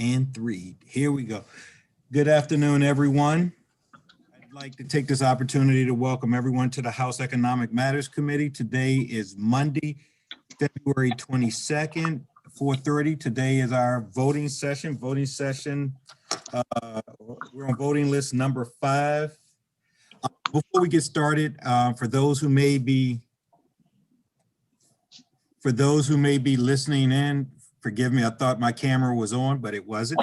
and 3. Here we go. Good afternoon, everyone. I'd like to take this opportunity to welcome everyone to the House Economic Matters Committee. Today is Monday, February 22nd, 4:30. Today is our voting session. We're on voting list number 5. Before we get started, for those who may be listening in, forgive me, I thought my camera was on, but it wasn't.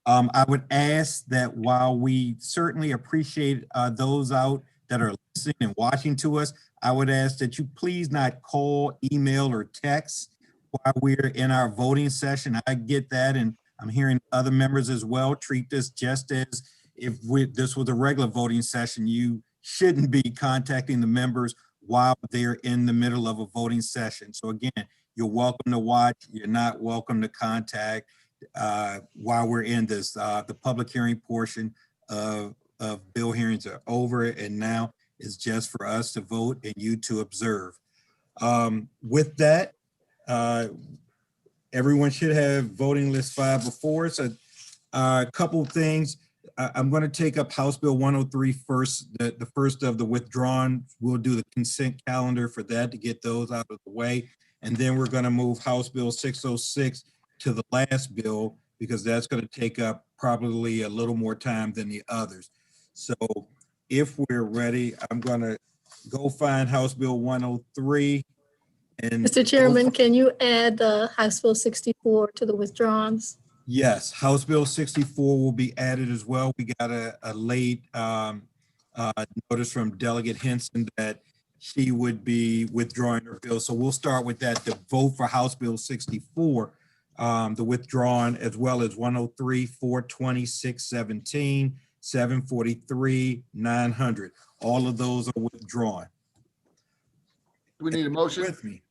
I would ask that while we certainly appreciate those out that are listening and watching to us, I would ask that you please not call, email, or text while we're in our voting session. I get that, and I'm hearing other members as well treat this just as if this was a regular voting session. You shouldn't be contacting the members while they're in the middle of a voting session. So again, you're welcome to watch. You're not welcome to contact while we're in this. The public hearing portion of bill hearings are over, and now it's just for us to vote and you to observe. With that, everyone should have voting list 5 before us. A couple of things. I'm going to take up House Bill 103 first, the first of the withdrawn. We'll do the consent calendar for that to get those out of the way. And then we're going to move House Bill 606 to the last bill, because that's going to take up probably a little more time than the others. So if we're ready, I'm going to go find House Bill 103. And Mr. Chairman, can you add House Bill 64 to the withdrawals? Yes, House Bill 64 will be added as well. We got a late notice from Delegate Henson that she would be withdrawing her bill. So we'll start with that. The vote for House Bill 64, the withdrawn, as well as 103, 420, 617, 743, 900. All of those are withdrawn. Do we need a motion? With me.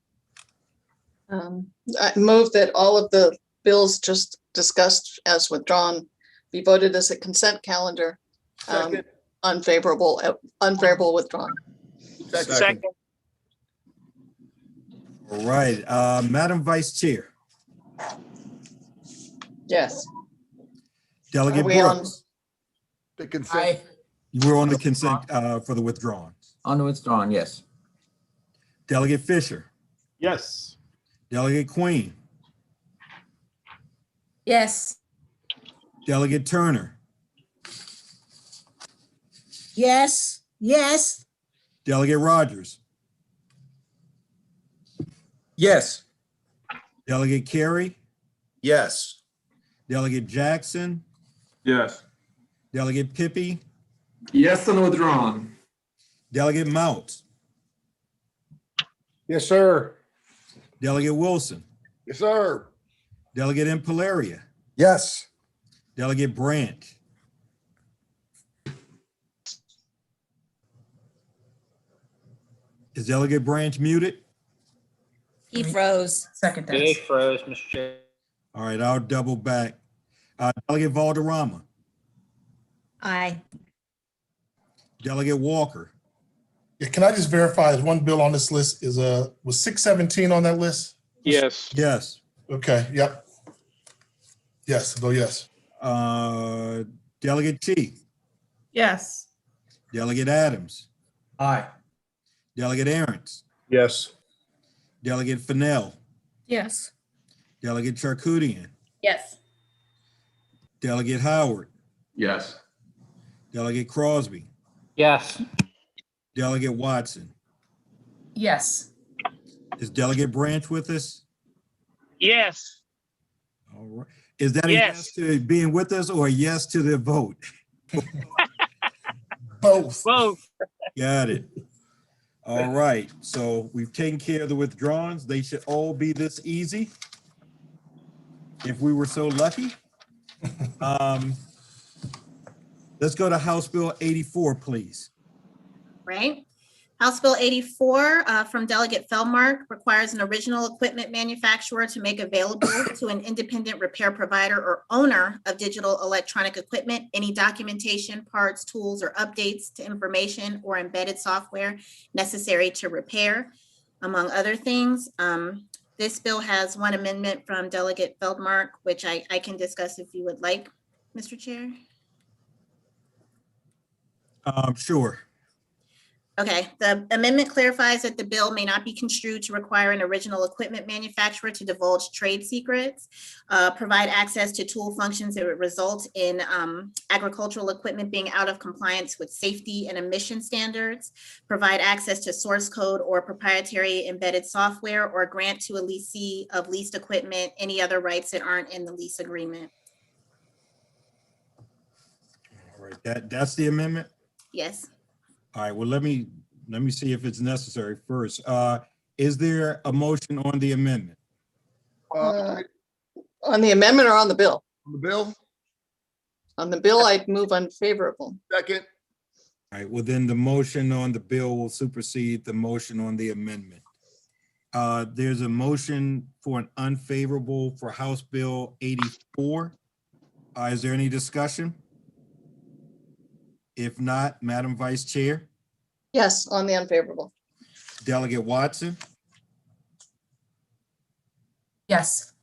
I move that all of the bills just discussed as withdrawn be voted as a consent calendar. Unfavorable withdrawn. Second. All right, Madam Vice Chair. Yes. Delegate Are we on- Brooks. The consent. We're on the consent for the withdrawn. On the withdrawn, yes. Delegate Fisher. Yes. Delegate Queen. Yes. Delegate Turner. Yes. Yes. Delegate Rogers. Yes. Delegate Carey. Yes. Delegate Jackson. Yes. Delegate Pippy. Yes on the withdrawn. Delegate Mount. Yes, sir. Delegate Wilson. Yes, sir. Delegate Impalaria. Yes. Delegate Branch. Is Delegate Branch muted? He froze. Second that. He froze, Mr. Chair. All right, I'll double back. Delegate Valderrama. Aye. Delegate Walker. Yeah, can I just verify there's one bill on this list was 617 on that list? Yes. Yes. Okay, yep. Yes, vote yes. Delegate T. Yes. Delegate Adams. Aye. Delegate Aarons. Yes. Delegate Fennell. Yes. Delegate Charkoudian. Yes. Delegate Howard. Yes. Delegate Crosby. Yes. Delegate Watson. Yes. Is Delegate Branch with us? Yes. All right. Is that a yes to being with us or a yes to the vote? Both. Both. Got it. All right. So we've taken care of the withdrawals. They should all be this easy, if we were so lucky. Let's go to House Bill 84, please. Right. House Bill 84 from Delegate Feldmark requires an original equipment manufacturer to make available to an independent repair provider or owner of digital electronic equipment any documentation, parts, tools, or updates to information or embedded software necessary to repair, among other things. This bill has one amendment from Delegate Feldmark, which I can discuss if you would like, Mr. Chair. Sure. Okay, the amendment clarifies that the bill may not be construed to require an original equipment manufacturer to divulge trade secrets, provide access to tool functions that would result in agricultural equipment being out of compliance with safety and emission standards, provide access to source code or proprietary embedded software, or grant to a leasee of leased equipment any other rights that aren't in the lease agreement. All right, that's the amendment? Yes. All right, well, let me see if it's necessary first. Is there a motion on the amendment? On On the amendment or on the bill? the bill, On the bill, I'd move unfavorable. second. All right, well, then the motion on the bill will supersede the motion on the amendment. There's a motion for an unfavorable for House Bill 84. Is there any discussion? If not, Madam Vice Chair, Yes, on the unfavorable. Delegate Watson, Yes.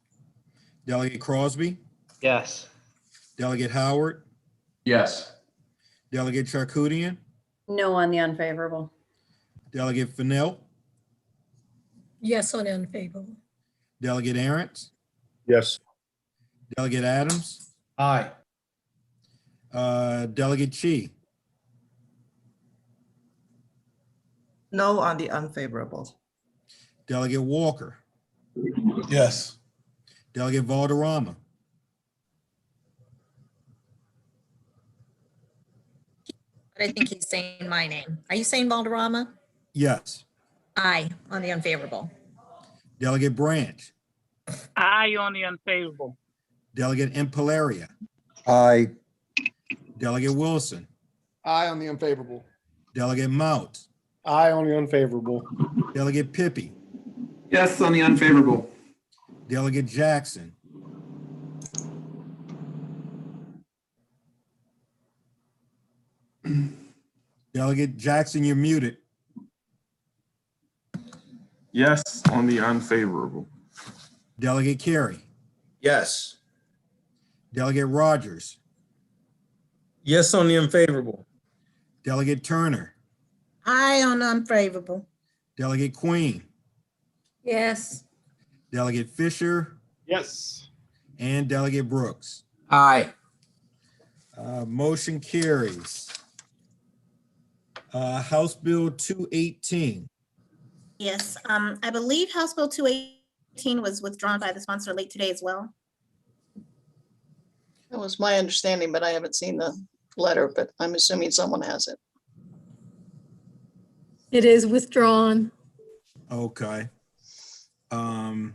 Delegate Crosby, Yes. Delegate Howard, Yes. Delegate Charkoudian, No on the unfavorable. Delegate Fennell, Yes on the unfavorable. Delegate Aaron's, Yes. Delegate Adams, Aye. Delegate Chi, No on the unfavorable. Delegate Walker, Yes. Delegate Valderrama, But I think he's saying my name. Are you saying Valderrama? yes. Aye on the unfavorable. Delegate Branch, Aye on the unfavorable. Delegate Impalaria, Aye. Delegate Wilson, Aye on the unfavorable. Delegate Mount, Aye on the unfavorable. Delegate Pippi, Yes on the unfavorable. Delegate Jackson, Delegate Jackson, you're muted. Yes on the unfavorable. Delegate Carey, Yes. Delegate Rogers, Yes on the unfavorable. Delegate Turner, Aye on the unfavorable. Delegate Queen, Yes. Delegate Fisher, Yes. and Delegate Brooks. Aye. Motion carries. House Bill 218. Yes, I believe House Bill 218 was withdrawn by the sponsor late today as well. That was my understanding, but I haven't seen the letter, but I'm assuming someone has it. It is withdrawn. Okay. So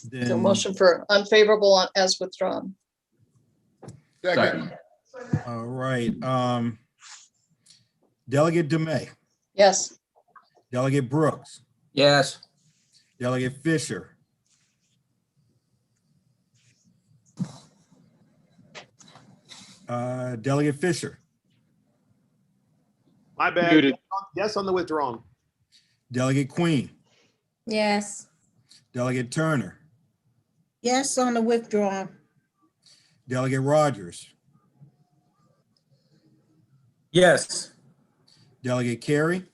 Then, motion for unfavorable as withdrawn. Second. all right. Delegate Demay, Yes, Delegate Brooks, Yes. Delegate Fisher, Delegate Fisher, My bad. Muted. Yes on the withdrawn. Delegate Queen, Yes. Delegate Turner, Yes on the withdrawn. Delegate Rogers, Yes. Delegate Carey,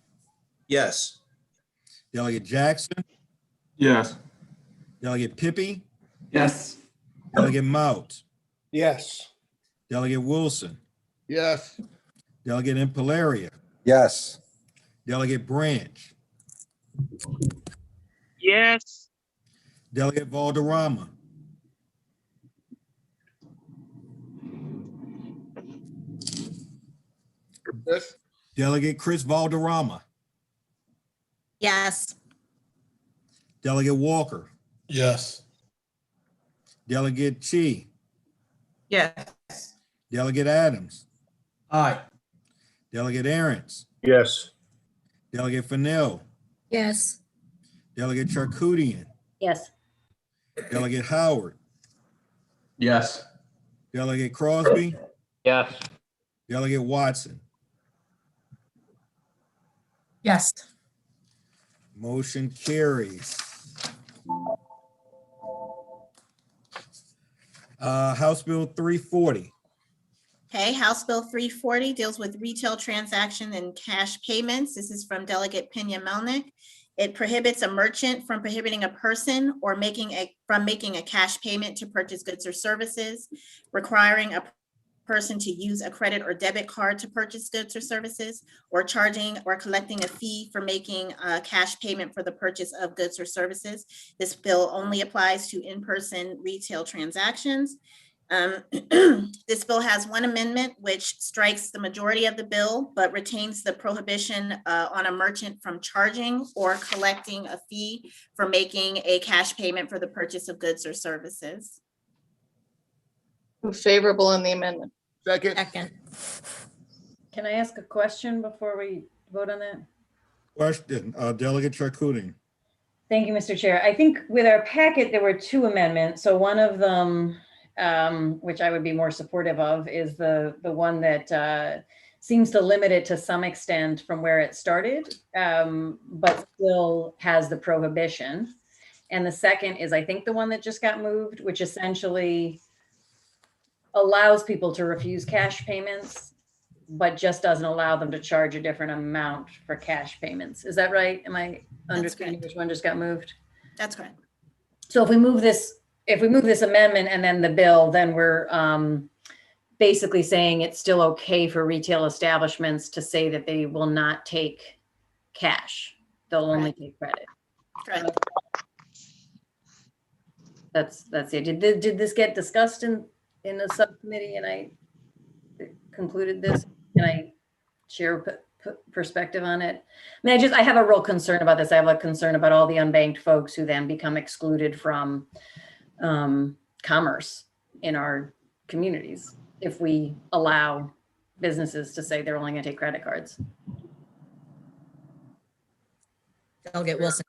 Yes. Delegate Jackson, Yes. Delegate Pippi, Yes. Delegate Mount, Yes. Delegate Wilson, Yes. Delegate Impalaria, Yes. Delegate Branch, Yes. Delegate Valderrama, Yes. Delegate Chris Valderrama, Yes. Delegate Walker, Yes. Delegate Chi, Yes. Delegate Adams, Aye. Delegate Aaron's, Yes. Delegate Fennell, Yes. Delegate Charkoudian, Yes. Delegate Howard, Yes. Delegate Crosby, Yes. Delegate Watson. Yes. Motion carries. House Bill 340. Okay, House Bill 340 deals with retail transaction and cash payments. This is from Delegate Pena Melnick. It prohibits a merchant from prohibiting a person or making a cash payment to purchase goods or services, requiring a person to use a credit or debit card to purchase goods or services, or charging or collecting a fee for making a cash payment for the purchase of goods or services. This bill only applies to in-person retail transactions. This bill has one amendment which strikes the majority of the bill, but retains the prohibition on a merchant from charging or collecting a fee for making a cash payment for the purchase of goods or services. Favorable on the amendment. Second. Second. Can I ask a question before we vote on that? Question, Delegate Charkoudian. Thank you, Mr. Chair. I think with our packet, there were two amendments. So one of them, which I would be more supportive of, is the one that seems to limit it to some extent from where it started, but still has the prohibition. And the second is, I think, the one that just got moved, which essentially allows people to refuse cash payments, but just doesn't allow them to charge a different amount for cash payments. Is that right? Am I understanding which one just got moved? That's correct. So if we move this amendment and then the bill, then we're basically saying it's still okay for retail establishments to say that they will not take cash. They'll only take credit. Correct. That's it. Did this get discussed in the subcommittee and I concluded this? Can I share perspective on it? I mean, I have a real concern about this. I have a concern about all the unbanked folks who then become excluded from commerce in our communities if we allow businesses to say they're only going to take credit cards. Delegate Wilson.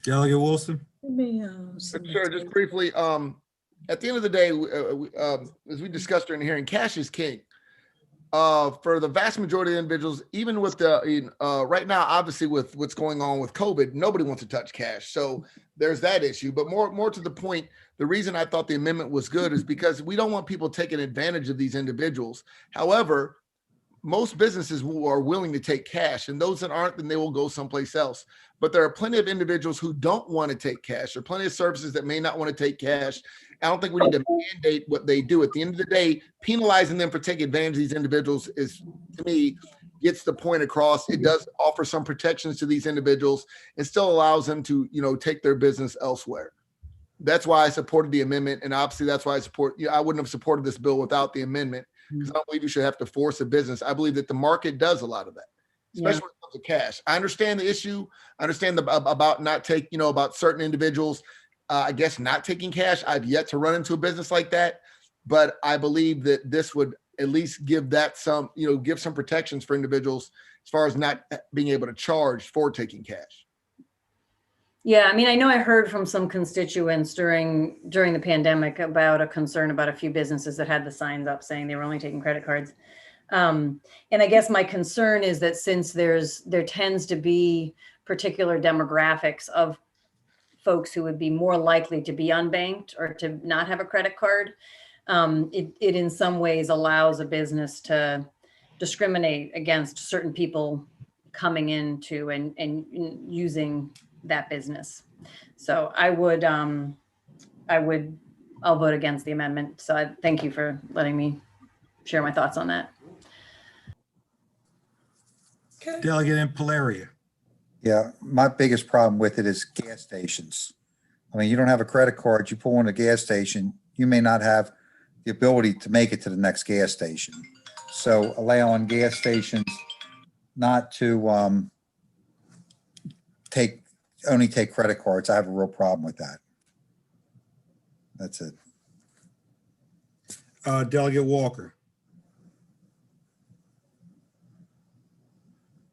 Delegate Wilson. Sure, just briefly, at the end of the day, as we discussed during the hearing, cash is king. For the vast majority of individuals, even with the right now, obviously with what's going on with COVID, nobody wants to touch cash. So there's that issue. But more to the point, the reason I thought the amendment was good is because we don't want people taking advantage of these individuals. However, most businesses are willing to take cash, and those that aren't, then they will go someplace else. But there are plenty of individuals who don't want to take cash. There are plenty of services that may not want to take cash. I don't think we need to mandate what they do. At the end of the day, penalizing them for taking advantage of these individuals is, to me, gets the point across. It does offer some protections to these individuals and still allows them to, take their business elsewhere. That's why I supported the amendment. And obviously that's why I wouldn't have supported this bill without the amendment, because I don't believe you should have to force a business. I believe that the market does a lot of that, especially when it comes to cash. I understand the issue. I understand about not take, about certain individuals, I guess not taking cash. I've yet to run into a business like that, but I believe that this would at least give that some, give some protections for individuals as far as not being able to charge for taking cash. Yeah, I mean, I know I heard from some constituents during the pandemic about a concern about a few businesses that had the signs up saying they were only taking credit cards. And I guess my concern is that since there tends to be particular demographics of folks who would be more likely to be unbanked or to not have a credit card, it in some ways allows a business to discriminate against certain people coming into and using that business. So I'll vote against the amendment. So I thank you for letting me share my thoughts on that. Delegate Impalaria. Yeah, my biggest problem with it is gas stations. I mean, you don't have a credit card, you pull in a gas station, you may not have the ability to make it to the next gas station. So allowing gas stations not to only take credit cards, I have a real problem with that. That's it. Delegate Walker.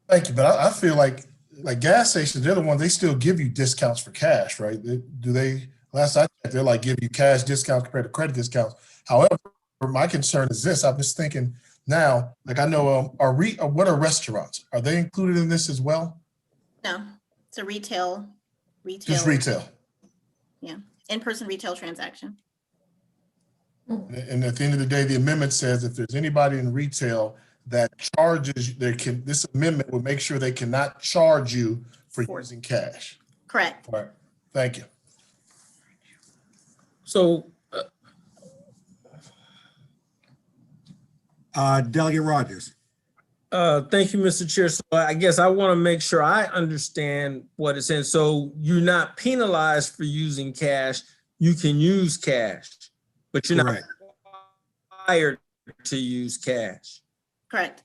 Thank you, but I feel like gas stations, they're the ones, they still give you discounts for cash, right? Last I checked, they're like give you cash discounts compared to credit discounts. However, my concern is this, I'm just thinking now, like I know, what are restaurants? Are they included in this as well? No, it's a retail. Just retail. Yeah, in-person retail transaction. And at the end of the day, the amendment says if there's anybody in retail that charges, this amendment will make sure they cannot charge you for using cash. Correct. All right, thank you. So, Delegate Rogers. thank you, Mr. Chair. So I guess I want to make sure I understand what it's saying. So you're not penalized for using cash. You can use cash, but you're Correct. not required to use cash. Correct.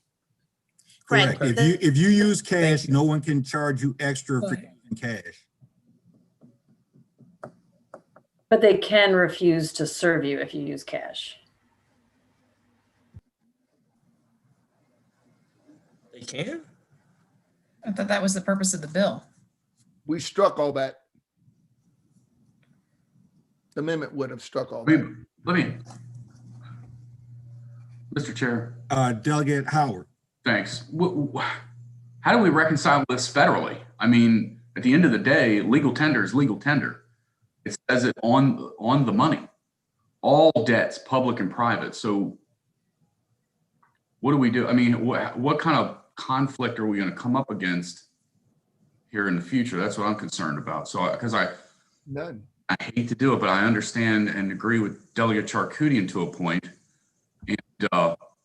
Correct. Correct. If you use cash, Thank you. no one can charge you extra for using cash. But they can refuse to serve you if you use cash. They can? I thought that was the purpose of the bill. We struck all that. The amendment would have struck all Let that. me, let me. Mr. Chair, Delegate Howard. thanks. How do we reconcile this federally? I mean, at the end of the day, legal tender is legal tender. It says it on the money. All debts, public and private. So what do we do? I mean, what kind of conflict are we going to come up against here in the future? That's what I'm concerned about. So, because None. I hate to do it, but I understand and agree with Delegate Charkoudian to a point, and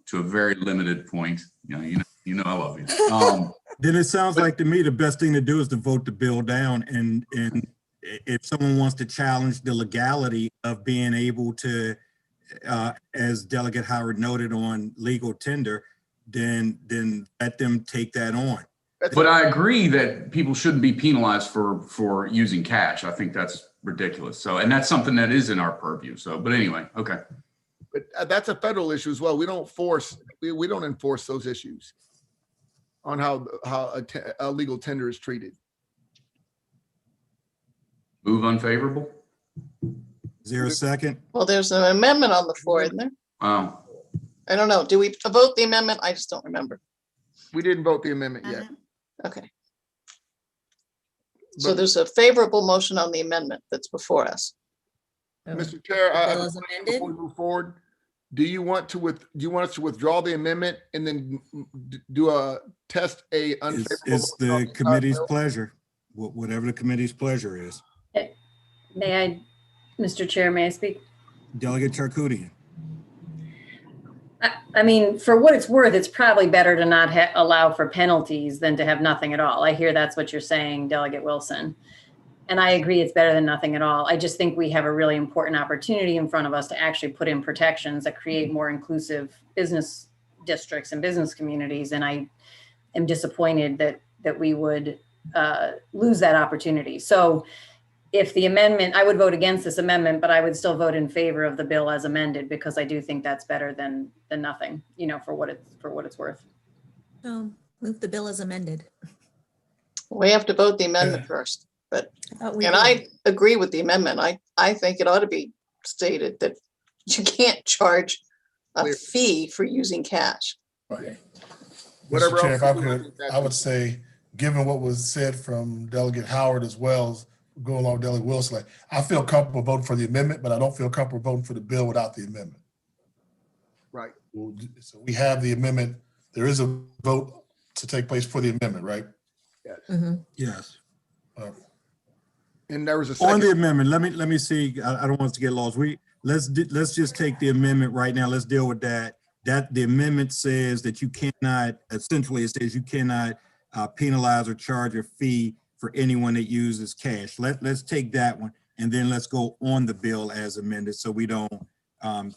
to a very limited point. You know, I love you. Then it sounds like to me the best thing to do is to vote the bill down, and if someone wants to challenge the legality of being able to, as Delegate Howard noted on legal tender, then let them take that on. But I agree that people shouldn't be penalized for using cash. I think that's ridiculous. So, and that's something that is in our purview. So, but anyway, okay. But that's a federal issue as well. We don't enforce those issues on how a legal tender is treated. Move unfavorable. Is there a second? Well, there's an amendment on the floor, isn't there? Wow. I don't know. Do we vote the amendment? I just don't remember. We didn't vote the amendment yet. Okay. So there's a favorable motion on the amendment that's before us. Mr. Chair, The bill is amended. before we move forward, do you want us to withdraw the amendment and then do a test a unfavorable? It's the committee's pleasure, whatever the committee's pleasure is. May I, Mr. Chair, may I speak? Delegate Charkoudian. I mean, for what it's worth, it's probably better to not allow for penalties than to have nothing at all. I hear that's what you're saying, Delegate Wilson. And I agree it's better than nothing at all. I just think we have a really important opportunity in front of us to actually put in protections that create more inclusive business districts and business communities. And I am disappointed that we would lose that opportunity. So if the amendment, I would vote against this amendment, but I would still vote in favor of the bill as amended, because I do think that's better than nothing, for what it's worth. Move the bill as amended. We have to vote the amendment first, but, We and did. I agree with the amendment. I think it ought to be stated that you can't charge a Clear. fee for using cash. Right. Whatever Mr. Chair, else if I we could, do, that's I would say, given what was said from Delegate Howard as well as going along with Delegate Wilson, like, I feel comfortable voting for the amendment, but I don't feel comfortable voting for the bill without the amendment. Right. So we have the amendment. There is a vote to take place for the amendment, right? Yes. Yes. And there was a On second. the amendment, let me see. I don't want us to get lost. Let's just take the amendment right now. Let's deal with that. That the amendment says that you cannot, essentially it says you cannot penalize or charge a fee for anyone that uses cash. Let's take that one, and then let's go on the bill as amended, so we don't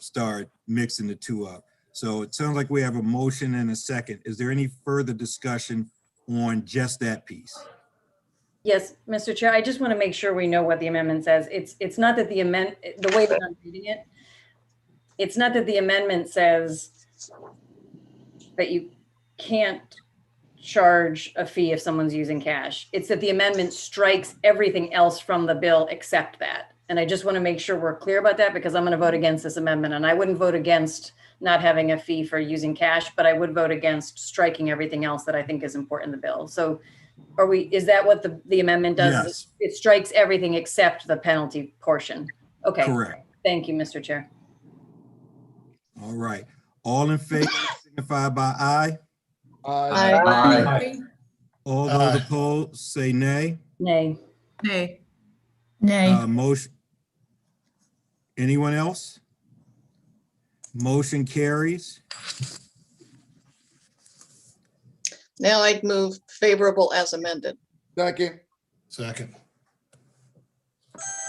start mixing the two up. So it sounds like we have a motion and a second. Is there any further discussion on just that piece? Yes, Mr. Chair, I just want to make sure we know what the amendment says. It's not that the way that I'm reading it, it's not that the amendment says that you can't charge a fee if someone's using cash. It's that the amendment strikes everything else from the bill except that. And I just want to make sure we're clear about that, because I'm going to vote against this amendment, and I wouldn't vote against not having a fee for using cash, but I would vote against striking everything else that I think is important in the bill. So is that what the amendment does? Yes. It strikes everything except the penalty portion. Okay. Correct. Thank you, Mr. Chair. All right. All in favor signify by aye. Aye. All those opposed say nay. Nay. Nay. Motion. Anyone else? Motion carries. Now I'd move favorable as amended. Second. Second.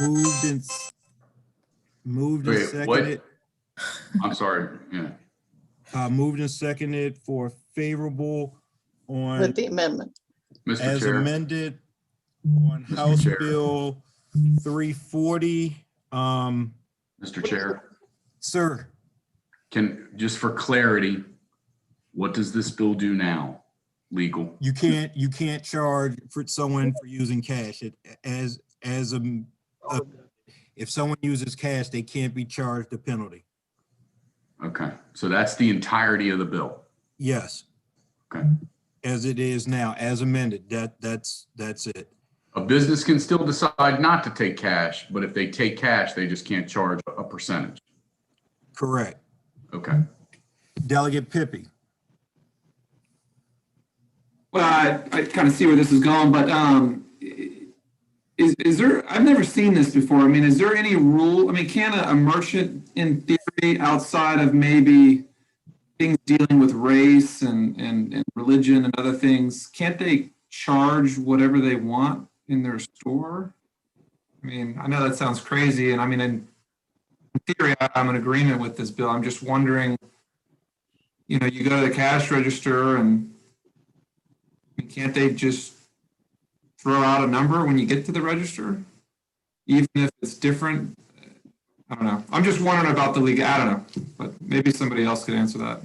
Moved and Wait, what? seconded. I'm sorry. Yeah. Moved and seconded for favorable on With the amendment. Mr. as Chair. amended on Mr. House Chair. Bill 340. Mr. Chair, Sir, just for clarity, what does this bill do now? Legal? you can't charge for someone for using cash. If someone uses cash, they can't be charged a penalty. Okay, so that's the entirety of the bill. Yes. Okay. As it is now, as amended, that's it. A business can still decide not to take cash, but if they take cash, they just can't charge a percentage. Correct. Okay. Delegate Pippy. Well, I kind of see where this is going, but is there, I've never seen this before. I mean, is there any rule? I mean, can a merchant in theory, outside of maybe things dealing with race and religion and other things, can't they charge whatever they want in their store? I mean, I know that sounds crazy, and I mean, in theory, I'm in agreement with this bill. I'm just wondering, you know, you go to the cash register and can't they just throw out a number when you get to the register, even if it's different? I don't know. I'm just wondering about the league. I don't know, but maybe somebody else could answer that.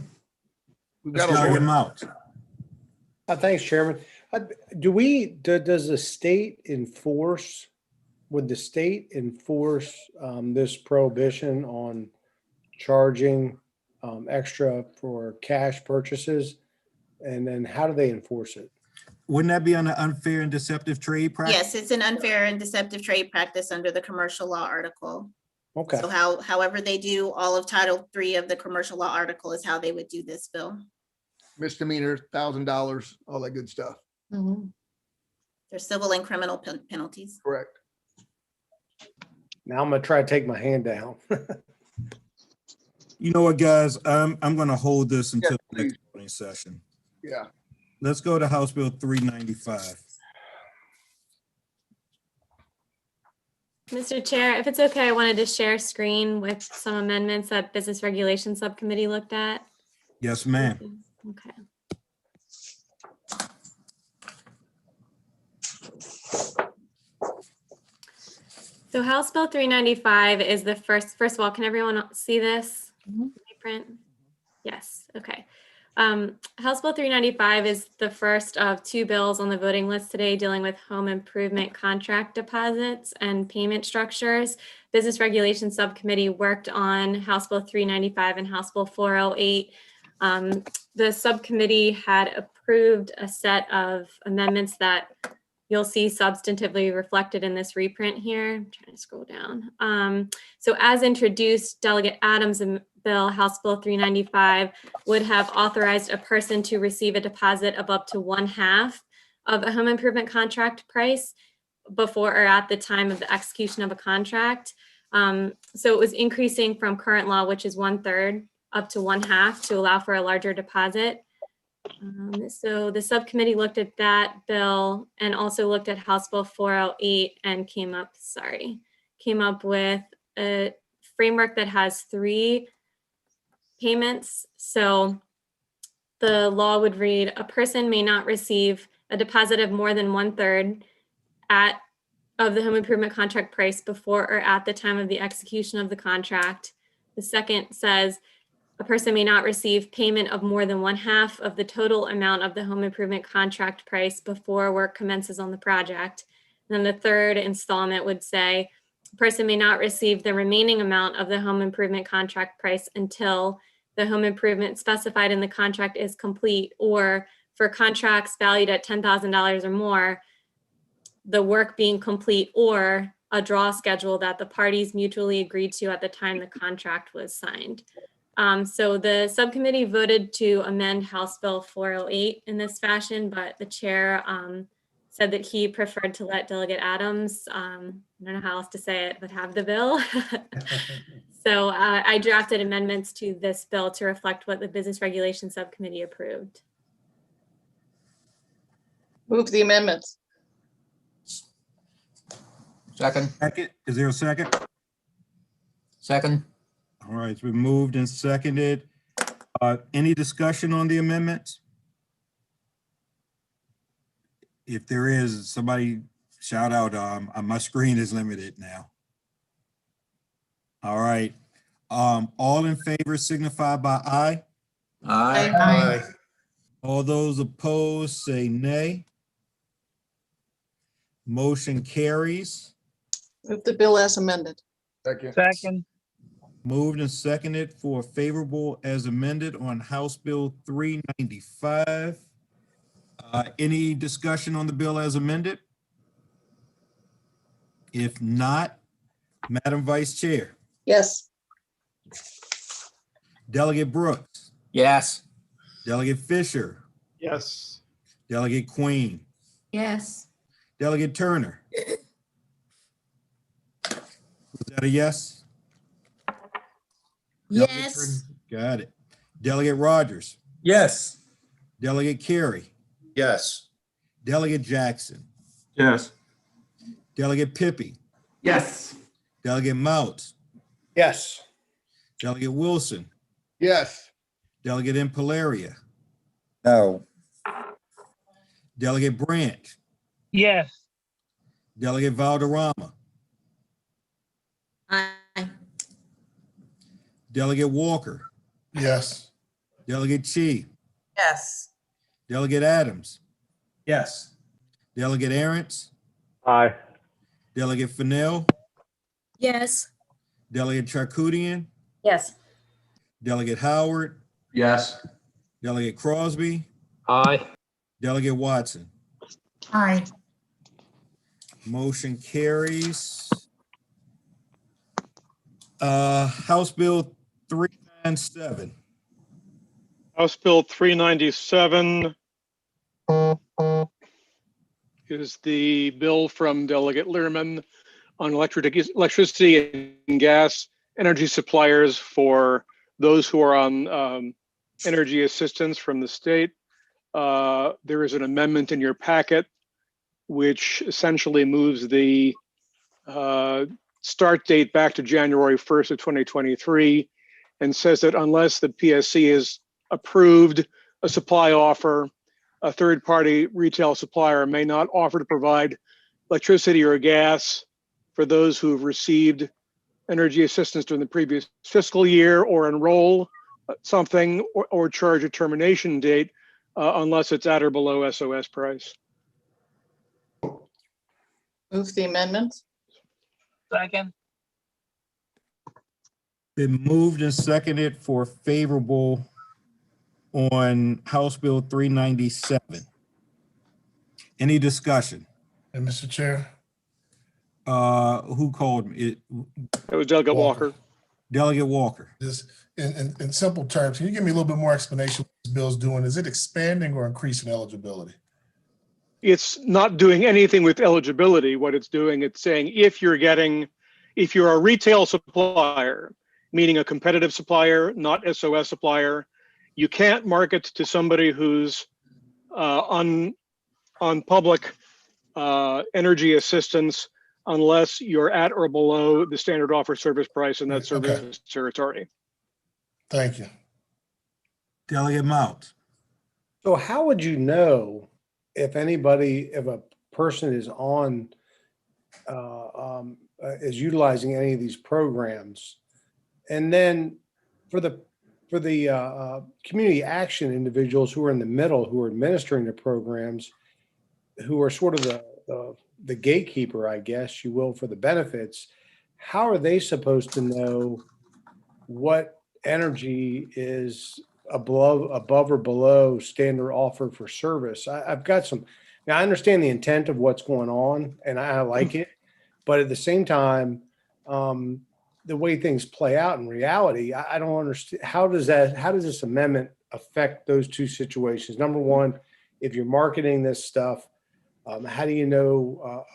Got him out. Thanks, Chairman. Does the state enforce, would the state enforce this prohibition on charging extra for cash purchases? And then how do they enforce it? Wouldn't that be on the unfair and deceptive trade practice? Yes, it's an unfair and deceptive trade practice under the commercial law article. Okay. So however they do all of Title III of the commercial law article is how they would do this bill. Misdemeanor, $1,000, all that good stuff. There's civil and criminal penalties. Correct. Now I'm gonna try to take my hand down. You know what, guys? I'm going to hold this until the please. next voting session. Yeah. Let's go to House Bill 395. Mr. Chair, if it's okay, I wanted to share screen with some amendments that Business Regulation Subcommittee looked at. Yes, ma'am. Okay. So House Bill 395 is the first of all, can everyone see this? Print? Yes, okay. House Bill 395 is the first of two bills on the voting list today dealing with home improvement contract deposits and payment structures. Business Regulation Subcommittee worked on House Bill 395 and House Bill 408. The subcommittee had approved a set of amendments that you'll see substantively reflected in this reprint here. I'm trying to scroll down. So as introduced, Delegate Adams' bill, House Bill 395, would have authorized a person to receive a deposit of up to 1/2 of a home improvement contract price before or at the time of the execution of a contract. So it was increasing from current law, which is 1/3, up to 1/2 to allow for a larger deposit. So the subcommittee looked at that bill and also looked at House Bill 408 and came up with a framework that has 3 payments. So the law would read, a person may not receive a deposit of more than 1/3 of the home improvement contract price before or at the time of the execution of the contract. The second says, a person may not receive payment of more than 1/2 of the total amount of the home improvement contract price before work commences on the project. And then the third installment would say, a person may not receive the remaining amount of the home improvement contract price until the home improvement specified in the contract is complete, or for contracts valued at $10,000 or more, the work being complete, or a draw schedule that the parties mutually agreed to at the time the contract was signed. So the subcommittee voted to amend House Bill 408 in this fashion, but the chair said that he preferred to let Delegate Adams, I don't know how else to say it, but have the bill. So I drafted amendments to this bill to reflect what the Business Regulation Subcommittee approved. Move the amendments. Second. Second, is there a second? Second. All right, it's been moved and seconded. Any discussion on the amendments? If there is, somebody shout out, my screen is limited now. All right, all in favor signify by aye. Aye. Aye. All those opposed say nay. Motion carries. Move the bill as amended. Second. Moved and seconded for favorable as amended on House Bill 395. Any discussion on the bill as amended? If not, Madam Vice Chair, Yes. Delegate Brooks, Yes. Delegate Fisher, Yes. Delegate Queen, Yes. Delegate Turner. Was that a yes? Delegate Yes. Turner? Got it. Delegate Rogers, Yes. Delegate Carey, Yes. Delegate Jackson, Yes. Delegate Pippy, Yes. Delegate Mouts, Yes. Delegate Wilson, Yes. Delegate Impalaria, No. Delegate Branch, Yes. Delegate Valderrama, Aye. Delegate Walker, Yes. Delegate Chi, Yes. Delegate Adams, Yes. Delegate Arentz, Aye. Delegate Fennell, Yes. Delegate Charkoudian, Yes. Delegate Howard, Yes. Delegate Crosby, Aye. Delegate Watson. Aye. Motion carries. House Bill 397. House Bill 397 is the bill from Delegate Lehrman on electricity and gas energy suppliers for those who are on energy assistance from the state. There is an amendment in your packet which essentially moves the start date back to January 1st of 2023 and says that unless the PSC is approved a supply offer, a third-party retail supplier may not offer to provide electricity or gas for those who have received energy assistance during the previous fiscal year or enroll something or charge a termination date unless it's at or below SOS price. Move the amendments. Second. Been moved and seconded for favorable on House Bill 397. Any discussion? And Mr. Chair, Who called me? It was Delegate Walker. Delegate Walker. just in simple terms, can you give me a little bit more explanation what this bill's doing? Is it expanding or increasing eligibility? It's not doing anything with eligibility. What it's doing, it's saying if you're a retail supplier, meaning a competitive supplier, not SOS supplier, you can't market to somebody who's on public energy assistance unless you're at or below the standard offer service price in that service territory. Thank you. Delegate Mount. So how would you know if a person is on, is utilizing any of these programs? And then for the community action individuals who are in the middle, who are administering the programs, who are sort of the gatekeeper, I guess you will, for the benefits, how are they supposed to know what energy is above or below standard offer for service? I've got some, now I understand the intent of what's going on and I like it, but at the same time, the way things play out in reality, I don't understand. How does this amendment affect those two situations? Number one, if you're marketing this stuff, how do you know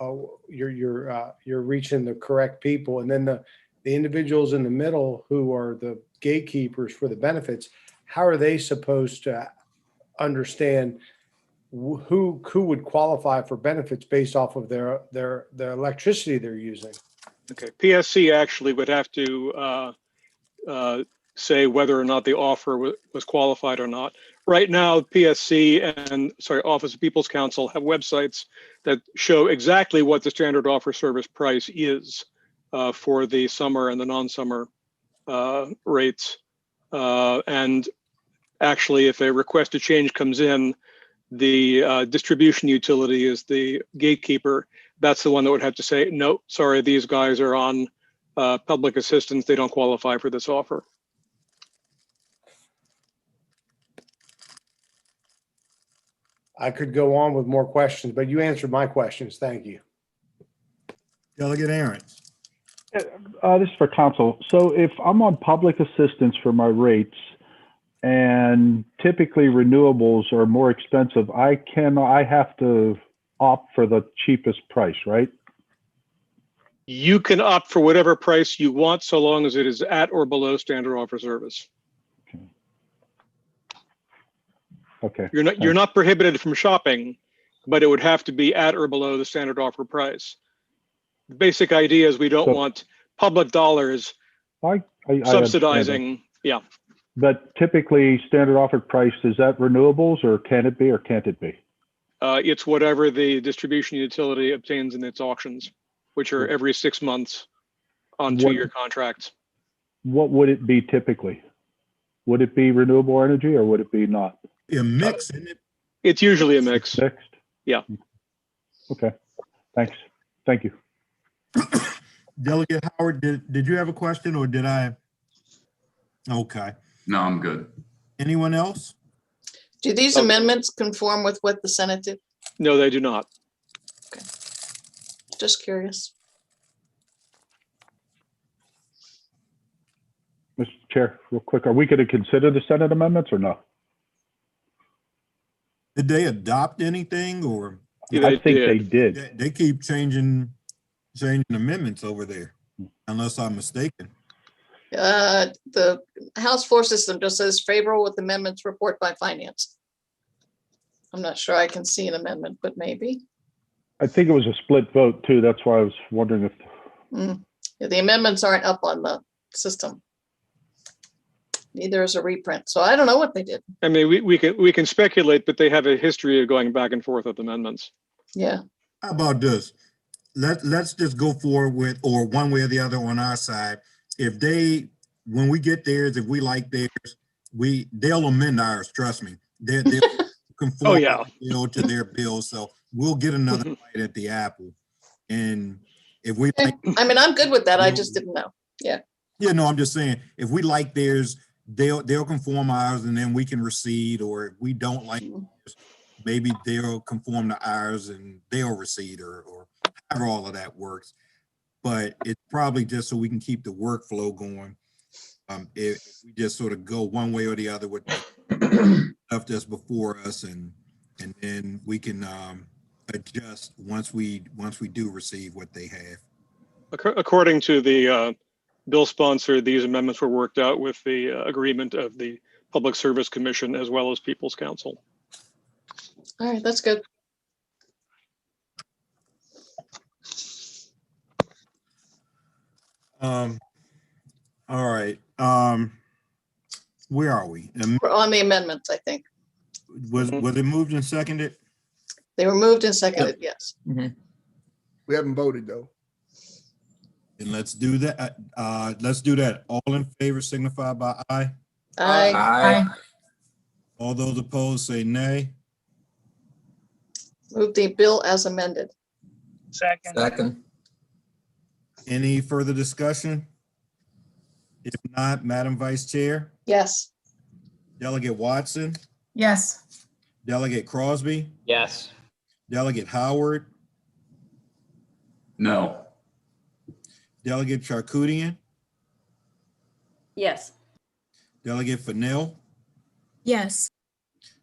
you're reaching the correct people? And then the individuals in the middle who are the gatekeepers for the benefits, how are they supposed to understand who would qualify for benefits based off of their electricity they're using? Okay, PSC actually would have to say whether or not the offer was qualified or not. Right now, PSC and Office of People's Counsel have websites that show exactly what the standard offer service price is for the summer and the non-summer rates. And actually, if a request to change comes in, the distribution utility is the gatekeeper. That's the one that would have to say, no, sorry, these guys are on public assistance. They don't qualify for this offer. I could go on with more questions, but you answered my questions. Thank you. Delegate Aaron's. This is for council. So if I'm on public assistance for my rates, and typically renewables are more expensive, I have to opt for the cheapest price, right? You can opt for whatever price you want, so long as it is at or below standard offer service. Okay. You're not prohibited from shopping, but it would have to be at or below the standard offer price. The basic idea is we don't want public dollars subsidizing. Yeah. But typically standard offered price, is that renewables or can it be or can't it be? It's whatever the distribution utility obtains in its auctions, which are every 6 months on 2-year contracts. What would it be typically? Would it be renewable energy or would it be not? A mix, isn't it? It's usually a mix. Mixed? Yeah. Okay. Thanks. Thank you. Delegate Howard, did you have a question or did I? Okay. No, I'm good. Anyone else? Do these amendments conform with what the Senate did? No, they do not. Okay. Just curious. Mr. Chair, real quick, are we going to consider the Senate amendments or no? Did they adopt anything or? Yeah, I think they did. They keep changing amendments over there, unless I'm mistaken. The House floor system just says favorable with amendments report by finance. I'm not sure I can see an amendment, but maybe. I think it was a split vote too. That's why I was wondering if. Yeah, the amendments aren't up on the system. Neither is a reprint. So I don't know what they did. I mean, we can speculate, but they have a history of going back and forth with amendments. Yeah. How about this? Let's just go forward with, or one way or the other on our side. If they, when we get theirs, if we like theirs, they'll amend ours. Trust me. They'll conform to their bill. So we'll get another bite at the apple. And if we like, I mean, I'm good with that. I just didn't know. Yeah. Yeah, no, I'm just saying, if we like theirs, they'll conform ours and then we can recede, or if we don't like theirs, maybe they'll conform to ours and they'll recede, or however all of that works. But it's probably just so we can keep the workflow going. If we just sort of go one way or the other with the stuff that's before us, and then we can adjust once we do receive what they have. According to the bill sponsor, these amendments were worked out with the agreement of the Public Service Commission as well as People's Counsel. All right, that's good. All right. Where are we? We're on the amendments, I think. Was it moved and seconded? They were moved and seconded, yes. We haven't voted though. And let's do that. Let's do that. All in favor signify by aye. Aye. Aye. All those opposed say nay. Move the bill as amended. Second. Any further discussion? If not, Madam Vice Chair, Yes. Delegate Watson, Yes. Delegate Crosby, Yes. Delegate Howard, No. Delegate Charkoudian, Yes. Delegate Fennell, Yes.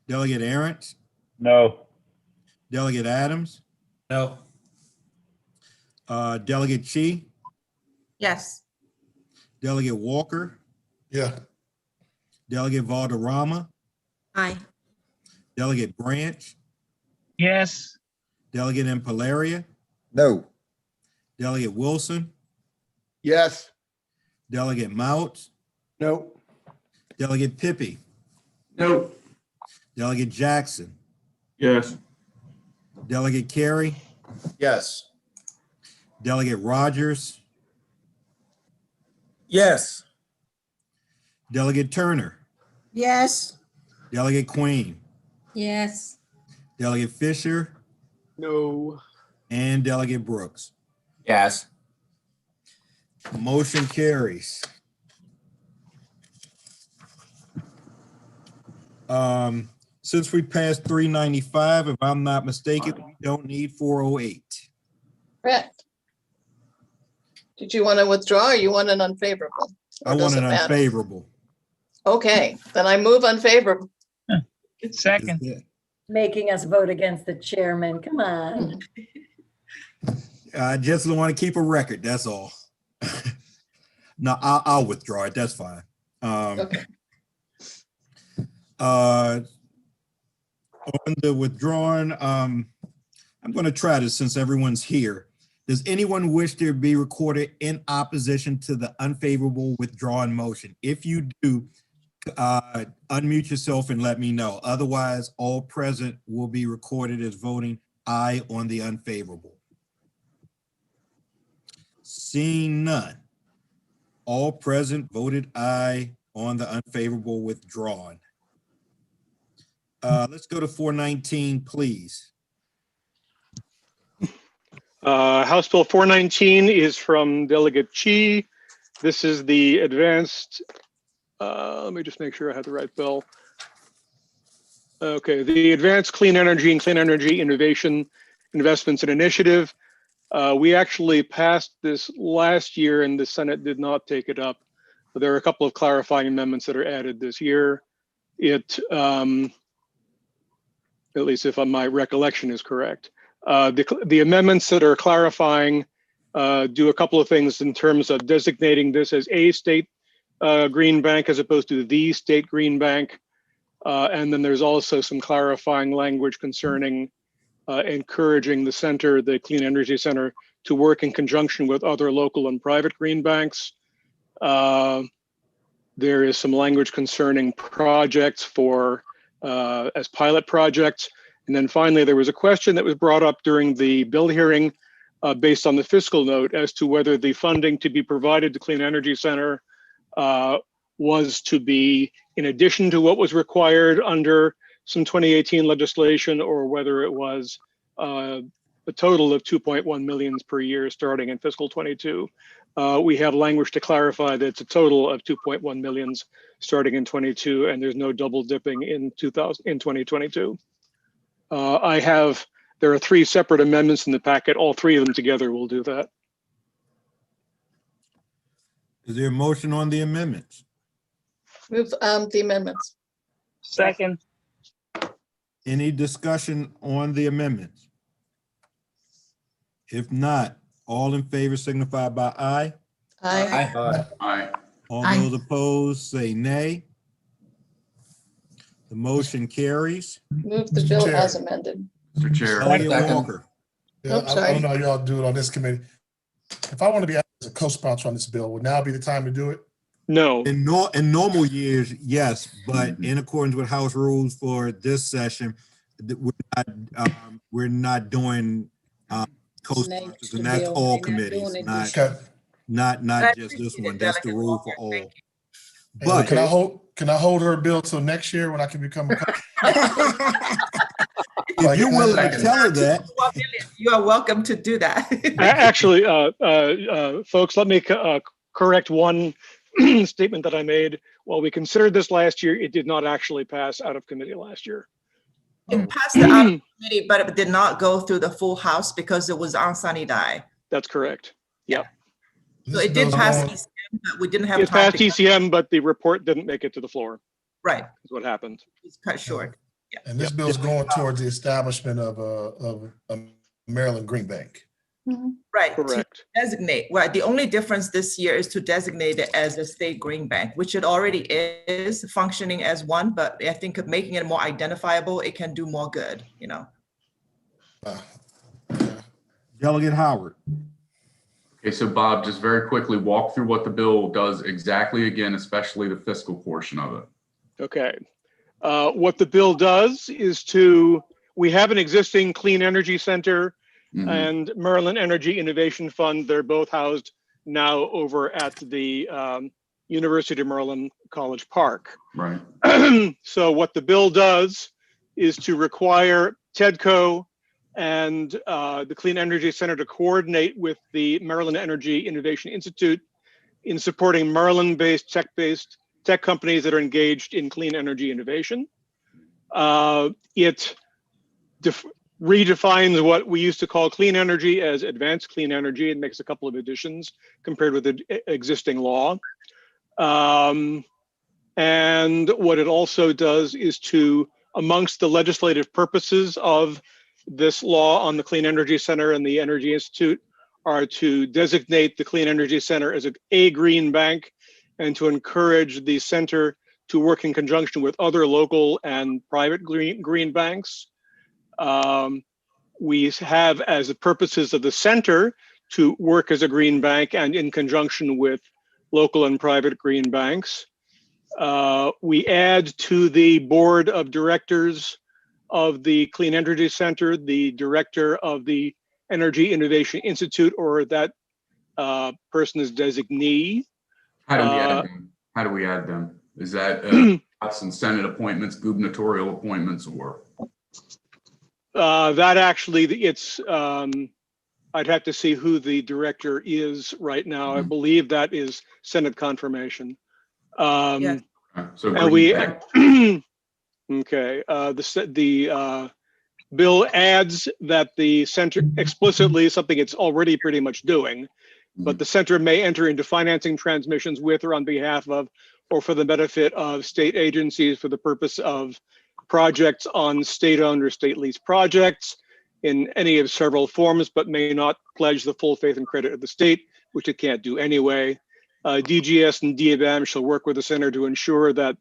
Delegate Arent, No. Delegate Adams, No. Delegate Chi, Yes. Delegate Walker, Yeah. Delegate Valderrama, Aye. Delegate Branch, Yes. Delegate Impalaria, No. Delegate Wilson, Yes. Delegate Mouts, No. Delegate Pippi, No. Delegate Jackson, Yes. Delegate Carey, Yes. Delegate Rogers, Yes. Delegate Turner, Yes. Delegate Queen, Yes. Delegate Fisher, No. and Delegate Brooks. Yes. Motion carries. Since we passed 395, if I'm not mistaken, we don't need 408. Correct. Did you want to withdraw or you want an unfavorable? Or I does want an it matter? unfavorable. Okay, then I move unfavorable. Second. Making us vote against the chairman. Come on. I just don't want to keep a record, that's all. No, I'll withdraw it, that's fine. Okay. On the withdrawn, I'm going to try this since everyone's here. Does anyone wish to be recorded in opposition to the unfavorable withdrawn motion? If you do, unmute yourself and let me know. Otherwise, all present will be recorded as voting aye on the unfavorable. Seeing none, all present voted aye on the unfavorable withdrawn. Let's go to 419, please. House Bill 419 is from Delegate Chi. This is the advanced, let me just make sure I have the right bill. Okay, the Advanced Clean Energy and Clean Energy Innovation Investments and Initiative. We actually passed this last year and the Senate did not take it up. But there are a couple of clarifying amendments that are added this year. It, at least if my recollection is correct. The amendments that are clarifying do a couple of things in terms of designating this as a state green bank as opposed to the state green bank. And then there's also some clarifying language concerning encouraging the center, the Clean Energy Center, to work in conjunction with other local and private green banks. There is some language concerning projects for as pilot projects. And then finally, there was a question that was brought up during the bill hearing based on the fiscal note as to whether the funding to be provided to Clean Energy Center was to be in addition to what was required under some 2018 legislation, or whether it was a total of 2.1 million per year starting in fiscal 22. We have language to clarify that it's a total of 2.1 millions starting in 22, and there's no double dipping in 2022. There are 3 separate amendments in the packet. All 3 of them together will do that. Is there a motion on the amendments? Move the amendments. Second. Any discussion on the amendments? If not, all in favor signify by aye. Aye. Aye. All those opposed say nay. The motion carries. Move the bill as amended. Mr. Chair. Delegate Walker. Yeah, Oops, I sorry. don't know how y'all do it on this committee. If I want to be asked as a co-sponsor on this bill, would now be the time to do it? No. In normal years, yes, but in accordance with House rules for this session, we're not doing co-sponsors, and that's all committees, not just this one. That's the rule for all. But Can I hold her bill till next year when I can become a if you're willing to tell her that, You are welcome to do that. Actually, folks, let me correct one statement that I made. While we considered this last year, it did not actually pass out of committee last year. It passed the out of committee, but it did not go through the full house because it was on sunny day. That's correct. Yep. So it did pass ECM but we didn't have It time passed to. ECM, but the report didn't make it to the floor. Right. Is what happened. It's cut short. And this bill's going towards the establishment of a Maryland Green Bank. Right. to Correct. Designate, well, the only difference this year is to designate it as a state green bank, which it already is functioning as one, but I think of making it more identifiable, it can do more good, you know. Delegate Howard. Okay, so Bob, just very quickly walk through what the bill does exactly again, especially the fiscal portion of it. Okay. What the bill does is we have an existing clean energy center and Maryland Energy Innovation Fund. They're both housed now over at the University of Maryland College Park. Right. So what the bill does is to require TEDCO and the Clean Energy Center to coordinate with the Maryland Energy Innovation Institute in supporting Maryland-based tech companies that are engaged in clean energy innovation. It redefines what we used to call clean energy as advanced clean energy. It makes a couple of additions compared with the existing law. And what it also does is to, amongst the legislative purposes of this law on the Clean Energy Center and the Energy Institute, are to designate the Clean Energy Center as a green bank and to encourage the center to work in conjunction with other local and private green banks. We have as the purposes of the center to work as a green bank and in conjunction with local and private green banks. We add to the board of directors of the Clean Energy Center, the director of the Energy Innovation Institute, or that person is designee. How do we add them? How do we add them? Is that House and Senate appointments, gubernatorial appointments, or? That actually, it's, I'd have to see who the director is right now. I believe that is Senate confirmation. Yes. So and we, okay, the bill adds that the center explicitly, something it's already pretty much doing, but the center may enter into financing transmissions with or on behalf of, or for the benefit of state agencies for the purpose of projects on state-owned or state-leased projects in any of several forms, but may not pledge the full faith and credit of the state, which it can't do anyway. DGS and DBAM shall work with the center to ensure that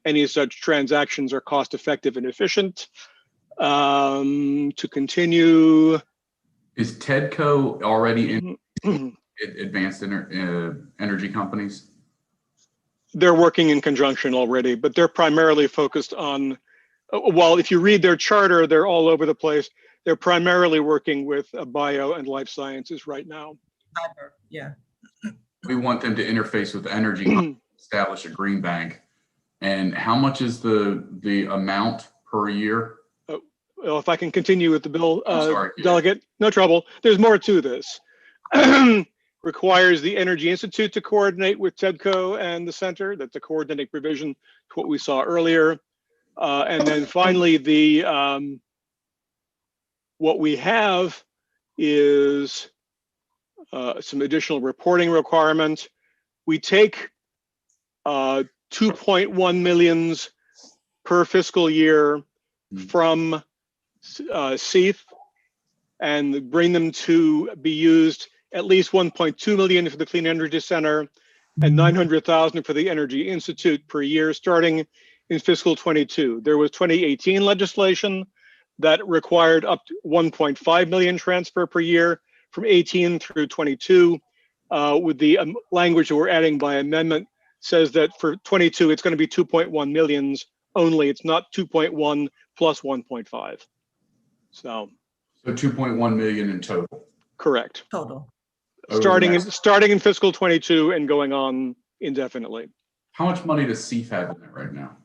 any such transactions are cost-effective and efficient. To continue. Is TEDCO already in advanced energy companies? They're working in conjunction already, but they're primarily focused on, well, if you read their charter, they're all over the place. They're primarily working with bio and life sciences right now. Yeah. We want them to interface with energy, establish a green bank. And how much is the amount per year? Well, if I can continue with the bill, sorry, Delegate, no trouble. There's more to this. Requires the Energy Institute to coordinate with TEDCO and the center. That's a coordinating provision to what we saw earlier. And then finally, what we have is some additional reporting requirement. We take 2.1 millions per fiscal year from CEF and bring them to be used at least 1.2 million for the Clean Energy Center and 900,000 for the Energy Institute per year, starting in fiscal 22. There was 2018 legislation that required up to 1.5 million transfer per year from 18 through 22. With the language that we're adding by amendment says that for 22, it's going to be 2.1 millions only. It's not 2.1 plus 1.5. So 2.1 million in total. Correct. Total. Starting in fiscal 22 and going on indefinitely. How much money does CEF have in it right now?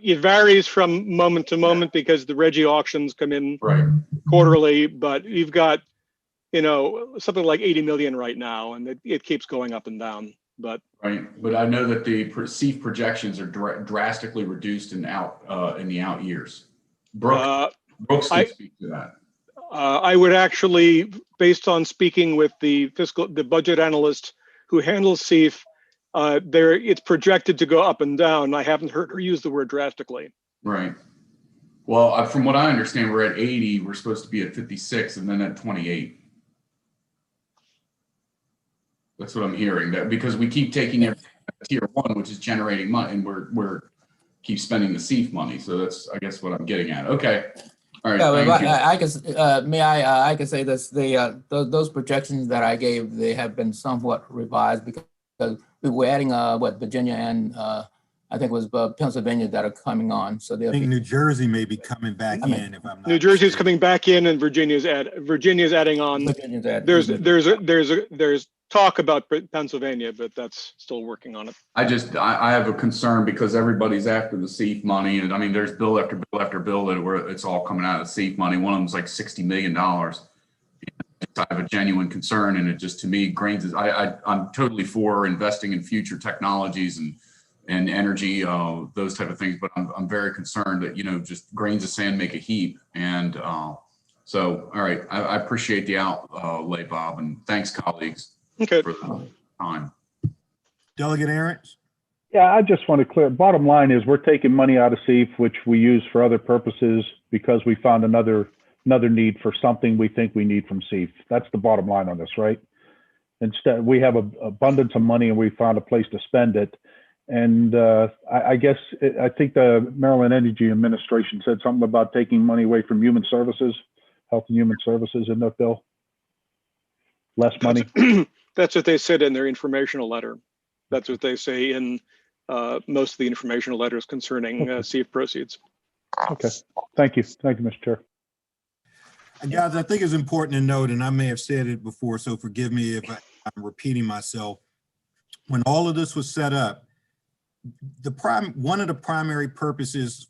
It varies from moment to moment because the Reggie auctions come in quarterly, but you've got, something like 80 million right now, and it keeps going up and down. But I know that the CEF projections are drastically reduced in the out years. Brooks can speak to that. I would actually, based on speaking with the budget analyst who handles SEEF, it's projected to go up and down. I haven't heard her use the word drastically. Right. Well, from what I understand, we're at 80. We're supposed to be at 56 and then at 28. That's what I'm hearing. That because we keep taking everything at tier 1, which is generating money, and we're keep spending the SEEF money. So that's, I guess, what I'm getting at. Okay. All right. Yeah, Thank you. I can say this, those projections that I gave, they have been somewhat revised because we were adding Virginia and I think it was Pennsylvania that are coming on. So I think New Jersey may be coming back in, if I'm not New Jersey's mistaken. coming back in, and Virginia's adding on. There's talk about Pennsylvania, but that's still working on it. I have a concern because everybody's after the SEEF money, and I mean, there's bill after bill after bill that it's all coming out of the SEEF money. One of them's like $60 million. I have a genuine concern, and it just, to me, grains is, I'm totally for investing in future technologies and energy, those type of things, but I'm very concerned that, just grains of sand make a heap. And so, all right, I appreciate the outlay, Bob, and thanks, colleagues, for the time. Delegate Aarons? Yeah, I just want to clear, bottom line is we're taking money out of SEEF, which we use for other purposes because we found another need for something we think we need from SEEF. That's the bottom line on this, right? Instead, we have an abundance of money and we found a place to spend it. And I think the Maryland Energy Administration said something about taking money away from human services, health and human services in that bill. Less money. That's what they said in their informational letter. That's what they say in most of the informational letters concerning SEEF proceeds. Okay, thank you. Thank you, Mr. Chair. Guys, I think it's important to note, and I may have said it before, so forgive me if I'm repeating myself. When all of this was set up, one of the primary purposes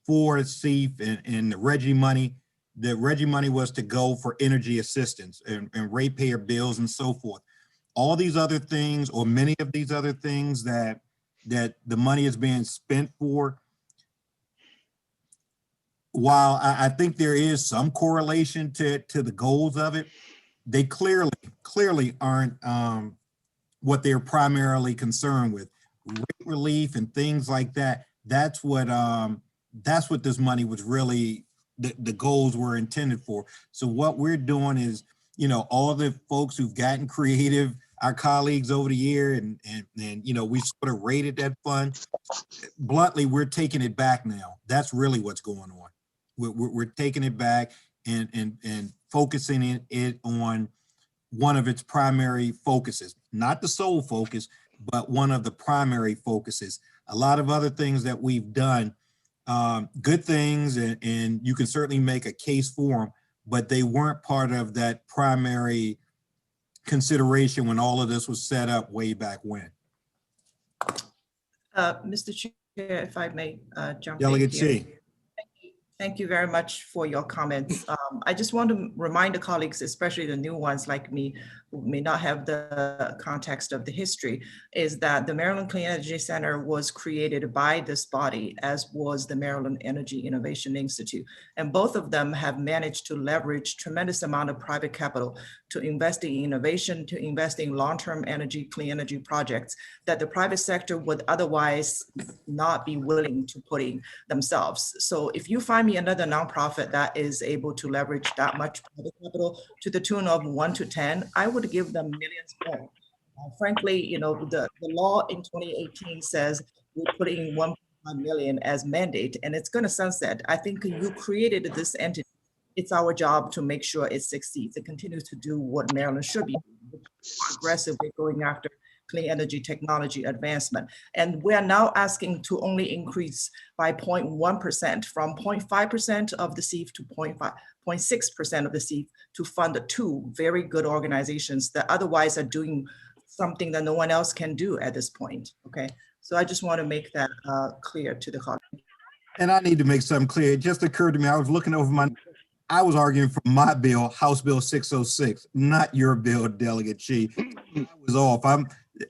for SEEF and the RGGI money was to go for energy assistance and ratepayer bills and so forth. All these other things, or many of these other things that the money is being spent for, while I think there is some correlation to the goals of it, they clearly aren't what they're primarily concerned with. Rate relief and things like that. That's what this money was really, the goals were intended for. So what we're doing is, all the folks who've gotten creative, our colleagues over the year, and we sort of rated that fund. Bluntly, we're taking it back now. That's really what's going on. We're taking it back and focusing it on one of its primary focuses, not the sole focus, but one of the primary focuses. A lot of other things that we've done, good things, and you can certainly make a case for them, but they weren't part of that primary consideration when all of this was set up way back when. Mr. Chair, if I may jump in Delegate here. C. Thank you very much for your comments. I just want to remind the colleagues, especially the new ones like me, who may not have the context of the history, is that the Maryland Clean Energy Center was created by this body, as was the Maryland Energy Innovation Institute. And both of them have managed to leverage tremendous amount of private capital to invest in innovation, to invest in long-term energy, clean energy projects that the private sector would otherwise not be willing to put in themselves. So if you find me another nonprofit that is able to leverage that much private capital to the tune of 1 to 10, I would give them millions more. Frankly, the law in 2018 says we put in 1.1 million as mandate, and it's going to sunset. I think you created this entity. It's our job to make sure it succeeds. It continues to do what Maryland should be doing, aggressively going after clean energy technology advancement. And we're now asking to only increase by 0.1% from 0.5% of the SEEF to 0.6% of the SEEF to fund 2 very good organizations that otherwise are doing something that no one else can do at this point, okay? So I just want to make that clear to the colleague. And I need to make something clear. It just occurred to me, I was looking over I was arguing for my bill, House Bill 606, not your bill, Delegate Chi. I was off.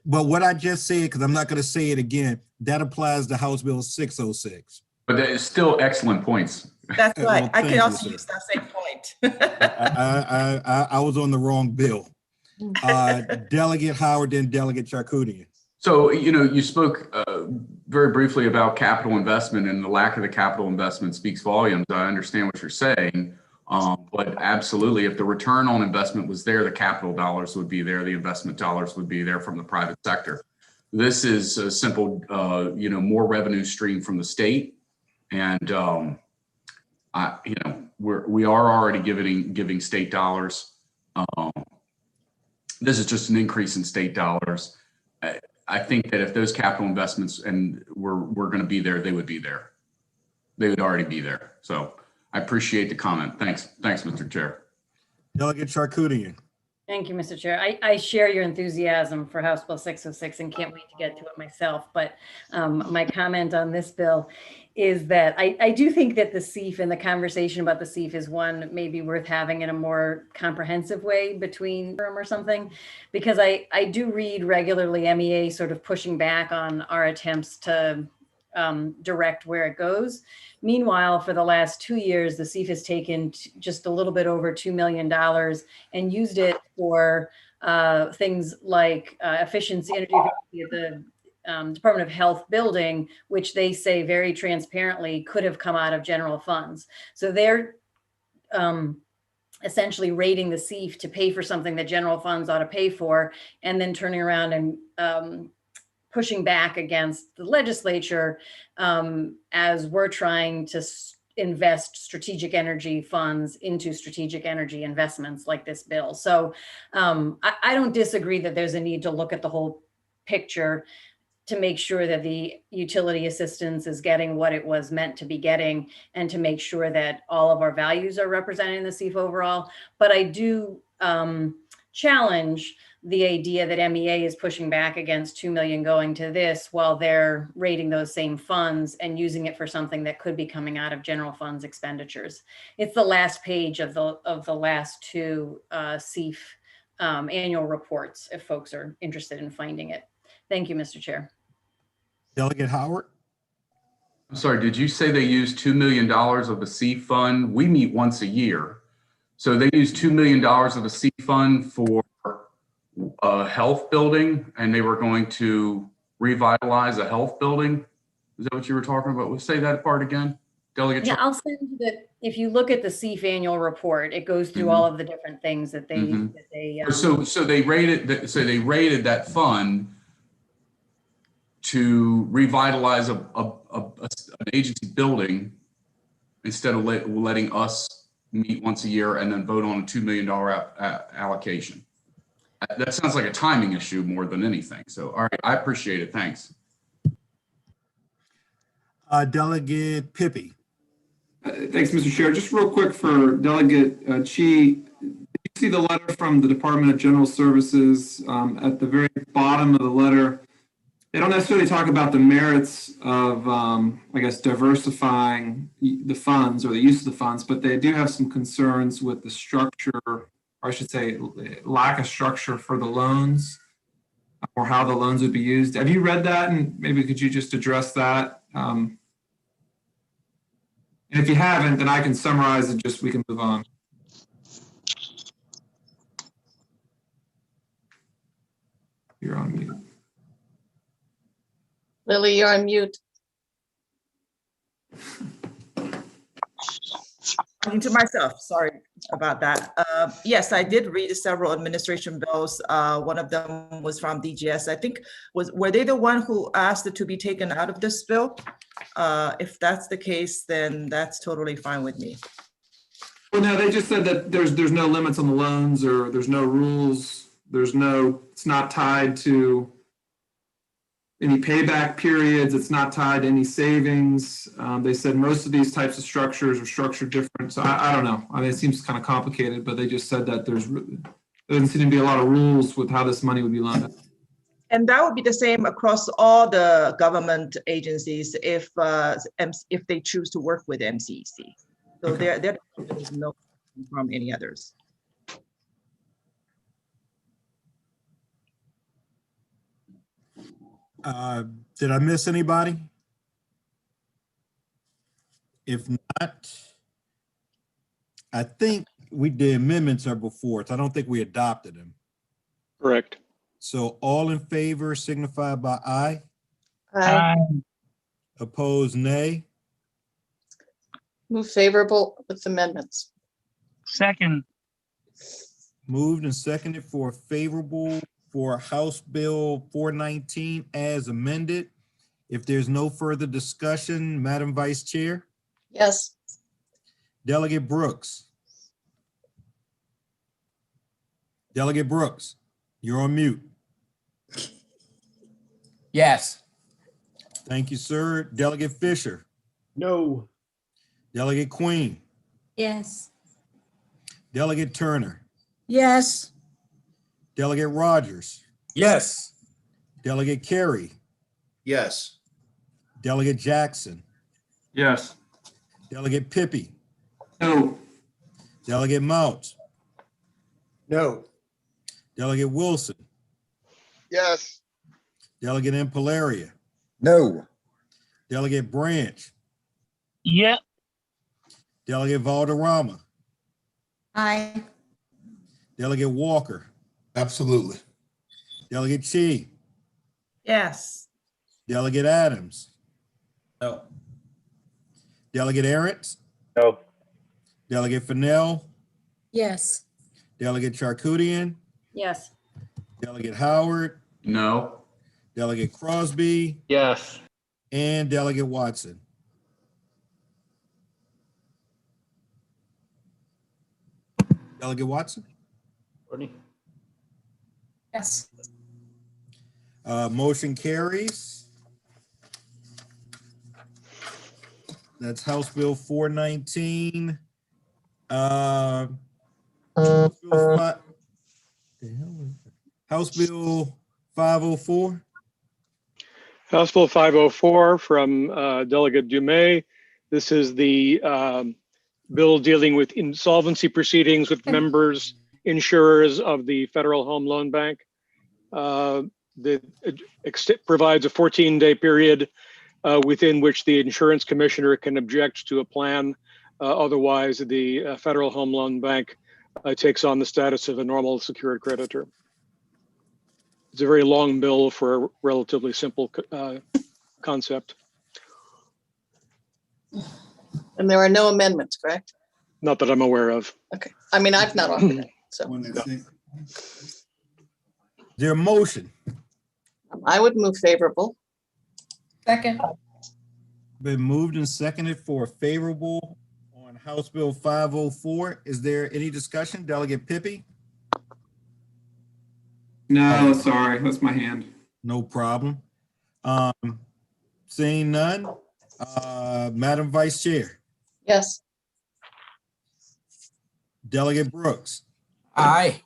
But what I just said, because I'm not going to say it again, that applies to House Bill 606. But that is still excellent points. That's right. Well, I can you, also sir. use that same point. I was on the wrong bill. Delegate Howard, then Delegate Charkoudian. So, you spoke very briefly about capital investment, and the lack of the capital investment speaks volumes. I understand what you're saying, but absolutely, if the return on investment was there, the capital dollars would be there, the investment dollars would be there from the private sector. This is a simple, more revenue stream from the state, and we are already giving state dollars. This is just an increase in state dollars. I think that if those capital investments were going to be there, they would be there. They would already be there. So I appreciate the comment. Thanks, Mr. Chair. Delegate Charkoudian. Thank you, Mr. Chair. I share your enthusiasm for House Bill 606 and can't wait to get to it myself. But my comment on this bill is that I do think that the CEF and the conversation about the CEF is one maybe worth having in a more comprehensive way between them or something, because I do read regularly MEA sort of pushing back on our attempts to direct where it goes. Meanwhile, for the last 2 years, the CEF has taken just a little bit over $2 million and used it for things like energy efficiency at the Department of Health building, which they say very transparently could have come out of general funds. So they're essentially rating the CEF to pay for something that general funds ought to pay for, and then turning around and pushing back against the legislature as we're trying to invest strategic energy funds into strategic energy investments like this bill. So I don't disagree that there's a need to look at the whole picture to make sure that the utility assistance is getting what it was meant to be getting, and to make sure that all of our values are represented in the CEF overall. But I do challenge the idea that MEA is pushing back against 2 million going to this while they're rating those same funds and using it for something that could be coming out of general funds expenditures. It's the last page of the last two CEF annual reports, if folks are interested in finding it. Thank you, Mr. Chair. Delegate Howard. I'm sorry, did you say they used $2 million of the CEF fund? We meet once a year. So they used $2 million of the CEF fund for a health building, and they were going to revitalize a health building. Is that what you were talking about? We'll say that part again, Delegate. Yeah, I'll send you that. If you look at the CEF annual report, it goes through all of the different things that they. So they rated that fund to revitalize an agency building instead of letting us meet once a year and then vote on a $2 million allocation. That sounds like a timing issue more than anything. So, all right, I appreciate it. Thanks. Delegate Pippi. Thanks, Mr. Chair. Just real quick for Delegate Chi, did you see the letter from the Department of General Services? At the very bottom of the letter, they don't necessarily talk about the merits of, I guess, diversifying the funds or the use of the funds, but they do have some concerns with the structure, or I should say lack of structure for the loans, or how the loans would be used. Have you read that? And maybe could you just address that? And if you haven't, then I can summarize and we can move on. You're on mute. Lily, you're on mute. Talking to myself, sorry about that. Yes, I did read several administration bills. One of them was from DGS. I think, were they the one who asked it to be taken out of this bill? If that's the case, then that's totally fine with me. Well, no, they just said that there's no limits on the loans, or there's no rules. It's not tied to any payback periods. It's not tied to any savings. They said most of these types of structures are structured different. So I don't know. I mean, it seems kind of complicated, but they just said that there doesn't seem to be a lot of rules with how this money would be loaned. And that would be the same across all the government agencies if they choose to work with MCEC. So okay. There is no from any others. Did I miss anybody? If not, I think the amendments are before us. I don't think we adopted them. Correct. So all in favor signify by aye. Aye. Opposed, nay. Move favorable with amendments. Second. Moved and seconded for favorable for House Bill 419 as amended. If there's no further discussion, Madam Vice Chair. Yes. Delegate Brooks. Delegate Brooks, you're on mute. Yes. Thank you, sir. Delegate Fisher. No. Delegate Queen. Yes. Delegate Turner. Yes. Delegate Rogers. Yes. Delegate Carey. Yes. Delegate Jackson. Yes. Delegate Pippy. No. Delegate Mount. No. Delegate Wilson. Yes. Delegate Impalaria. No. Delegate Branch. Yep. Delegate Valderrama. Aye. Delegate Walker. Absolutely. Delegate Chi. Yes. Delegate Adams. No. Delegate Arentz. No. Delegate Fennell. Yes. Delegate Charkoudian. Yes. Delegate Howard. No. Delegate Crosby. Yes. And Delegate Watson. Delegate Watson. Yes. Motion carries. That's House Bill 419. House Bill 504. House Bill 504 from Delegate Dumais. This is the bill dealing with insolvency proceedings with members, insurers of the Federal Home Loan Bank. That provides a 14-day period within which the insurance commissioner can object to a plan. Otherwise, the Federal Home Loan Bank takes on the status of a normal secured creditor. It's a very long bill for a relatively simple concept. And there are no amendments, correct? Not that I'm aware of. Okay. I mean, I've not offered it, so Is there a motion? I would move favorable. Second. Been moved and seconded for favorable on House Bill 504. Is there any discussion? Delegate Pippy? No, sorry, that's my hand. No problem. Seeing none, Madam Vice Chair. Yes. Delegate Brooks. Aye.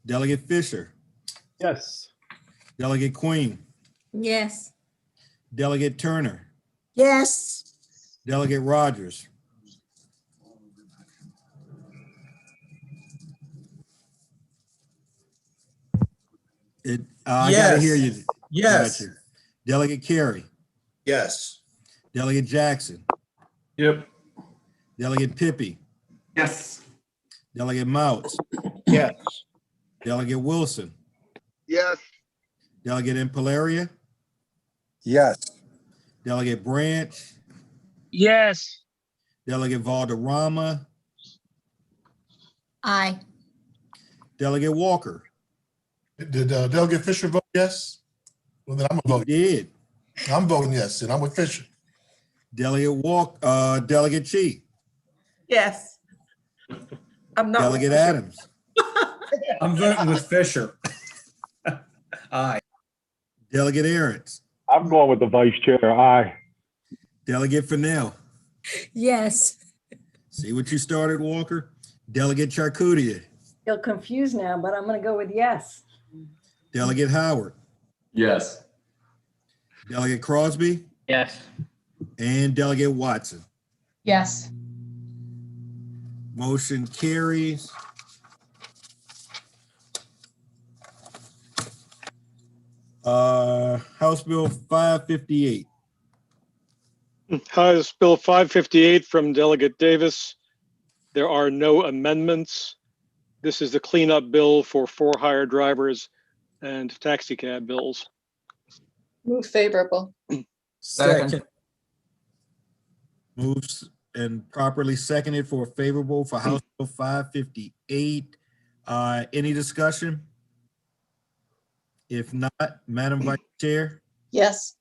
Delegate Fisher. Yes. Delegate Queen. Yes. Delegate Turner. Yes. Delegate Rogers. I gotta hear you. Yes. Gotcha. Delegate Carey. Yes. Delegate Jackson. Yep. Delegate Pippy. Yes. Delegate Mouts. Yes. Delegate Wilson. Yes. Delegate Impalaria. Yes. Delegate Branch. Yes. Delegate Valderrama. Aye. Delegate Walker. Did Delegate Fisher vote yes? Well, then I'm gonna vote. Did. I'm voting yes, and I'm with Fisher. Delegate Delegate Chi. Yes. I'm not. Delegate Adams. I'm voting with Fisher. Aye. Delegate Arentz. I'm going with the vice chair. Aye. Delegate Fennell. Yes. See what you started, Walker? Delegate Charkoudian. Feel confused now, but I'm going to go with yes. Delegate Howard. Yes. Delegate Crosby. Yes. And Delegate Watson. Yes. Motion carries. House Bill 558. House Bill 558 from Delegate Davis. There are no amendments. This is the cleanup bill for for-hire drivers and taxi cab bills. Move favorable. Second. Moves and properly seconded for favorable for House Bill 558. Any discussion? If not, Madam Vice Chair, Yes.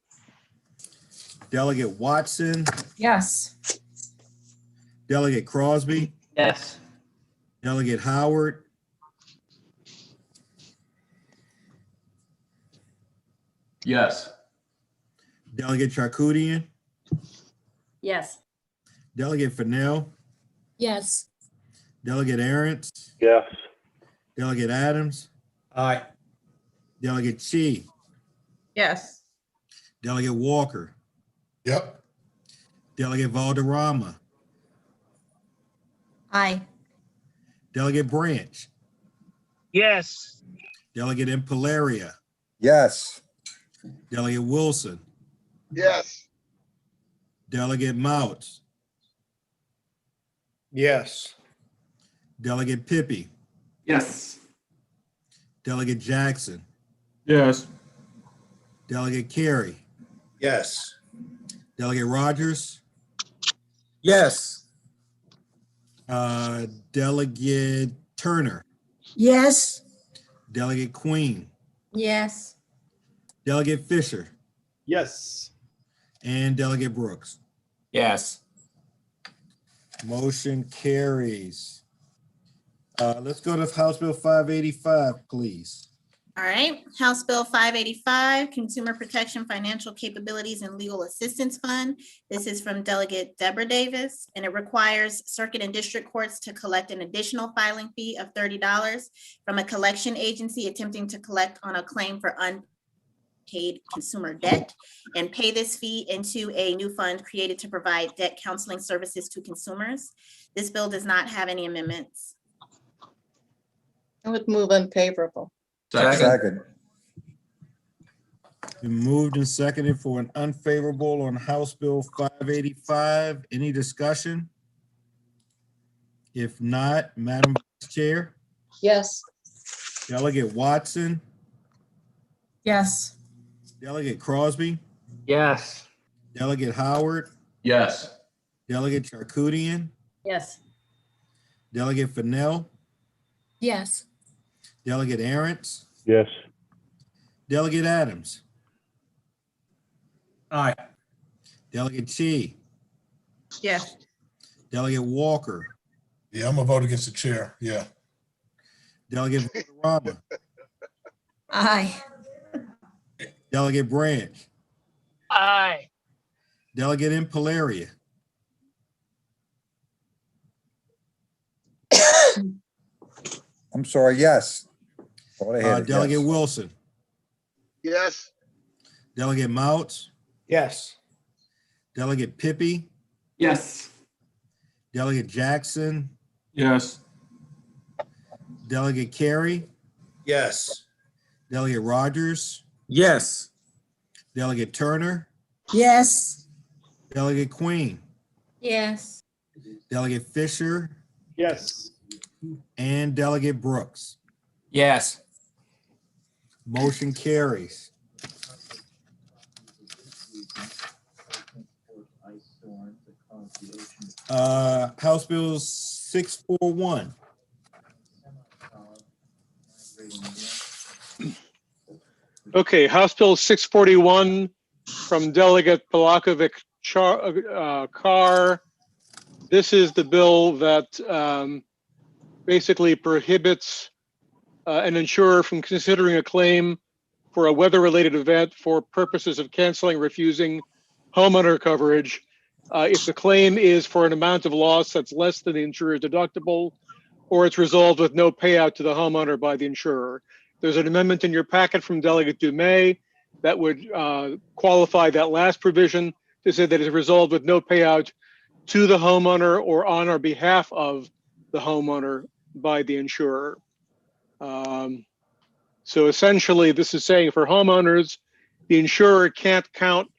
Delegate Watson, Yes. Delegate Crosby, Yes. Delegate Howard, Yes. Delegate Charkoudian, Yes. Delegate Fennell, Yes. Delegate Aaron's, Yes. Delegate Adams, Aye. Delegate Chi, Yes. Delegate Walker, Yep. Delegate Valderrama, Aye. Delegate Branch, Yes. Delegate Impalaria, Yes. Delegate Wilson, Yes. Delegate Mouts, Yes. Delegate Pippi, Yes. Delegate Jackson, Yes. Delegate Carey, Yes. Delegate Rogers, Yes. Delegate Turner, Yes. Delegate Queen, Yes. Delegate Fisher, Yes. and Delegate Brooks. Yes. Motion carries. Let's go to House Bill 585, please. All right, House Bill 585, Consumer Protection Financial Capabilities and Legal Assistance Fund. This is from Delegate Deborah Davis, and it requires circuit and district courts to collect an additional filing fee of $30 from a collection agency attempting to collect on a claim for unpaid consumer debt and pay this fee into a new fund created to provide debt counseling services to consumers. This bill does not have any amendments. I would move unfavorable. Second. Been moved and seconded for an unfavorable on House Bill 585. Any discussion? If not, Madam Vice Chair, Yes. Delegate Watson, Yes. Delegate Crosby, Yes. Delegate Howard, Yes. Delegate Charkoudian, Yes. Delegate Fennell, Yes. Delegate Aaron's, Yes. Delegate Adams, Aye. Delegate Chi, Yes. Delegate Walker, Yeah, I'm gonna vote against the chair. Yeah. Delegate Valderrama, Aye. Delegate Branch, Aye. Delegate Impalaria, I'm sorry, yes. Thought I had it, Delegate yes. Wilson, Yes. Delegate Mouts, Yes. Delegate Pippi, Yes. Delegate Jackson, Yes. Delegate Carey, Yes. Delegate Rogers, Yes. Delegate Turner, Yes. Delegate Queen, Yes. Delegate Fisher, Yes. and Delegate Brooks. Yes. Motion carries. House Bill 641. Okay, House Bill 641 from Delegate Palakovic Carr. This is the bill that basically prohibits an insurer from considering a claim for a weather-related event for purposes of canceling, refusing homeowner coverage if the claim is for an amount of loss that's less than the insurer's deductible, or it's resolved with no payout to the homeowner by the insurer. There's an amendment in your packet from Delegate Dumais that would qualify that last provision to say that it's resolved with no payout to the homeowner or on or behalf of the homeowner by the insurer. So essentially, this is saying for homeowners, the insurer can't count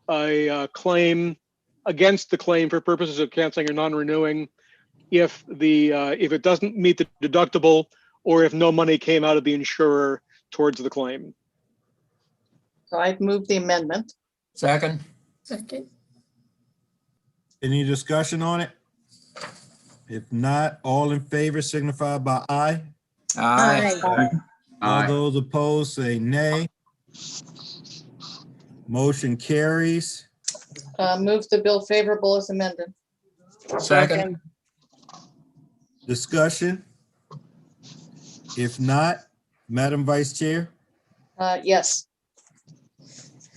a claim against the claim for purposes of canceling or non-renewing if it doesn't meet the deductible or if no money came out of the insurer towards the claim. So I'd move the amendment. Second. Second. Any discussion on it? If not, all in favor signify by aye. Aye. All Aye. those opposed say nay. Motion carries. Move the bill favorable as amended. Second. Discussion? If not, Madam Vice Chair, Yes.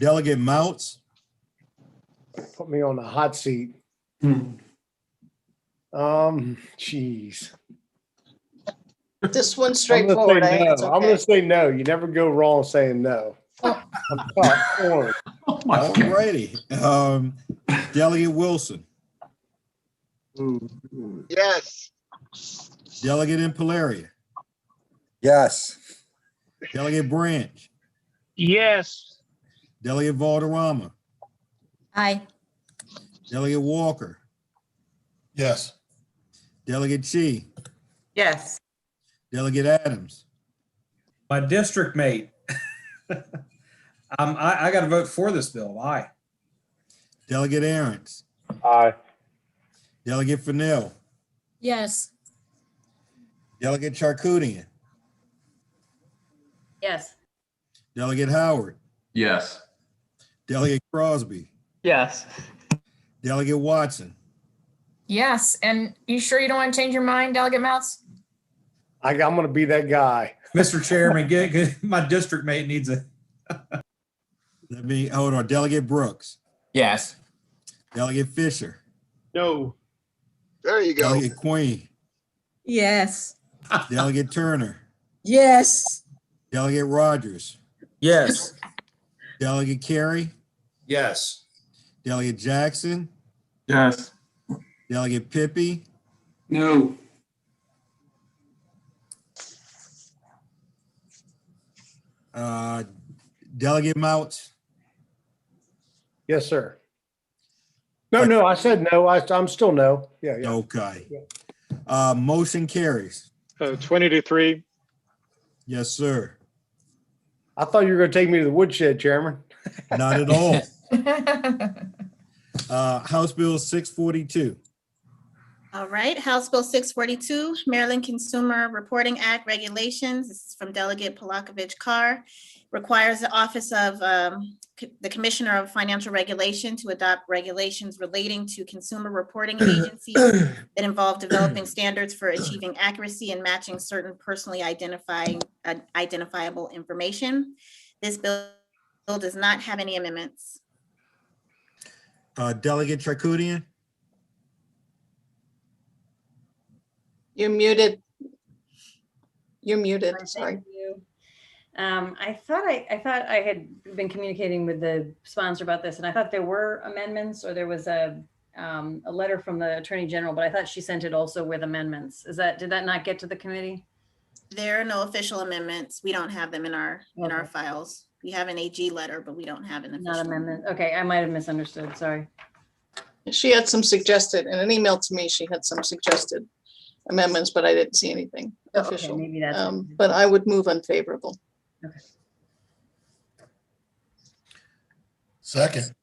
Delegate Mounts, Put me on the hot seat. Geez. This one's I'm gonna straightforward. say no. It's I'm okay. gonna say no. You never go wrong saying no. I'm torn. Oh my all God. righty. Delegate Wilson, Yes. Delegate Impalaria, Yes. Delegate Branch, Yes. Delegate Valderrama, Aye. Delegate Walker, Yes. Delegate Chi, Yes. Delegate Adams, My district mate. I got to vote for this bill. Aye. Delegate Aaron's, Aye. Delegate Fennell, Yes. Delegate Charkoudian, Yes. Delegate Howard, Yes. Delegate Crosby, Yes. Delegate Watson. Yes. And you sure you don't want to change your mind, Delegate Mouse? I'm gonna be that guy. Mr. Chairman, my district mate needs a. Let me, hold on, Delegate Brooks, Yes. Delegate Fisher, No. There you go. Delegate Queen, Yes. Delegate Turner, Yes. Delegate Rogers, Yes. Delegate Carey, Yes. Delegate Jackson, Yes. Delegate Pippi, No. Delegate Mounts, Yes, sir. No, I said no. I'm still no. Yeah. okay. Motion carries. 20-3. Yes, sir. I thought you were gonna take me to the woodshed, Chairman. Not at all. House Bill 642. All right, House Bill 642, Maryland Consumer Reporting Act Regulations. This is from Delegate Palakovich Carr. Requires the Office of the Commissioner of Financial Regulation to adopt regulations relating to consumer reporting agencies that involve developing standards for achieving accuracy and matching certain personally identifiable information. This bill does not have any amendments. Delegate Charkoudian, You're muted. You're muted, sorry. Thank you. I thought I had been communicating with the sponsor about this, and I thought there were amendments, or there was a letter from the Attorney General, but I thought she sent it also with amendments. Did that not get to the committee? There are no official amendments. We don't have them in our Okay. files. We have an AG letter, but we don't have an Not official. amendment. Okay, I might have misunderstood. Sorry. She had some suggested, in an email to me, she had some suggested amendments, but I didn't see anything Oh, okay, official. maybe that's it. But I would move unfavorable. Second.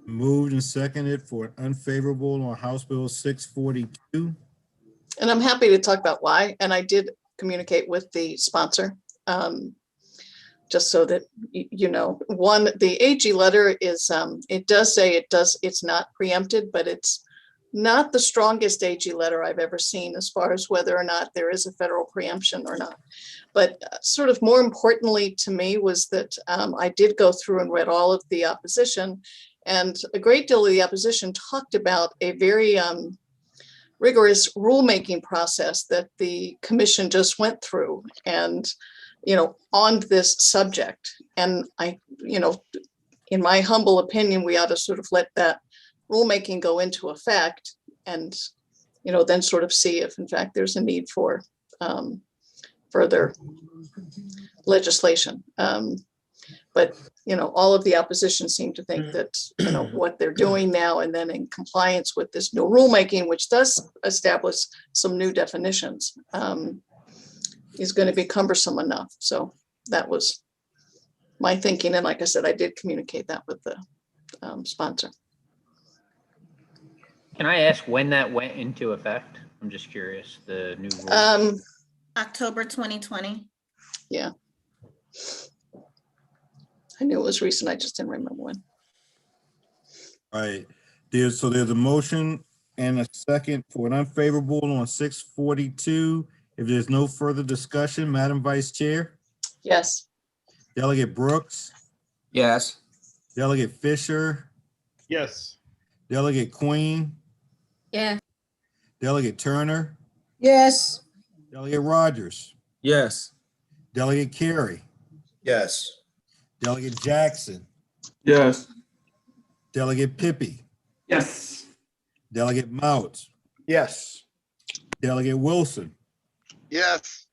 moved and seconded for unfavorable on House Bill 642. And I'm happy to talk about why. And I did communicate with the sponsor, just so that you know. One, the AG letter is, it does say it's not preempted, but it's not the strongest AG letter I've ever seen as far as whether or not there is a federal preemption or not. But sort of more importantly to me was that I did go through and read all of the opposition, and a great deal of the opposition talked about a very rigorous rulemaking process that the commission just went through, and on this subject. And I, in my humble opinion, we ought to sort of let that rulemaking go into effect, and then sort of see if in fact there's a need for further legislation. But all of the opposition seem to think that what they're doing now, and then in compliance with this new rulemaking, which does establish some new definitions, is going to be cumbersome enough. So that was my thinking. And like I said, I did communicate that with the sponsor. Can I ask when that went into effect? I'm just curious, the new rule. October 2020. Yeah. I knew it was recent. I just didn't remember when. All right. There's a motion and a second for an unfavorable on 642. If there's no further discussion, Madam Vice Chair. Yes. Delegate Brooks. Yes. Delegate Fisher. Yes. Delegate Queen. Yeah. Delegate Turner. Yes. Delegate Rogers. Yes. Delegate Carey. Yes. Delegate Jackson. Yes. Delegate Pippy. Yes. Delegate Mouts. Yes. Delegate Wilson. Yes.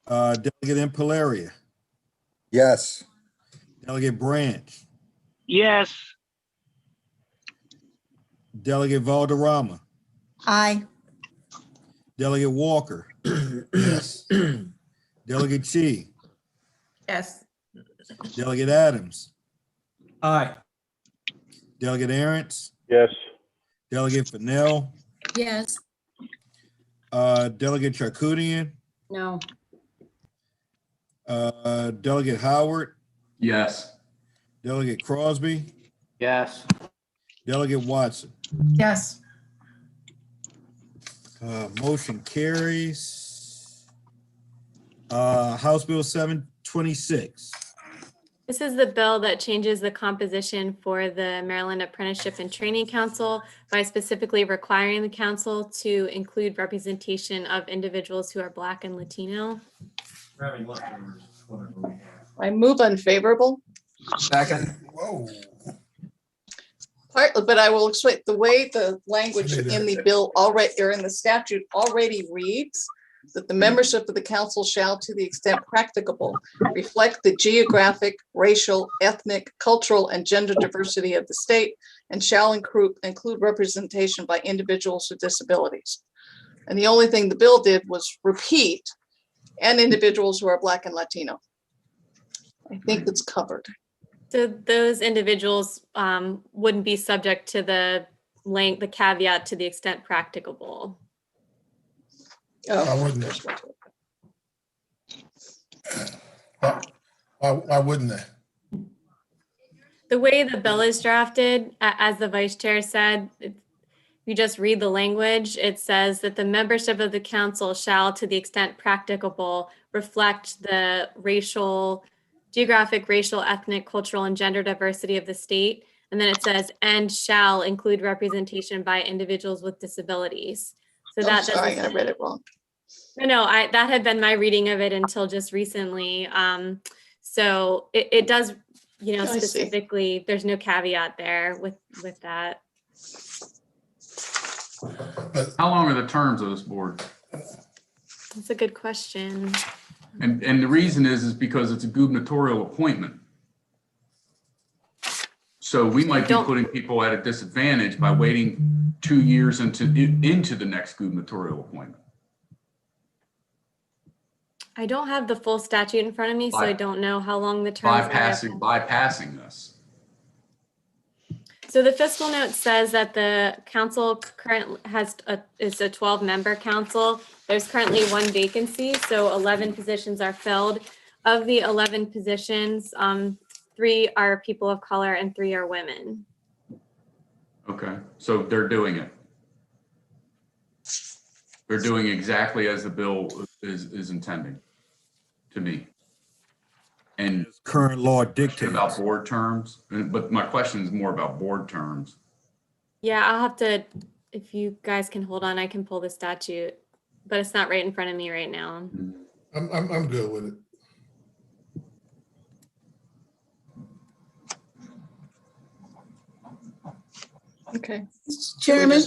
Delegate Impalaria. Yes. Delegate Branch. Yes. Delegate Valderrama. Aye. Delegate Walker. Yes. Delegate Chi. Yes. Delegate Adams. Aye. Delegate Arentz. Yes. Delegate Fennell. Yes. Delegate Charkoudian. No. Delegate Howard. Yes. Delegate Crosby. Yes. Delegate Watson. Yes. Motion carries. House Bill 726. This is the bill that changes the composition for the Maryland Apprenticeship and Training Council by specifically requiring the council to include representation of individuals who are Black and Latino. I move unfavorable. Second. Whoa. Partly, but I will explain the way the language in the bill already, or in the statute already reads, that the membership of the council shall, to the extent practicable, reflect the geographic, racial, ethnic, cultural, and gender diversity of the state, and shall include representation by individuals with disabilities. And the only thing the bill did was repeat, and individuals who are Black and Latino. I think it's covered. So those individuals wouldn't be subject to the caveat to the extent practicable. Why wouldn't they? Why wouldn't they? The way the bill is drafted, as the vice chair said, you just read the language. It says that the membership of the council shall, to the extent practicable, reflect the geographic, racial, ethnic, cultural, and gender diversity of the state. And then it says, and shall include representation by individuals with disabilities. So I'm sorry, I read it wrong. No, that had been my reading of it until just recently. So it does, specifically, there's no caveat there with that. How long are the terms of this board? That's a good question. And the reason is because it's a gubernatorial appointment. So we might be putting people at a disadvantage by waiting 2 years into the next gubernatorial appointment. I don't have the full statute in front of me, so I don't know how long the terms are. Bypassing this. So the fiscal note says that the council currently is a 12-member council. There's currently one vacancy, so 11 positions are filled. Of the 11 positions, 3 are people of color and 3 are women. Okay, so they're doing it. They're doing exactly as the bill is intending, to me. And current law dictates about board terms, but my question is more about board terms. Yeah, I'll have to, if you guys can hold on, I can pull the statute, but it's not right in front of me right now. I'm good with it. Okay. Chairman,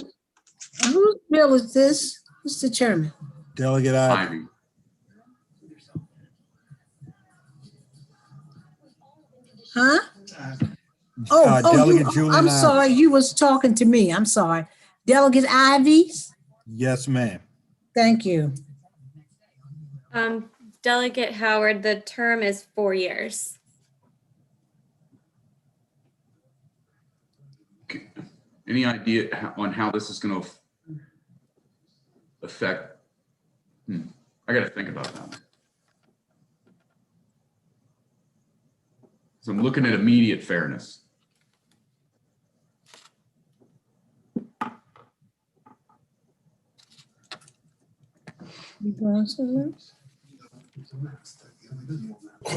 whose bill is this, Mr. Chairman? Delegate Ivy. Huh? Oh, Delegate Julian I'm Ivey. sorry, you was talking to me. I'm sorry. Delegate Ivy? Yes, ma'am. Thank you. Delegate Howard, the term is 4 years. Any idea on how this is going to affect? I got to think about that. So I'm looking at immediate fairness.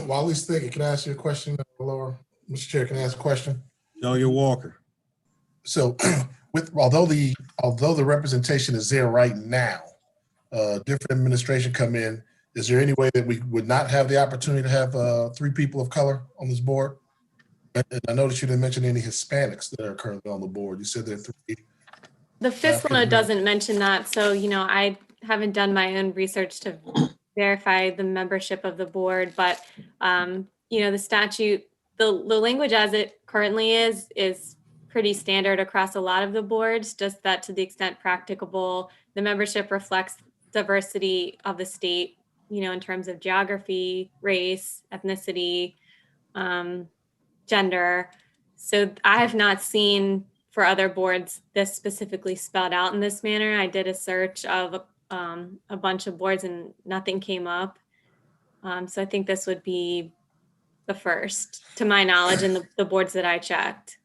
While he's thinking, can I ask you a question, Laura? Mr. Chair, can I ask a question? Delegate Walker. So although the representation is there right now, different administration come in, is there any way that we would not have the opportunity to have 3 people of color on this board? And I noticed you didn't mention any Hispanics that are currently on the board. You said there are 3. The FISC one doesn't mention that. So, I haven't done my own research to verify the membership of the board, but, the statute, the language as it currently is pretty standard across a lot of the boards, just that to the extent practicable, the membership reflects diversity of the state, in terms of geography, race, ethnicity, gender. So I have not seen for other boards this specifically spelled out in this manner. I did a search of a bunch of boards and nothing came up. So I think this would be the first, to my knowledge, in the boards that I checked.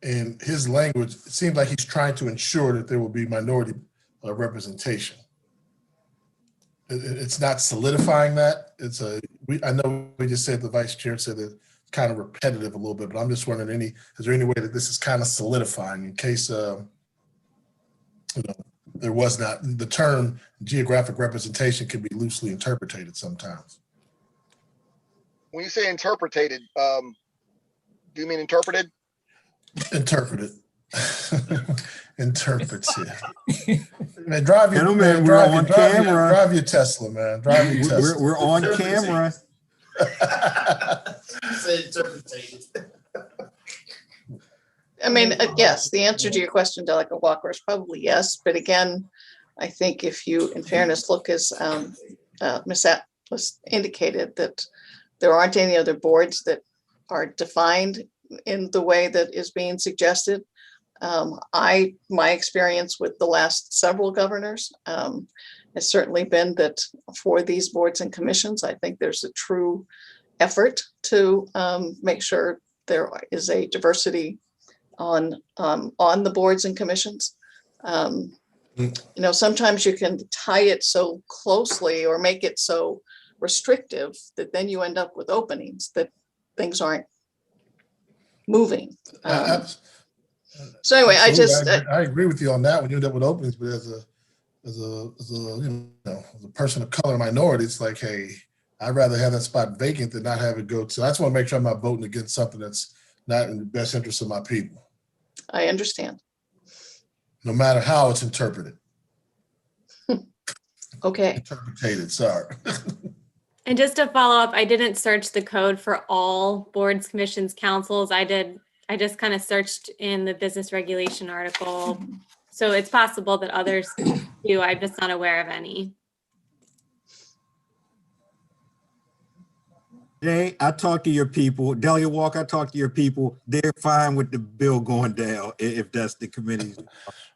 And his language, it seems like he's trying to ensure that there will be minority representation. It's not solidifying that. I know we just said, the vice chair said that it's kind of repetitive a little bit, but I'm just wondering, is there any way that this is kind of solidifying in case there was not, the term geographic representation can be loosely interpreted sometimes. When you say interpreted, do you mean interpreted? Interpreted. Interpreted. Man, drive your, Gentlemen, man, we're on camera. Drive your Tesla, man. Drive your Tesla. We're on camera. Say interpreted. I mean, yes, the answer to your question, Delegate Walker, is probably yes. But again, I think if you, in fairness, look as Ms. Atlas indicated, that there aren't any other boards that are defined in the way that is being suggested. My experience with the last several governors has certainly been that for these boards and commissions, I think there's a true effort to make sure there is a diversity on the boards and commissions. Sometimes you can tie it so closely or make it so restrictive that then you end up with openings that things aren't moving. So anyway, I agree with you on that when you end up with openings, but as a person of color minority, it's like, hey, I'd rather have that spot vacant than not have it go to. I just want to make sure I'm not voting against something that's not in the best interest of my people. I understand. No matter how it's interpreted. Okay. Interpreted, sorry. And just to follow up, I didn't search the code for all boards, commissions, councils. I just kind of searched in the business regulation article. So it's possible that others do. I'm just not aware of any. Jay, I talked to your people. Delegate Walker, I talked to your people. They're fine with the bill going down if that's the committee.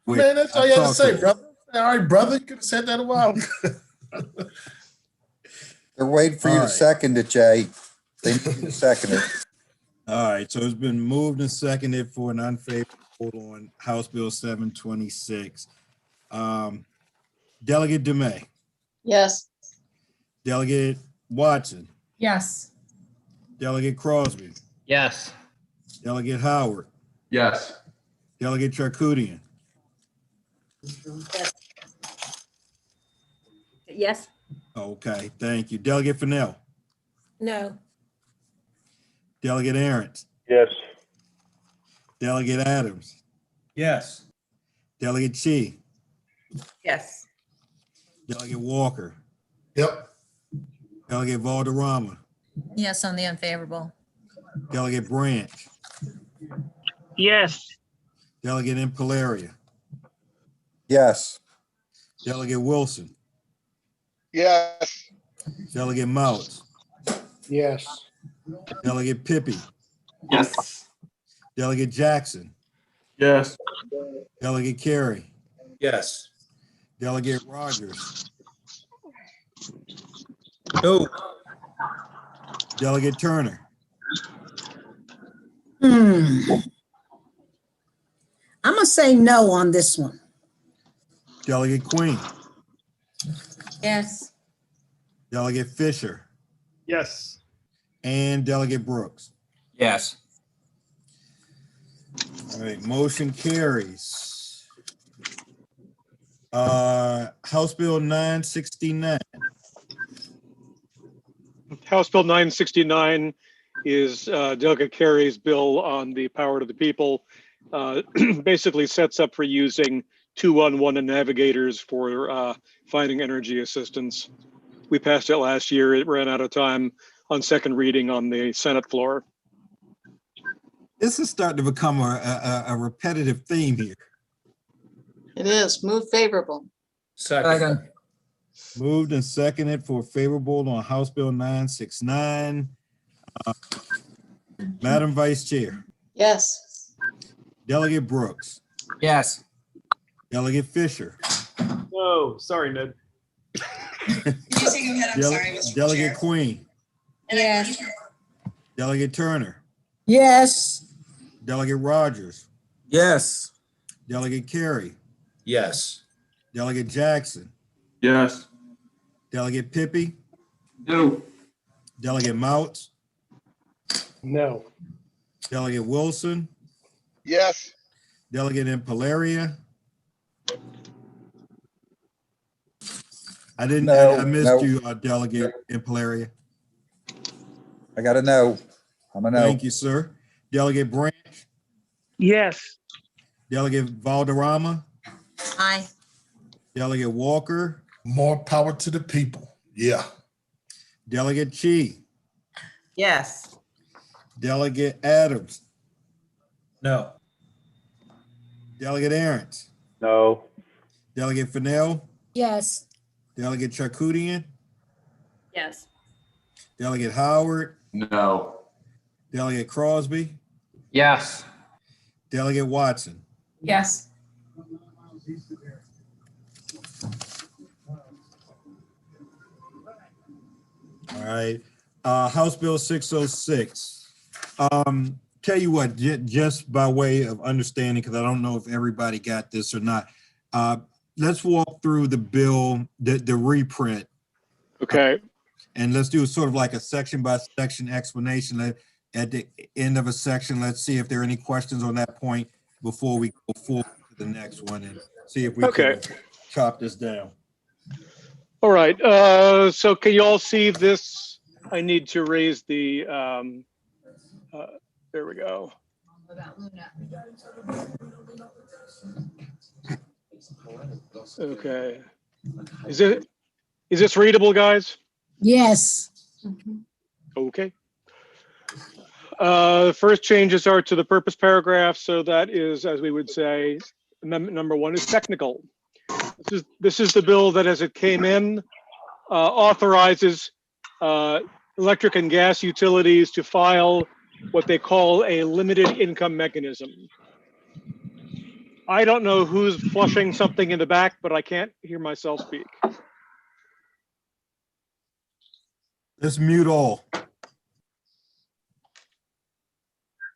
Man, that's all you have to say, brother. All right, brother, you could have said that a while ago. They're waiting for you to second it, Jay. They need you to second it. All right, so it's been moved and seconded for an unfavorable vote on House Bill 726. Delegate DeMay. Yes. Delegate Watson. Yes. Delegate Crosby. Yes. Delegate Howard. Yes. Delegate Charkoudian. Yes. Okay, thank you. Delegate Fennell. No. Delegate Ahrens. Yes. Delegate Adams. Yes. Delegate Chi. Yes. Delegate Walker. Yep. Delegate Valderrama. Yes on the unfavorable. Delegate Branch. Yes. Delegate Impalaria. Yes. Delegate Wilson. Yes. Delegate Mouts, Yes. Delegate Pippy, Yes. Delegate Jackson, Yes. Delegate Carey, Yes. Delegate Rogers, No. Delegate Turner, I'm gonna say no on this one. Delegate Queen, Yes. Delegate Fisher, Yes. and Delegate Brooks. Yes. All right, motion carries. House Bill 969. House Bill 969 is Delegate Carey's bill on the power to the people. Basically sets up for using 211 navigators for finding energy assistance. We passed it last year. It ran out of time on second reading on the Senate floor. This is starting to become a repetitive theme here. It is. Move favorable. Second. Moved and seconded for favorable on House Bill 969. Madam Vice Chair, Yes. Delegate Brooks, Yes. Delegate Fisher, No, sorry, Ned. Delegate Queen, Yes. Delegate Turner, Yes. Delegate Rogers, Yes. Delegate Carey, Yes. Delegate Jackson, Yes. Delegate Pippy, No. Delegate Mouts, No. Delegate Wilson, Yes. Delegate Impalaria. I didn't, No, I missed no. you, Delegate Impalaria. I got a no. I'm a no. Thank you, sir. Delegate Branch, Yes. Delegate Valderrama, Aye. Delegate Walker, More power to the people. Yeah. Delegate Chi, Yes. Delegate Adams, No. Delegate Aaron's, No. Delegate Fennell, Yes. Delegate Charkoudian, Yes. Delegate Howard, No. Delegate Crosby, Yes. Delegate Watson. Yes. All right. House Bill 606. Tell you what, just by way of understanding, because I don't know if everybody got this or not. Let's walk through the bill, the reprint. Okay. And let's do sort of like a section by section explanation. At the end of a section, let's see if there are any questions on that point before we go forward to the next one and see if we can chop this down. All right. So can you all see this? I need to raise the, there we go. Okay. Is this readable, guys? Yes. Okay. First changes are to the purpose paragraph. So that is, as we would say, amendment number 1 is technical. This is the bill that, as it came in, authorizes electric and gas utilities to file what they call a limited income mechanism. I don't know who's flushing something in the back, but I can't hear myself speak. Let's mute all.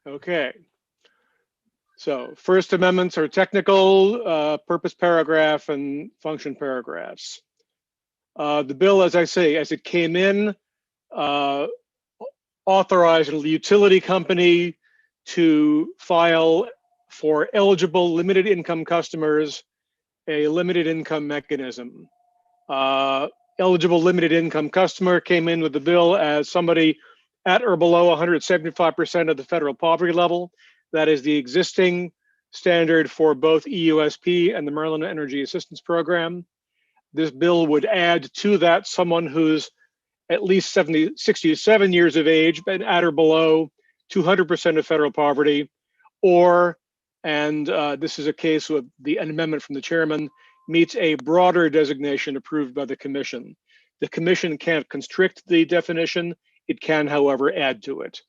Okay. So first amendments are technical, purpose paragraph and function paragraphs. The bill, as I say, as it came in, authorized a utility company to file for eligible limited income customers a limited income mechanism. Eligible limited income customer came in with the bill as somebody at or below 175% of the federal poverty level. That is the existing standard for both EUSP and the Maryland Energy Assistance Program. This bill would add to that someone who's at least 67 years of age, but at or below 200% of federal poverty, or, and this is a case with an amendment from the chairman, meets a broader designation approved by the commission. The commission can't constrict the definition. It can, however, add to it.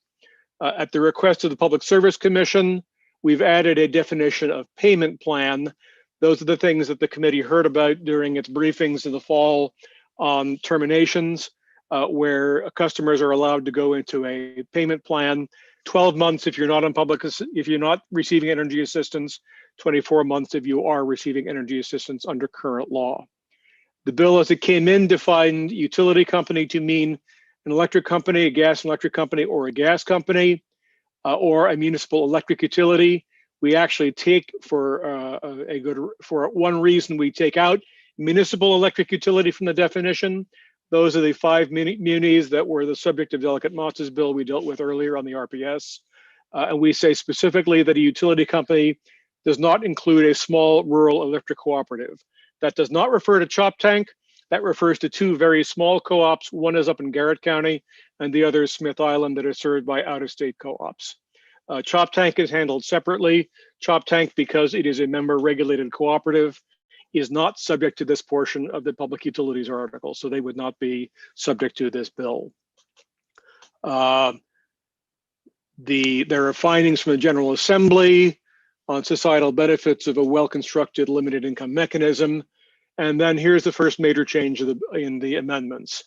At the request of the Public Service Commission, we've added a definition of payment plan. Those are the things that the committee heard about during its briefings in the fall on terminations, where customers are allowed to go into a payment plan. 12 months if you're not on if you're not receiving energy assistance, 24 months if you are receiving energy assistance under current law. The bill as it came in defined utility company to mean an electric company, a gas and electric company, or a gas company, or a municipal electric utility. We actually take for one reason, we take out municipal electric utility from the definition. Those are the 5 munis that were the subject of Delegate Motz's bill we dealt with earlier on the RPS. And we say specifically that a utility company does not include a small rural electric cooperative. That does not refer to Chop Tank. That refers to 2 very small co-ops. One is up in Garrett County and the other is Smith Island, that are served by out-of-state co-ops. Chop Tank is handled separately. Chop Tank, because it is a member regulated cooperative, is not subject to this portion of the Public Utilities article, so they would not be subject to this bill. There are findings from the General Assembly on societal benefits of a well-constructed limited income mechanism. And then here's the first major change in the amendments.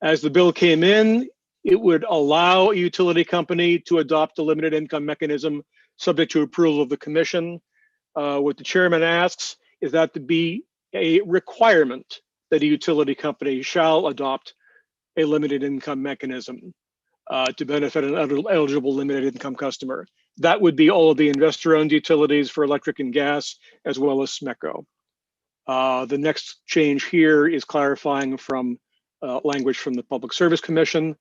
As the bill came in, it would allow a utility company to adopt a limited income mechanism subject to approval of the commission. What the chairman asks is that to be a requirement that a utility company shall adopt a limited income mechanism to benefit an eligible limited income customer. That would be all of the investor-owned utilities for electric and gas, as well as SMECO. The next change here is clarifying from language from the Public Service Commission.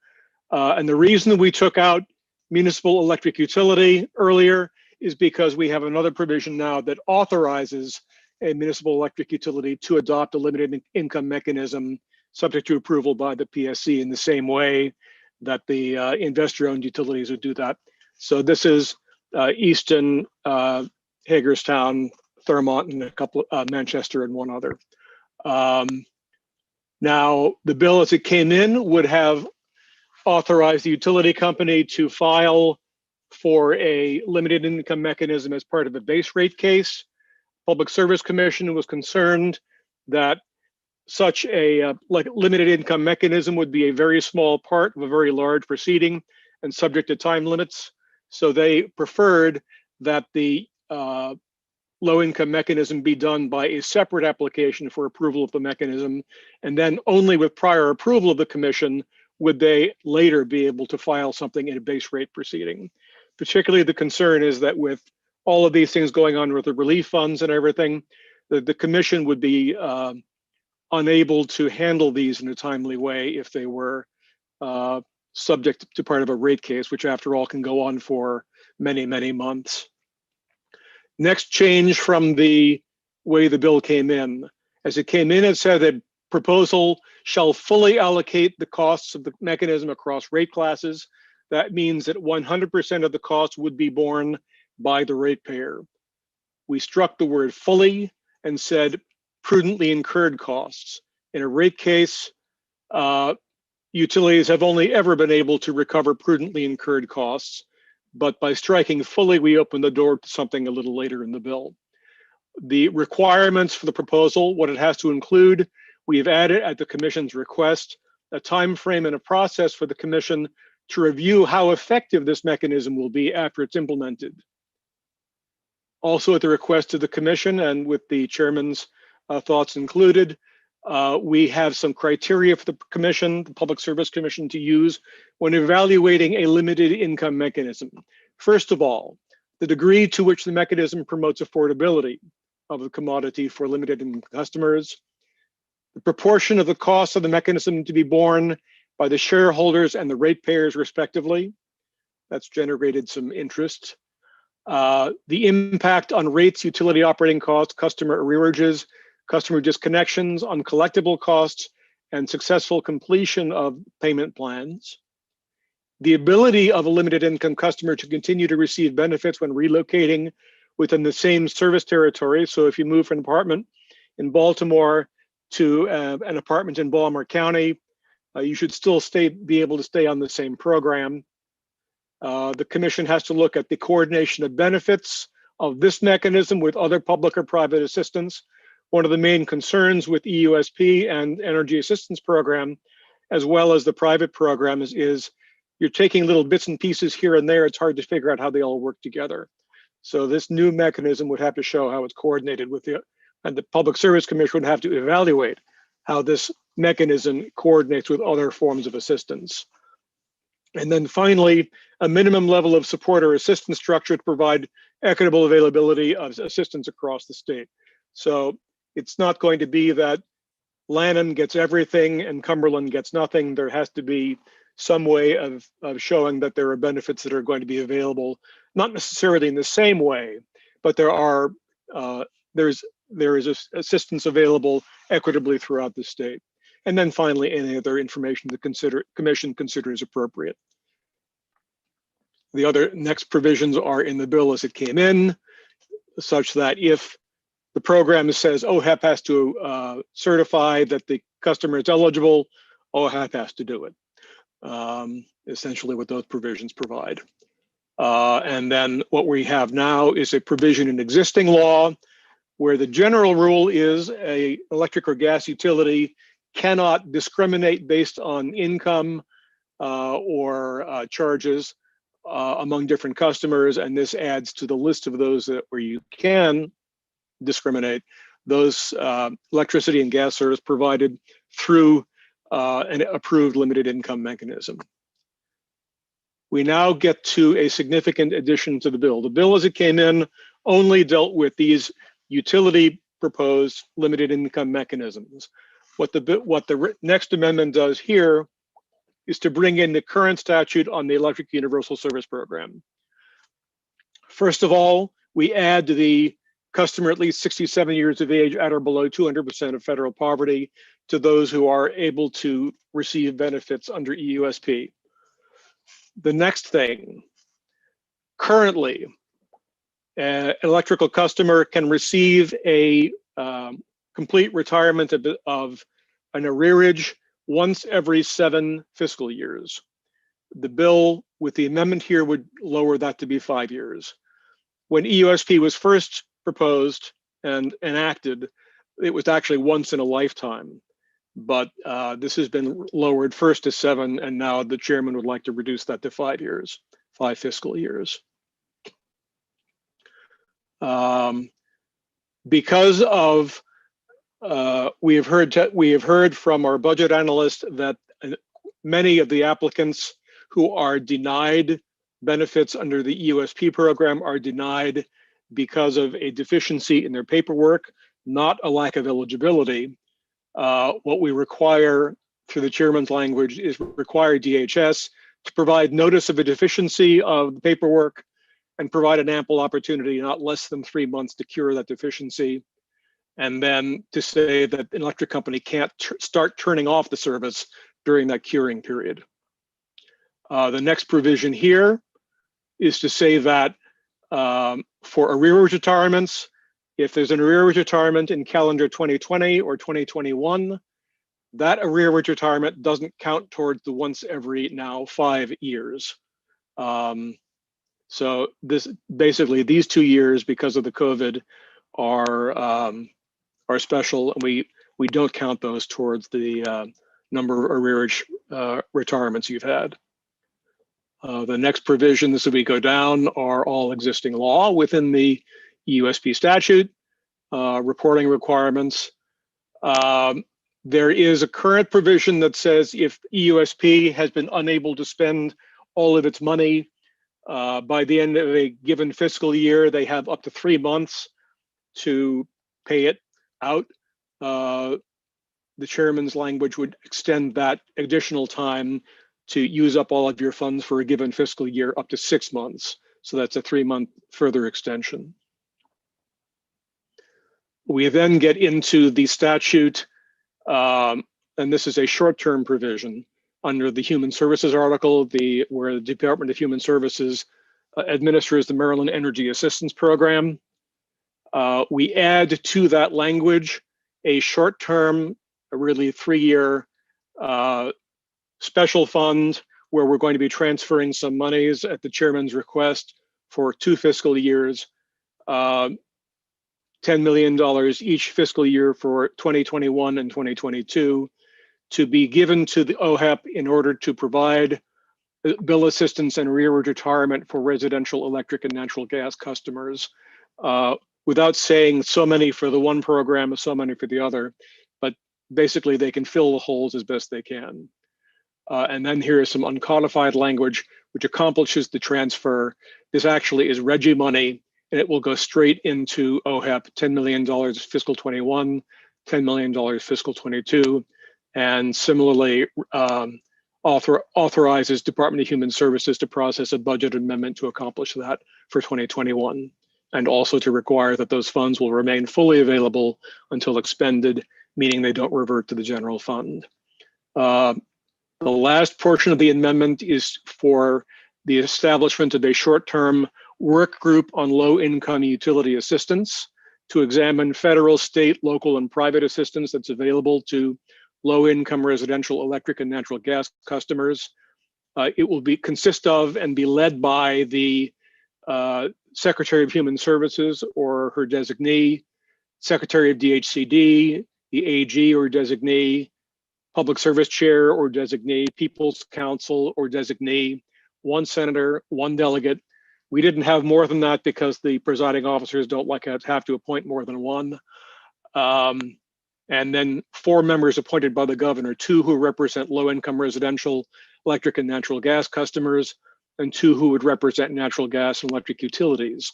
And the reason we took out municipal electric utility earlier is because we have another provision now that authorizes a municipal electric utility to adopt a limited income mechanism subject to approval by the PSC in the same way that the investor-owned utilities would do that. So this is Easton, Hagerstown, Thurmont, and a couple, Manchester and one other. Now, the bill as it came in would have authorized the utility company to file for a limited income mechanism as part of a base rate case. Public Service Commission was concerned that such a limited income mechanism would be a very small part of a very large proceeding and subject to time limits. So they preferred that the low income mechanism be done by a separate application for approval of the mechanism, and then only with prior approval of the commission would they later be able to file something in a base rate proceeding. Particularly the concern is that with all of these things going on with the relief funds and everything, the commission would be unable to handle these in a timely way if they were subject to part of a rate case, which after all can go on for many, many months. Next change from the way the bill came in. As it came in, it said that proposal shall fully allocate the costs of the mechanism across rate classes. That means that 100% of the cost would be borne by the ratepayer. We struck the word fully and said prudently incurred costs. In a rate case, utilities have only ever been able to recover prudently incurred costs, but by striking fully, we open the door to something a little later in the bill. The requirements for the proposal, what it has to include, we have added at the commission's request, a time frame and a process for the commission to review how effective this mechanism will be after it's implemented. Also at the request of the commission and with the chairman's thoughts included, we have some criteria for the commission, the Public Service Commission, to use when evaluating a limited income mechanism. First of all, the degree to which the mechanism promotes affordability of the commodity for limited income customers, the proportion of the cost of the mechanism to be borne by the shareholders and the ratepayers respectively. That's generated some interest. The impact on rates, utility operating costs, customer arrearages, customer disconnections, uncollectible costs, and successful completion of payment plans. The ability of a limited income customer to continue to receive benefits when relocating within the same service territory. So if you move from an apartment in Baltimore to an apartment in Baltimore County, you should still be able to stay on the same program. The commission has to look at the coordination of benefits of this mechanism with other public or private assistance. One of the main concerns with EUSP and Energy Assistance Program, as well as the private programs, is you're taking little bits and pieces here and there. It's hard to figure out how they all work together. So this new mechanism would have to show how it's coordinated with and the Public Service Commission would have to evaluate how this mechanism coordinates with other forms of assistance. And then finally, a minimum level of support or assistance structure to provide equitable availability of assistance across the state. So it's not going to be that Lanham gets everything and Cumberland gets nothing. There has to be some way of showing that there are benefits that are going to be available, not necessarily in the same way, but there is assistance available equitably throughout the state. And then finally, any other information the commission considers appropriate. The other next provisions are in the bill as it came in, such that if the program says OHEP has to certify that the customer is eligible, OHEP has to do it. Essentially what those provisions provide. And then what we have now is a provision in existing law where the general rule is a electric or gas utility cannot discriminate based on income or charges among different customers. And this adds to the list of those where you can discriminate, those electricity and gas service provided through an approved limited income mechanism. We now get to a significant addition to the bill. The bill as it came in only dealt with these utility proposed limited income mechanisms. What the next amendment does here is to bring in the current statute on the Electric Universal Service Program. First of all, we add the customer at least 67 years of age at or below 200% of federal poverty to those who are able to receive benefits under EUSP. The next thing, currently, an electrical customer can receive a complete retirement of an arrearage once every 7 fiscal years. The bill with the amendment here would lower that to be 5 years. When EUSP was first proposed and enacted, it was actually once in a lifetime. But this has been lowered first to 7, and now the chairman would like to reduce that to 5 years, 5 fiscal years. Because of we have heard from our budget analyst that many of the applicants who are denied benefits under the EUSP program are denied because of a deficiency in their paperwork, not a lack of eligibility. What we require through the chairman's language is require DHS to provide notice of a deficiency of the paperwork and provide an ample opportunity, not less than 3 months, to cure that deficiency. And then to say that an electric company can't start turning off the service during that curing period. The next provision here is to say that for arrearage retirements, if there's an arrearage retirement in calendar 2020 or 2021, that arrearage retirement doesn't count towards the once every now 5 years. So this basically these 2 years, because of the COVID, are special, and we don't count those towards the number of arrearage retirements you've had. The next provisions as we go down are all existing law within the EUSP statute, reporting requirements. There is a current provision that says if EUSP has been unable to spend all of its money by the end of a given fiscal year, they have up to 3 months to pay it out. The chairman's language would extend that additional time to use up all of your funds for a given fiscal year up to 6 months. So that's a 3-month further extension. We then get into the statute, and this is a short-term provision under the Human Services article, where the Department of Human Services administers the Maryland Energy Assistance Program. We add to that language a short-term a really 3-year special fund where we're going to be transferring some monies at the chairman's request for 2 fiscal years, $10 million each fiscal year for 2021 and 2022, to be given to the OHEP in order to provide bill assistance and rearward retirement for residential electric and natural gas customers, without saying so many for the one program, so many for the other, but basically they can fill the holes as best they can. And then here is some uncodified language which accomplishes the transfer. This actually is RGGI money, and it will go straight into OHEP, $10 million fiscal 21, $10 million fiscal 22, and similarly authorizes Department of Human Services to process a budget amendment to accomplish that for 2021, and also to require that those funds will remain fully available until expended, meaning they don't revert to the general fund. The last portion of the amendment is for the establishment of a short-term work group on low-income utility assistance to examine federal, state, local, and private assistance that's available to low-income residential electric and natural gas customers. It will consist of and be led by the Secretary of Human Services or her designee, Secretary of DHCD, the AG or designee, Public Service Chair or designee, People's Council or designee, 1 senator, 1 delegate. We didn't have more than that because the presiding officers don't like to have to appoint more than 1. And then 4 members appointed by the governor, 2 who represent low-income residential electric and natural gas customers, and 2 who would represent natural gas and electric utilities.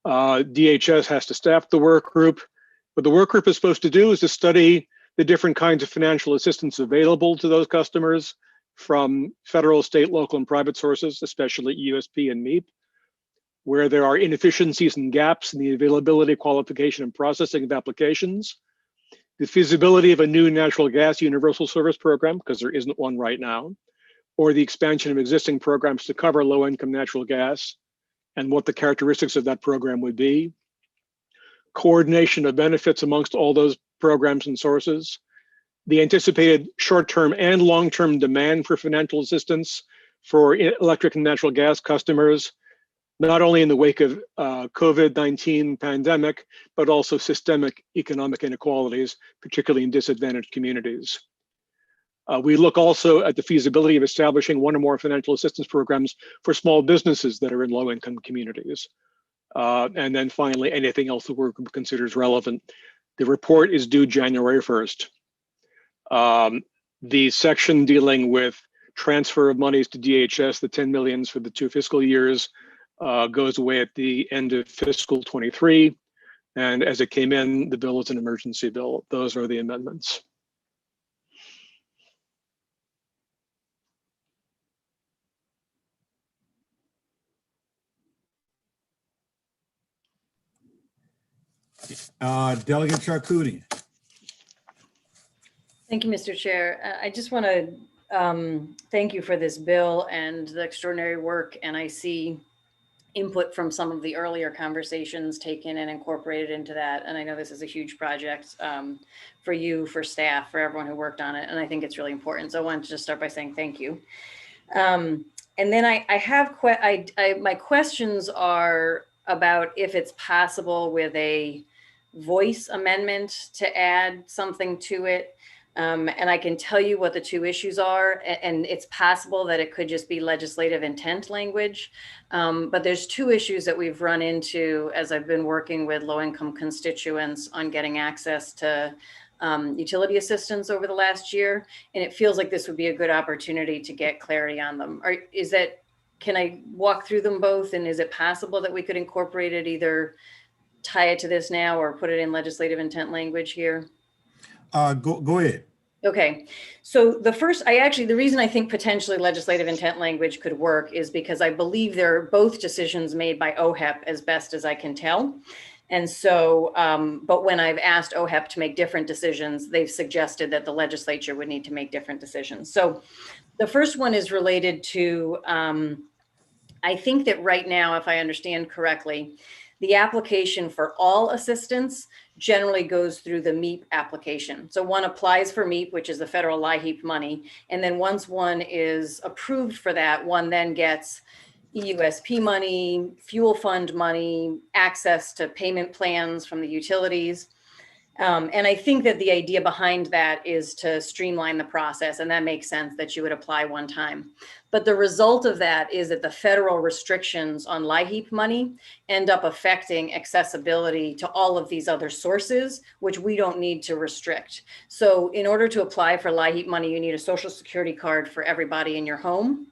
DHS has to staff the work group. What the work group is supposed to do is to study the different kinds of financial assistance available to those customers from federal, state, local, and private sources, especially EUSP and MEEP, where there are inefficiencies and gaps in the availability, qualification, and processing of applications, the feasibility of a new natural gas universal service program, because there isn't one right now, or the expansion of existing programs to cover low-income natural gas, and what the characteristics of that program would be, coordination of benefits amongst all those programs and sources, the anticipated short-term and long-term demand for financial assistance for electric and natural gas customers, not only in the wake of COVID-19 pandemic, but also systemic economic inequalities, particularly in disadvantaged communities. We look also at the feasibility of establishing 1 or more financial assistance programs for small businesses that are in low-income communities. And then finally, anything else the work group considers relevant. The report is due January 1st. The section dealing with transfer of monies to DHS, the 10 millions for the 2 fiscal years, goes away at the end of fiscal 23. And as it came in, the bill is an emergency bill. Those are the amendments. Delegate Charkoudian. Thank you, Mr. Chair. I just want to thank you for this bill and the extraordinary work. And I see input from some of the earlier conversations taken and incorporated into that. And I know this is a huge project for you, for staff, for everyone who worked on it. And I think it's really important. So I wanted to just start by saying thank you. And then I have, my questions are about if it's possible with a voice amendment to add something to it. And I can tell you what the 2 issues are, and it's possible that it could just be legislative intent language. But there's 2 issues that we've run into as I've been working with low-income constituents on getting access to utility assistance over the last year. And it feels like this would be a good opportunity to get clarity on them. Can I walk through them both? And is it possible that we could incorporate it, either tie it to this now or put it in legislative intent language here? Go ahead. Okay, so the reason I think potentially legislative intent language could work is because I believe they're both decisions made by OHEP, as best as I can tell. And so, but when I've asked OHEP to make different decisions, they've suggested that the legislature would need to make different decisions. So the first one is related to, I think that right now, if I understand correctly, The application for all assistance generally goes through the MEEP application. So one applies for MEEP, which is the federal LIHEAP money. And then once one is approved for that, one then gets EUSP money, fuel fund money, access to payment plans from the utilities. And I think that the idea behind that is to streamline the process, and that makes sense that you would apply one time. But the result of that is that the federal restrictions on LIHEAP money end up affecting accessibility to all of these other sources, which we don't need to restrict. So in order to apply for LIHEAP money, you need a Social Security card for everybody in your home.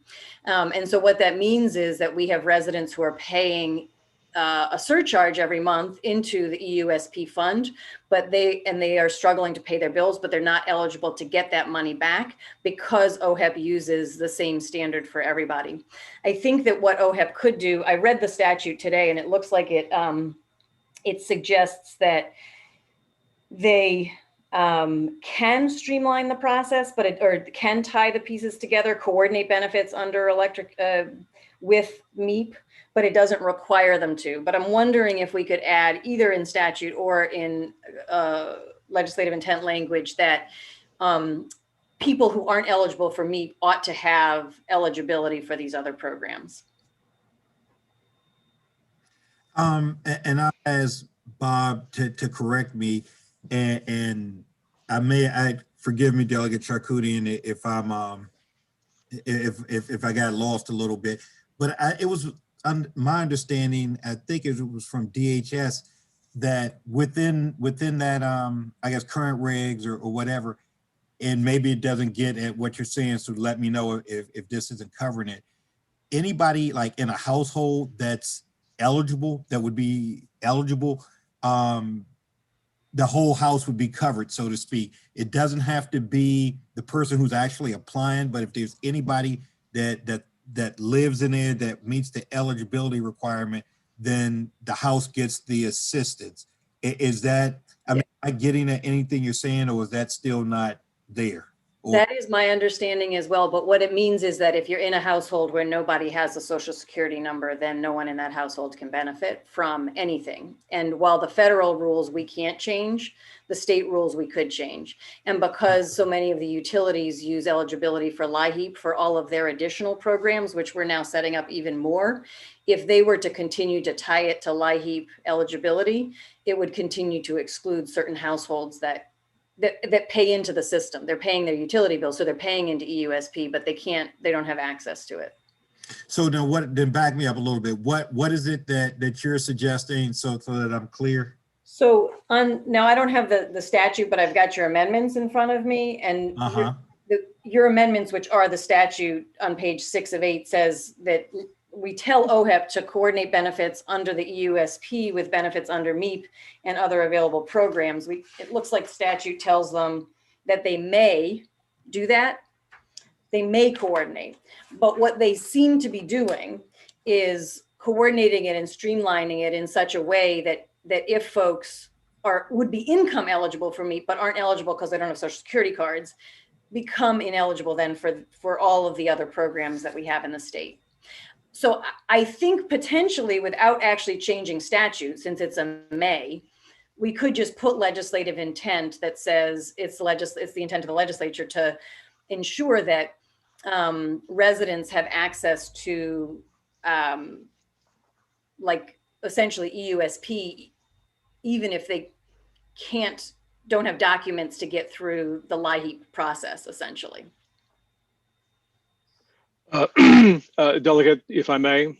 And so what that means is that we have residents who are paying a surcharge every month into the EUSP fund, but they are struggling to pay their bills, but they're not eligible to get that money back because OHEP uses the same standard for everybody. I think that what OHEP could do, I read the statute today, and it looks like it suggests that they can streamline the process, or can tie the pieces together, coordinate benefits under with MEEP, but it doesn't require them to. But I'm wondering if we could add either in statute or in legislative intent language that people who aren't eligible for MEEP ought to have eligibility for these other programs. And I asked Bob to correct me, and forgive me, Delegate Charkoudian, if I'm if I got lost a little bit, but it was my understanding, I think it was from DHS, that within that I guess current regs or whatever, and maybe it doesn't get at what you're saying, so let me know if this isn't covering it. Anybody like in a household that's eligible, that would be eligible, the whole house would be covered, so to speak. It doesn't have to be the person who's actually applying, but if there's anybody that lives in there that meets the eligibility requirement, then the house gets the assistance. Is that, I mean, am I getting at anything you're saying, or is that still not there? That is my understanding as well. But what it means is that if you're in a household where nobody has a Social Security number, then no one in that household can benefit from anything. And while the federal rules we can't change, the state rules we could change. And because so many of the utilities use eligibility for LIHEAP for all of their additional programs, which we're now setting up even more, if they were to continue to tie it to LIHEAP eligibility, it would continue to exclude certain households that pay into the system. They're paying their utility bill, so they're paying into EUSP, but they don't have access to it. So then back me up a little bit. What is it that you're suggesting, so that I'm clear? So now I don't have the statute, but I've got your amendments in front of me, and your amendments, which are the statute on page 6 of 8, says that we tell OHEP to coordinate benefits under the EUSP with benefits under MEEP and other available programs. It looks like statute tells them that they may do that. They may coordinate. But what they seem to be doing is coordinating it and streamlining it in such a way that if folks would be income eligible for MEEP but aren't eligible because they don't have Social Security cards, become ineligible then for all of the other programs that we have in the state. So I think potentially, without actually changing statute, since it's a may, we could just put legislative intent that says it's the intent of the legislature to ensure that residents have access to like essentially EUSP, even if they don't have documents to get through the LIHEAP process, essentially. Delegate, if I may,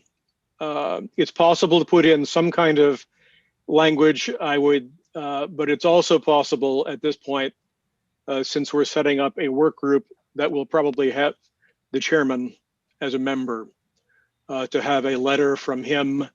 it's possible to put in some kind of language. But it's also possible at this point, since we're setting up a work group that will probably have the chairman as a member, to have a letter from him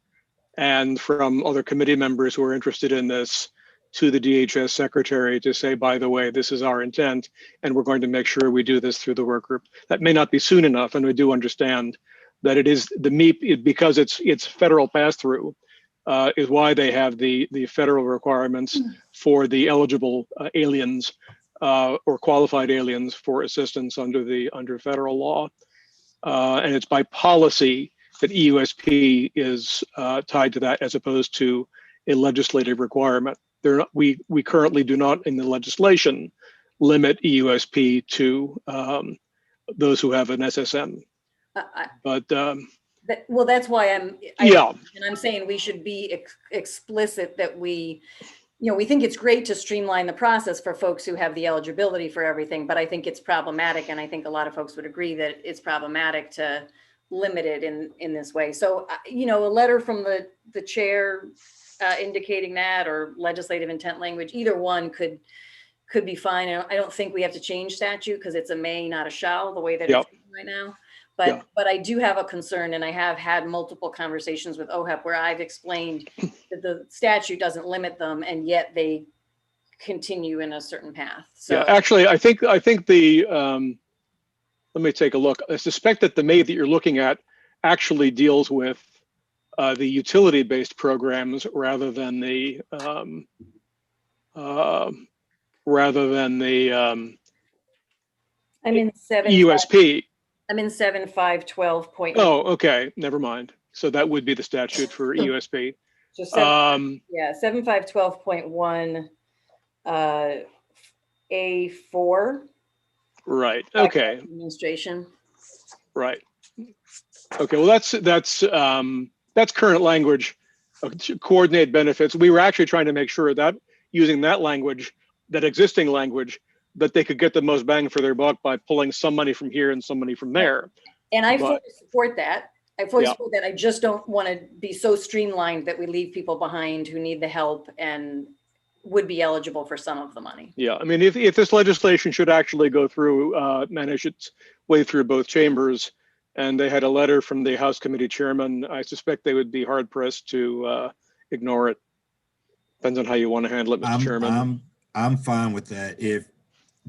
and from other committee members who are interested in this to the DHS secretary to say, by the way, this is our intent, and we're going to make sure we do this through the work group. That may not be soon enough, and we do understand that it is the MEEP, because it's federal pass-through, is why they have the federal requirements for the eligible aliens or qualified aliens for assistance under federal law. And it's by policy that EUSP is tied to that as opposed to a legislative requirement. We currently do not in the legislation limit EUSP to those who have an SSM. But well, that's why and I'm saying we should be explicit that we think it's great to streamline the process for folks who have the eligibility for everything, but I think it's problematic, and I think a lot of folks would agree that it's problematic to limit it in this way. So, a letter from the chair indicating that, or legislative intent language, either one could be fine. I don't think we have to change statute because it's a may, not a shall, the way that it's right now. But I do have a concern, and I have had multiple conversations with OHEP where I've explained that the statute doesn't limit them, and yet they continue in a certain path. So actually, I think the let me take a look. I suspect that the may that you're looking at actually deals with the utility-based programs rather than the I'm in EUSP. I'm in 7512.1. Oh, okay. Never mind. So that would be the statute for EUSP. So 7512.1 A4. Right. Okay. Administration. Right. Okay. Well, that's current language. Coordinate benefits. We were actually trying to make sure that using that language, that existing language, that they could get the most bang for their buck by pulling some money from here and some money from there. And I fully support that. I fully support that. I just don't want to be so streamlined that we leave people behind who need the help and would be eligible for some of the money. Yeah, I mean, if this legislation should actually go through, manage its way through both chambers, and they had a letter from the House Committee Chairman, I suspect they would be hard pressed to ignore it. Depends on how you want to handle it, Mr. Chairman. I'm fine with that. If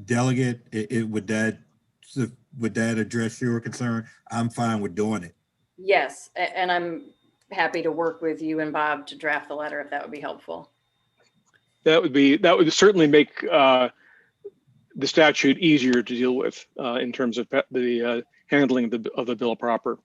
Delegate, would that address your concern? I'm fine with doing it. Yes, and I'm happy to work with you and Bob to draft the letter if that would be helpful. That would certainly make the statute easier to deal with in terms of the handling of the bill proper.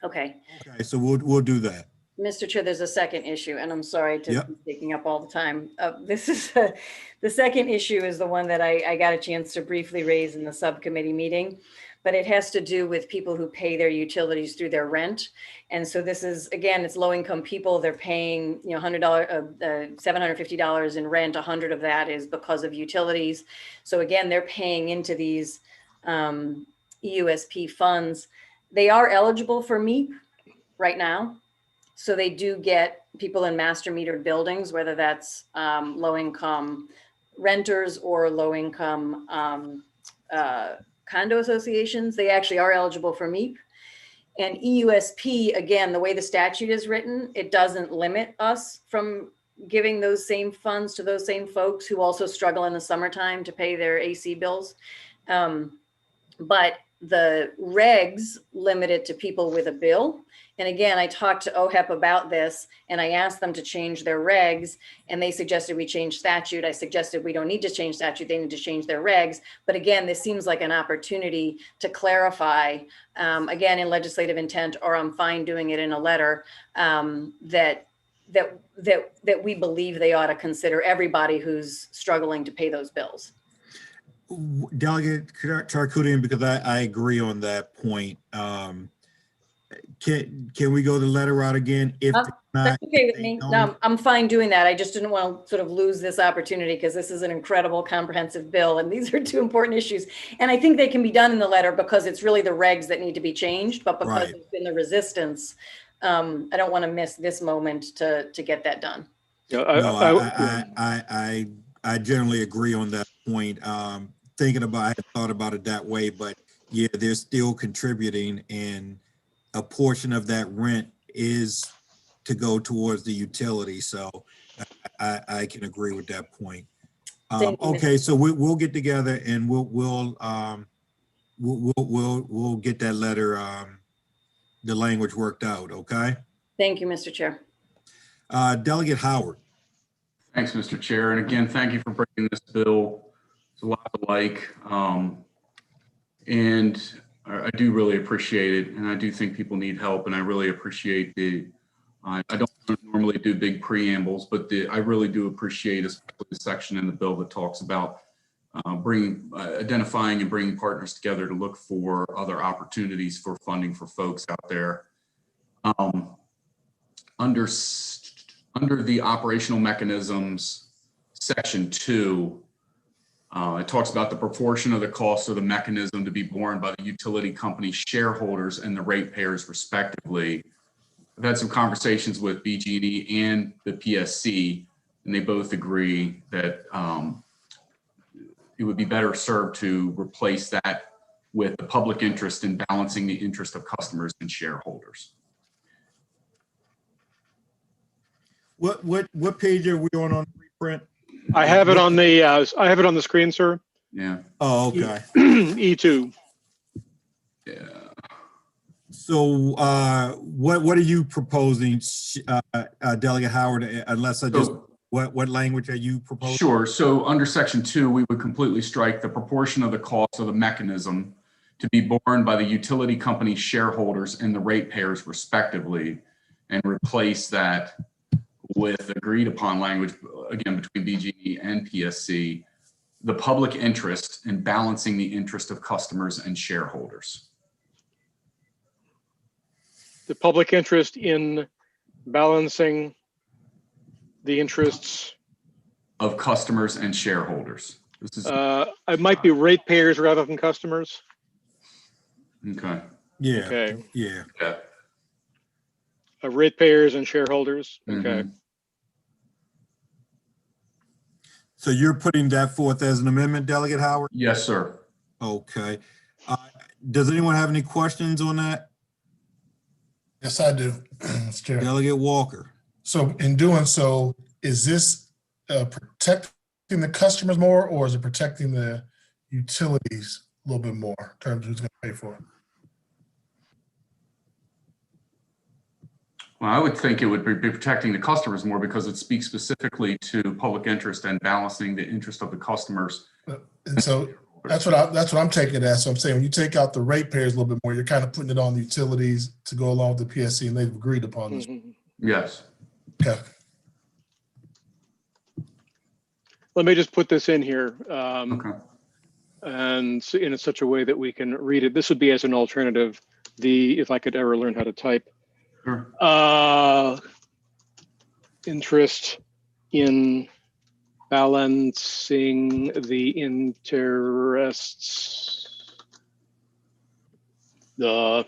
Okay. Okay, so we'll do that. Mr. Chair, there's a second issue, and I'm sorry to be taking up all the time. This is the second issue is the one that I got a chance to briefly raise in the subcommittee meeting, but it has to do with people who pay their utilities through their rent. And so this is, again, it's low-income people. They're paying, $100, $750 in rent. 100 of that is because of utilities. So again, they're paying into these EUSP funds. They are eligible for MEP right now. So they do get people in master metered buildings, whether that's low-income renters or low-income condo associations. They actually are eligible for MEP. And EUSP, again, the way the statute is written, it doesn't limit us from giving those same funds to those same folks who also struggle in the summertime to pay their AC bills. But the regs limit it to people with a bill. And again, I talked to OHEP about this and I asked them to change their regs and they suggested we change statute. I suggested we don't need to change statute, they need to change their regs. But again, this seems like an opportunity to clarify, again, in legislative intent, or I'm fine doing it in a letter, that we believe they ought to consider everybody who's struggling to pay those bills. Delegate Charkoudian, because I agree on that point. Can we go the letter route again? If that's okay with me. No, I'm fine doing that. I just didn't want to sort of lose this opportunity because this is an incredible comprehensive bill and these are two important issues. And I think they can be done in the letter because it's really the regs that need to be changed, but because there's been the resistance, I don't want to miss this moment to get that done. I generally agree on that point. I had thought about it that way, but yeah, they're still contributing, and a portion of that rent is to go towards the utility. So I can agree with that point. Okay, so we'll get together and we'll get that letter, the language worked out. Okay. Thank you, Mr. Chair. Delegate Howard. Thanks, Mr. Chair. And again, thank you for bringing this bill. It's a lot to like. I do really appreciate it, and I do think people need help, and I really appreciate I don't normally do big preambles, but I really do appreciate especially the section in the bill that talks about identifying and bringing partners together to look for other opportunities for funding for folks out there. Under the operational mechanisms, section 2, it talks about the proportion of the cost of the mechanism to be borne by the utility company shareholders and the ratepayers respectively. I've had some conversations with BG&E and the PSC, and they both agree that it would be better served to replace that with the public interest in balancing the interest of customers and shareholders. What page are we on the reprint? I have it on the screen, sir. Yeah. Oh, okay. E2. Yeah. So what are you proposing, Delegate Howard, unless I just, what language are you proposing? Sure. So under section 2, we would completely strike the proportion of the cost of the mechanism to be borne by the utility company shareholders and the ratepayers respectively, and replace that with agreed upon language, again, between BG&E and PSC, the public interest in balancing the interest of customers and shareholders. The public interest in balancing the interests of customers and shareholders. This is it might be ratepayers rather than customers. okay. Yeah. Okay. Yeah. Yeah. Ratepayers and shareholders. Okay. So you're putting that forth as an amendment, Delegate Howard? Yes, sir. Okay. Does anyone have any questions on that? Yes, I do, Mr. Chair. Delegate Walker. So in doing so, is this protecting the customers more, or is it protecting the utilities a little bit more in terms of who's going to pay for it? Well, I would think it would be protecting the customers more because it speaks specifically to public interest and balancing the interest of the customers. And so that's what I'm taking it as. So I'm saying when you take out the ratepayers a little bit more, you're kind of putting it on the utilities to go along with the PSC, and they've agreed upon this. Yes. Okay. Let me just put this in here. Okay. And in such a way that we can read it. This would be as an alternative, if I could ever learn how to type. Sure. Interest in balancing the interests of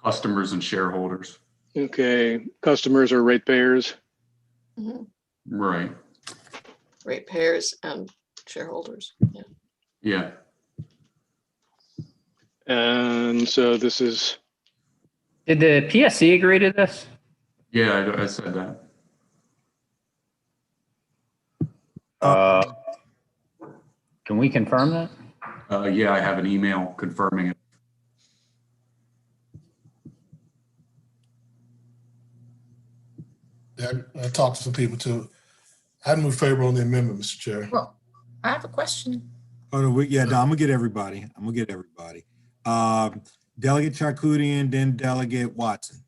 Customers and shareholders. Okay, customers or ratepayers. Right. Ratepayers and shareholders. Yeah. Yeah. And so this is. Did the PSC agree to this? Yeah, I said that. Can we confirm that? Yeah, I have an email confirming it. Yeah, I talked to some people too. I'd move favorable on the amendment, Mr. Chair. Well, I have a question. Oh, no, I'm gonna get everybody. Delegate Charkoudian, then Delegate Watson.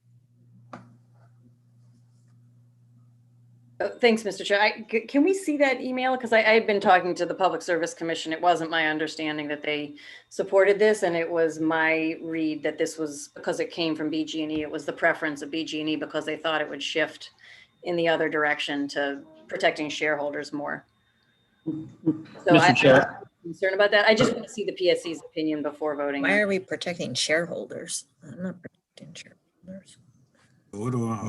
Thanks, Mr. Chair. Can we see that email? Because I had been talking to the Public Service Commission. It wasn't my understanding that they supported this, and it was my read that this was because it came from BG&E. It was the preference of BG&E because they thought it would shift in the other direction to protecting shareholders more. So Mr. Chair. I'm concerned about that. I just want to see the PSC's opinion before voting. Why are we protecting shareholders? I'm not protecting shareholders.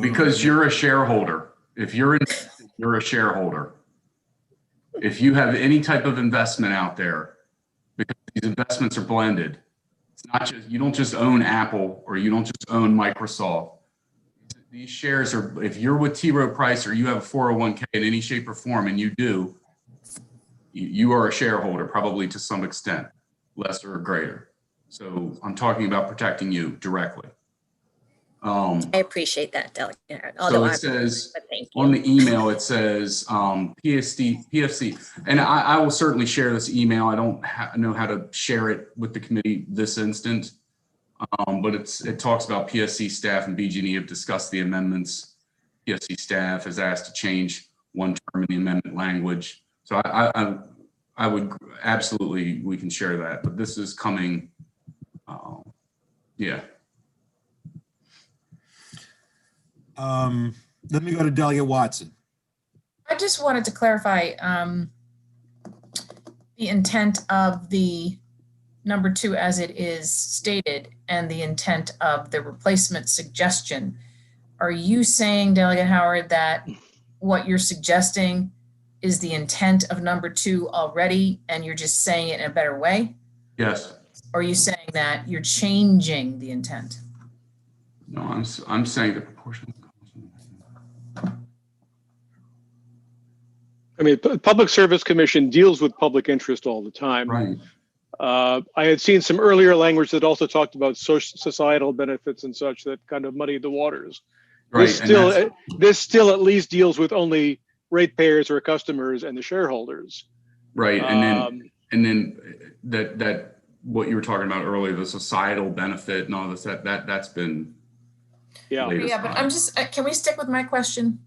Because you're a shareholder. If you're a shareholder. If you have any type of investment out there, because these investments are blended, it's not just, you don't just own Apple or you don't just own Microsoft. These shares are, if you're with T. Rowe Price or you have a 401k in any shape or form, and you do, you are a shareholder, probably to some extent, lesser or greater. So I'm talking about protecting you directly. I appreciate that, Delegate Howard. So Although it says but thank on you. the email, it says PFC, and I will certainly share this email. I don't know how to share it with the committee this instant, but it talks about PSC staff and BG&E have discussed the amendments. PSC staff has asked to change one term in the amendment language. So I would absolutely, we can share that, but this is coming, yeah. Let me go to Delegate Watson. I just wanted to clarify the intent of the number 2 as it is stated and the intent of the replacement suggestion. Are you saying, Delegate Howard, that what you're suggesting is the intent of number 2 already and you're just saying it in a better way? Yes. Or are you saying that you're changing the intent? No, I'm saying the proportion. I mean, Public Service Commission deals with public interest all the time. Right. I had seen some earlier language that also talked about societal benefits and such that kind of muddied the waters. Right. This still at least deals with only ratepayers or customers and the shareholders. Right. And then that what you were talking about earlier, the societal benefit and all this, that's been. Yeah. Yeah, but I'm just, can we stick with my question?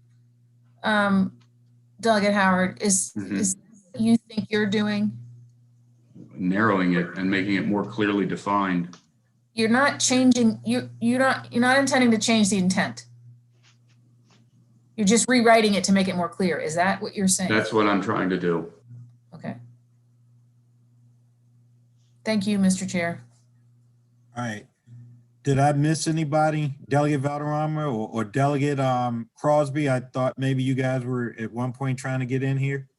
Delegate Howard, is what you think you're doing? Narrowing it and making it more clearly defined. You're not changing, you're not intending to change the intent. You're just rewriting it to make it more clear. Is that what you're saying? That's what I'm trying to do. Okay. Thank you, Mr. Chair. All right. Did I miss anybody? Delegate Valderrama or Delegate Crosby? I thought maybe you guys were at one point trying to get in here.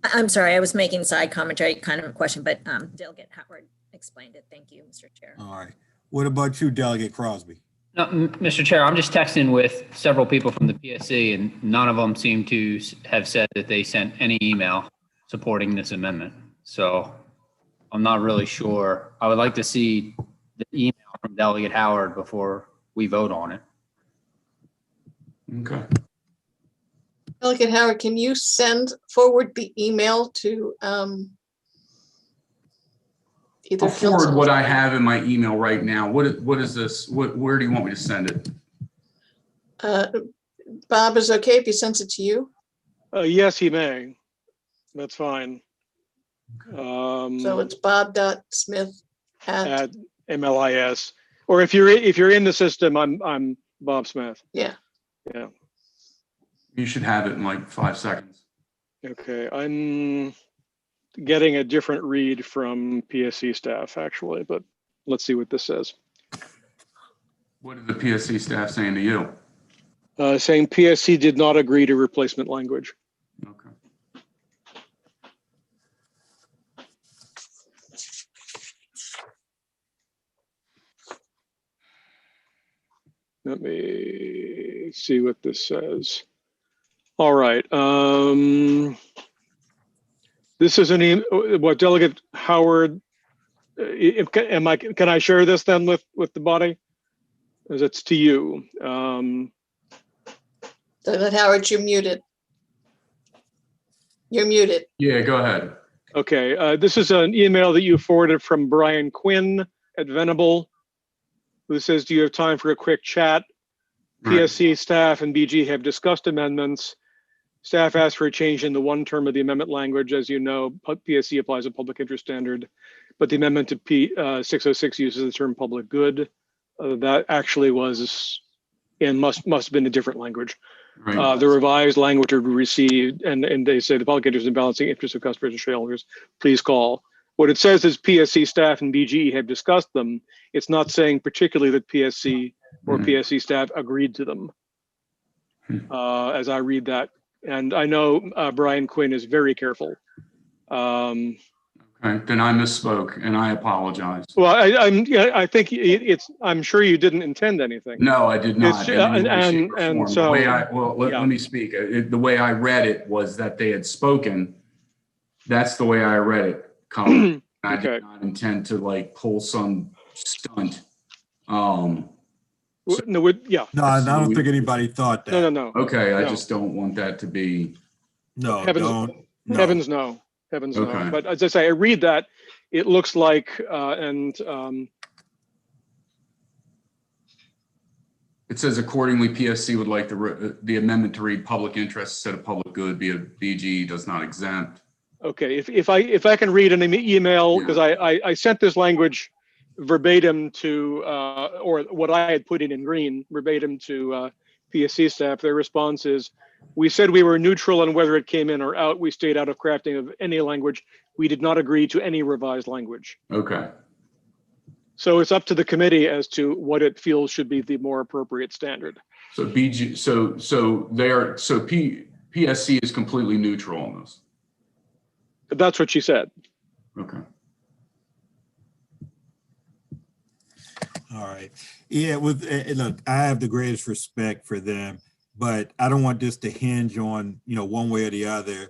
I'm sorry, I was making side commentary, kind of a question, but Delegate Howard explained it. Thank you, Mr. Chair. All right. What about you, Delegate Crosby? No, Mr. Chair, I'm just texting with several people from the PSC, and none of them seem to have said that they sent any email supporting this amendment. So I'm not really sure. I would like to see the email from Delegate Howard before we vote on it. Okay. Delegate Howard, can you forward the email to either I'll forward council- what I have in my email right now. What is this? Where do you want me to send it? Bob, is it okay if he sends it to you? Yes, he may. That's fine. So it's bob.smith at MLIS, or if you're in the system, I'm Bob Smith. Yeah. Yeah. You should have it in like 5 seconds. Okay, I'm getting a different read from PSC staff actually, but let's see what this says. What is the PSC staff saying to you? Saying PSC did not agree to replacement language. Okay. Let me see what this says. All right. This is what Delegate Howard. Can I share this then with the body? Because it's to you. Delegate Howard, you're muted. You're muted. Yeah, go ahead. Okay. This is an email that you forwarded from Brian Quinn at Venable, who says, do you have time for a quick chat? Right. PSC staff and BG have discussed amendments. Staff asked for a change in the one term of the amendment language. As you know, PSC applies a public interest standard, but the amendment to 606 uses the term public good. That actually was and must have been a different language. Right. The revised language would be received, and they say the public interest in balancing interests of customers and shareholders, please call. What it says is PSC staff and BGE have discussed them. It's not saying particularly that PSC or PSC staff agreed to them, as I read that. And I know Brian Quinn is very careful. Okay, then I misspoke and I apologize. Well, I think I'm sure you didn't intend anything. No, I did not. And so, let me speak. The way I read it was that they had spoken. That's the way I read it, Colin. I did not intend to like pull some stunt. Well, Yeah. No, I don't think anybody thought that. No. Okay, I No. just don't want that to be. No, Heavens, don't. No. Heavens no. Heavens no. Okay. But as I say, I read that, it looks like, It says accordingly, PSC would like the amendment to read public interest instead of public good, be a BG does not exempt. okay, if I can read an email, because I sent this language verbatim to, or what I had put in green, verbatim to PSC staff. Their response is, we said we were neutral on whether it came in or out. We stayed out of crafting of any language. We did not agree to any revised language. Okay. So it's up to the committee as to what it feels should be the more appropriate standard. So BG, PSC is completely neutral on this. That's what she said. Okay. All right. Yeah, look, I have the greatest respect for them, but I don't want this to hinge on, one way or the other,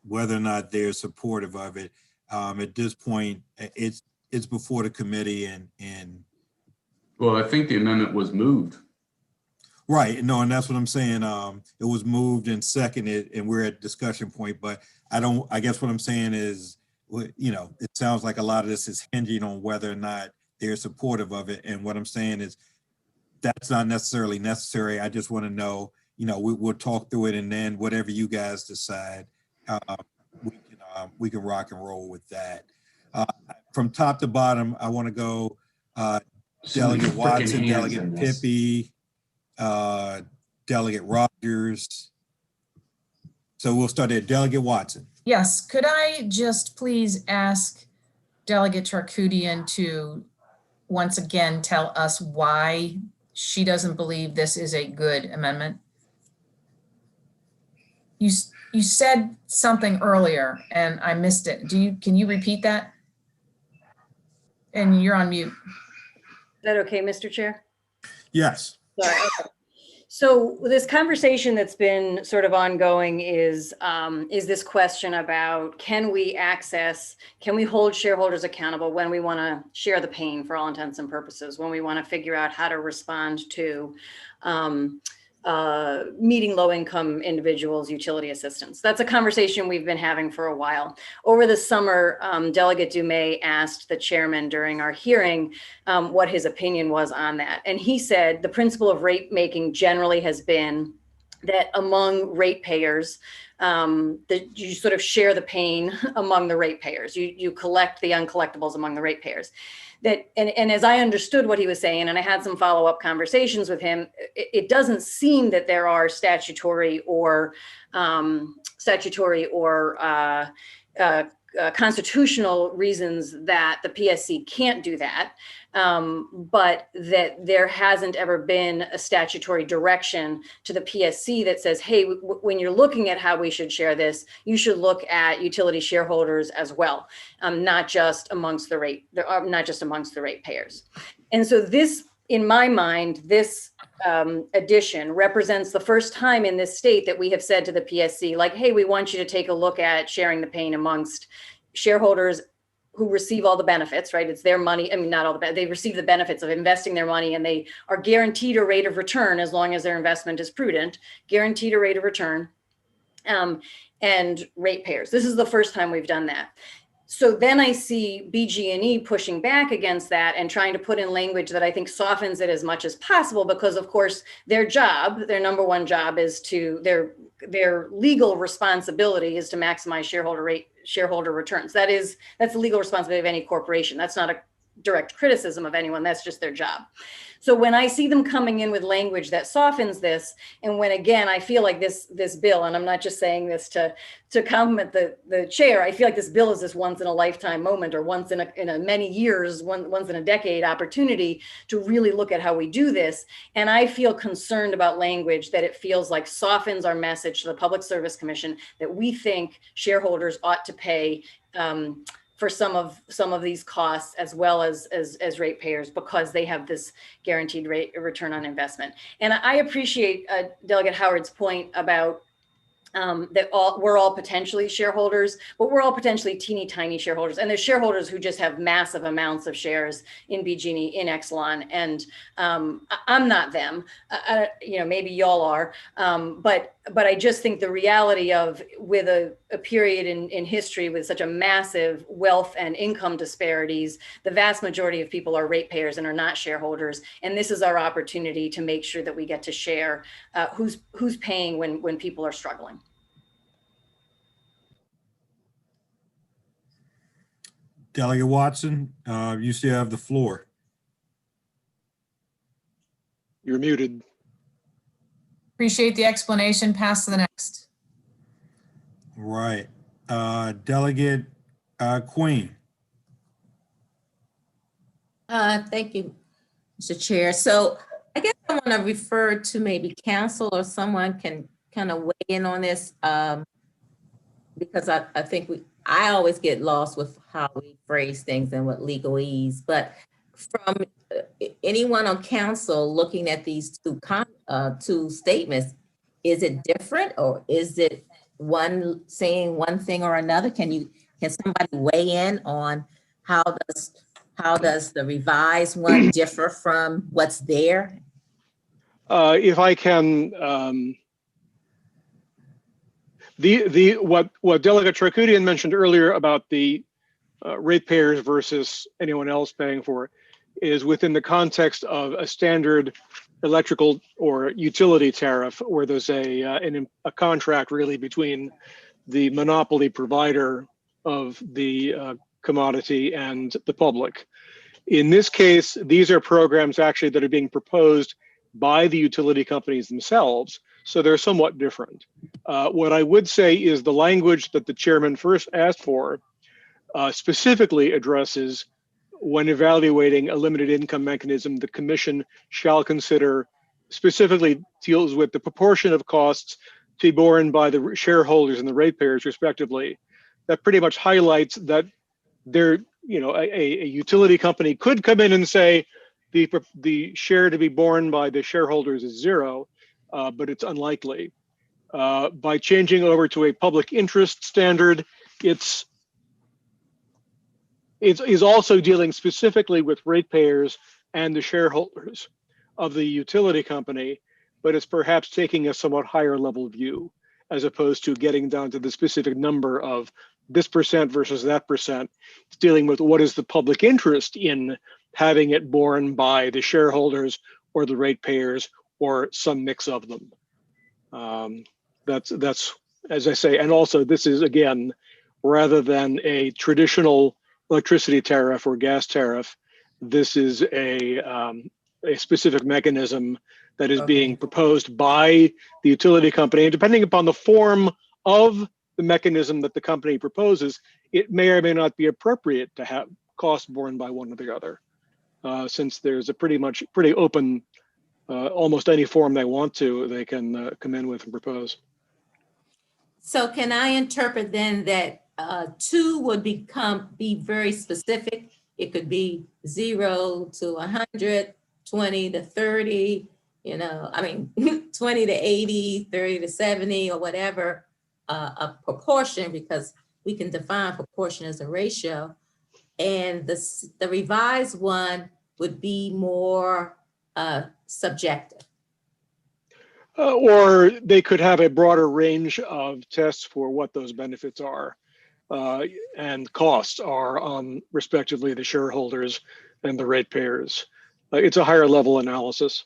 whether or not they're supportive of it. At this point, it's before the committee and. Well, I think the amendment was moved. Right. No, and that's what I'm saying. It was moved and seconded and we're at discussion point, but I guess what I'm saying is, it sounds like a lot of this is hinging on whether or not they're supportive of it. And what I'm saying is that's not necessarily necessary. I just want to know, we'll talk through it and then whatever you guys decide, we can rock and roll with that. From top to bottom, I want to go Delegate Watson, Delegate Pippy, Delegate Rogers. So we'll start at Delegate Watson. Yes, could I just please ask Delegate Charkoudian to once again tell us why she doesn't believe this is a good amendment? You said something earlier and I missed it. Can you repeat that? And you're on mute. Is that okay, Mr. Chair? Yes. Sorry. Okay. So this conversation that's been sort of ongoing is this question about can we hold shareholders accountable when we want to share the pain for all intents and purposes, when we want to figure out how to respond to meeting low-income individuals' utility assistance. That's a conversation we've been having for a while. Over the summer, Delegate Dumais asked the chairman during our hearing what his opinion was on that. And he said the principle of rate making generally has been that among ratepayers, that you sort of share the pain among the ratepayers. You collect the uncollectibles among the ratepayers. And as I understood what he was saying, and I had some follow-up conversations with him, it doesn't seem that there are statutory or constitutional reasons that the PSC can't do that, but that there hasn't ever been a statutory direction to the PSC that says, hey, when you're looking at how we should share this, you should look at utility shareholders as well, not just amongst the ratepayers. And so this, in my mind, this addition represents the first time in this state that we have said to the PSC, like, hey, we want you to take a look at sharing the pain amongst shareholders who receive all the benefits, right? It's their money. I mean, not all they receive the benefits of investing their money, and they are guaranteed a rate of return as long as their investment is prudent, guaranteed a rate of return, and ratepayers. This is the first time we've done that. So then I see BG&E pushing back against that and trying to put in language that I think softens it as much as possible, because of course their number one job is their legal responsibility is to maximize shareholder returns. That's the legal responsibility of any corporation. That's not a direct criticism of anyone. That's just their job. So when I see them coming in with language that softens this, and when again I feel like this bill, and I'm not just saying this to compliment the chair, I feel like this bill is this once in a lifetime moment, or once in a many years, once in a decade opportunity to really look at how we do this. And I feel concerned about language that it feels like softens our message to the Public Service Commission that we think shareholders ought to pay for some of these costs, as well as ratepayers, because they have this guaranteed rate return on investment. And I appreciate Delegate Howard's point about we're all potentially shareholders, but we're all potentially teeny tiny shareholders. And there's shareholders who just have massive amounts of shares in BGE, in Exelon. And I'm not them, maybe y'all are. But I just think the reality of with a period in history with such a massive wealth and income disparities, the vast majority of people are ratepayers and are not shareholders. And this is our opportunity to make sure that we get to share who's paying when people are struggling. Delegate Watson, you still have the floor. You're muted. Appreciate the explanation. Pass to the next. Right. Delegate Queen. Thank you, Mr. Chair. So I guess I want to refer to maybe council or someone can kind of weigh in on this because I think I always get lost with how we phrase things and what legalese, but from anyone on council looking at these two statements, is it different or is it one saying one thing or another? Can somebody weigh in on how does the revised one differ from what's there? If I can, what Delegate Charkoudian mentioned earlier about the ratepayers versus anyone else paying for it is within the context of a standard electrical or utility tariff where there's a contract really between the monopoly provider of the commodity and the public. In this case, these are programs actually that are being proposed by the utility companies themselves, so they're somewhat different. What I would say is the language that the chairman first asked for specifically addresses when evaluating a limited income mechanism, the commission shall consider, specifically deals with the proportion of costs to be borne by the shareholders and the ratepayers respectively. That pretty much highlights that there, a utility company could come in and say the share to be borne by the shareholders is zero, but it's unlikely. By changing over to a public interest standard, it's also dealing specifically with ratepayers and the shareholders of the utility company, but it's perhaps taking a somewhat higher level view as opposed to getting down to the specific number of this percent versus that percent. It's dealing with what is the public interest in having it borne by the shareholders or the ratepayers or some mix of them. That's as I say, and also this is again, rather than a traditional electricity tariff or gas tariff, this is a specific mechanism that is being proposed by the utility company. And depending upon the form of the mechanism that the company proposes, it may or may not be appropriate to have costs borne by one or the other. Since there's a pretty open, almost any form they want to, they can come in with and propose. So can I interpret then that 2 would be very specific? It could be 0 to 100, 20 to 30, 20 to 80, 30 to 70 or whatever, a proportion, because we can define proportion as a ratio. And the revised one would be more subjective. Or they could have a broader range of tests for what those benefits are and costs are on respectively the shareholders and the ratepayers. It's a higher level analysis.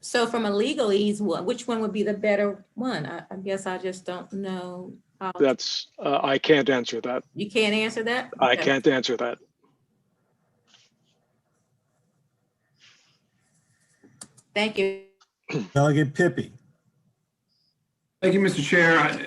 So from a legalese, which one would be the better one? I guess I just don't know. That's, I can't answer that. You can't answer that? I can't answer that. Thank you. Delegate Pippi. Thank you, Mr. Chair.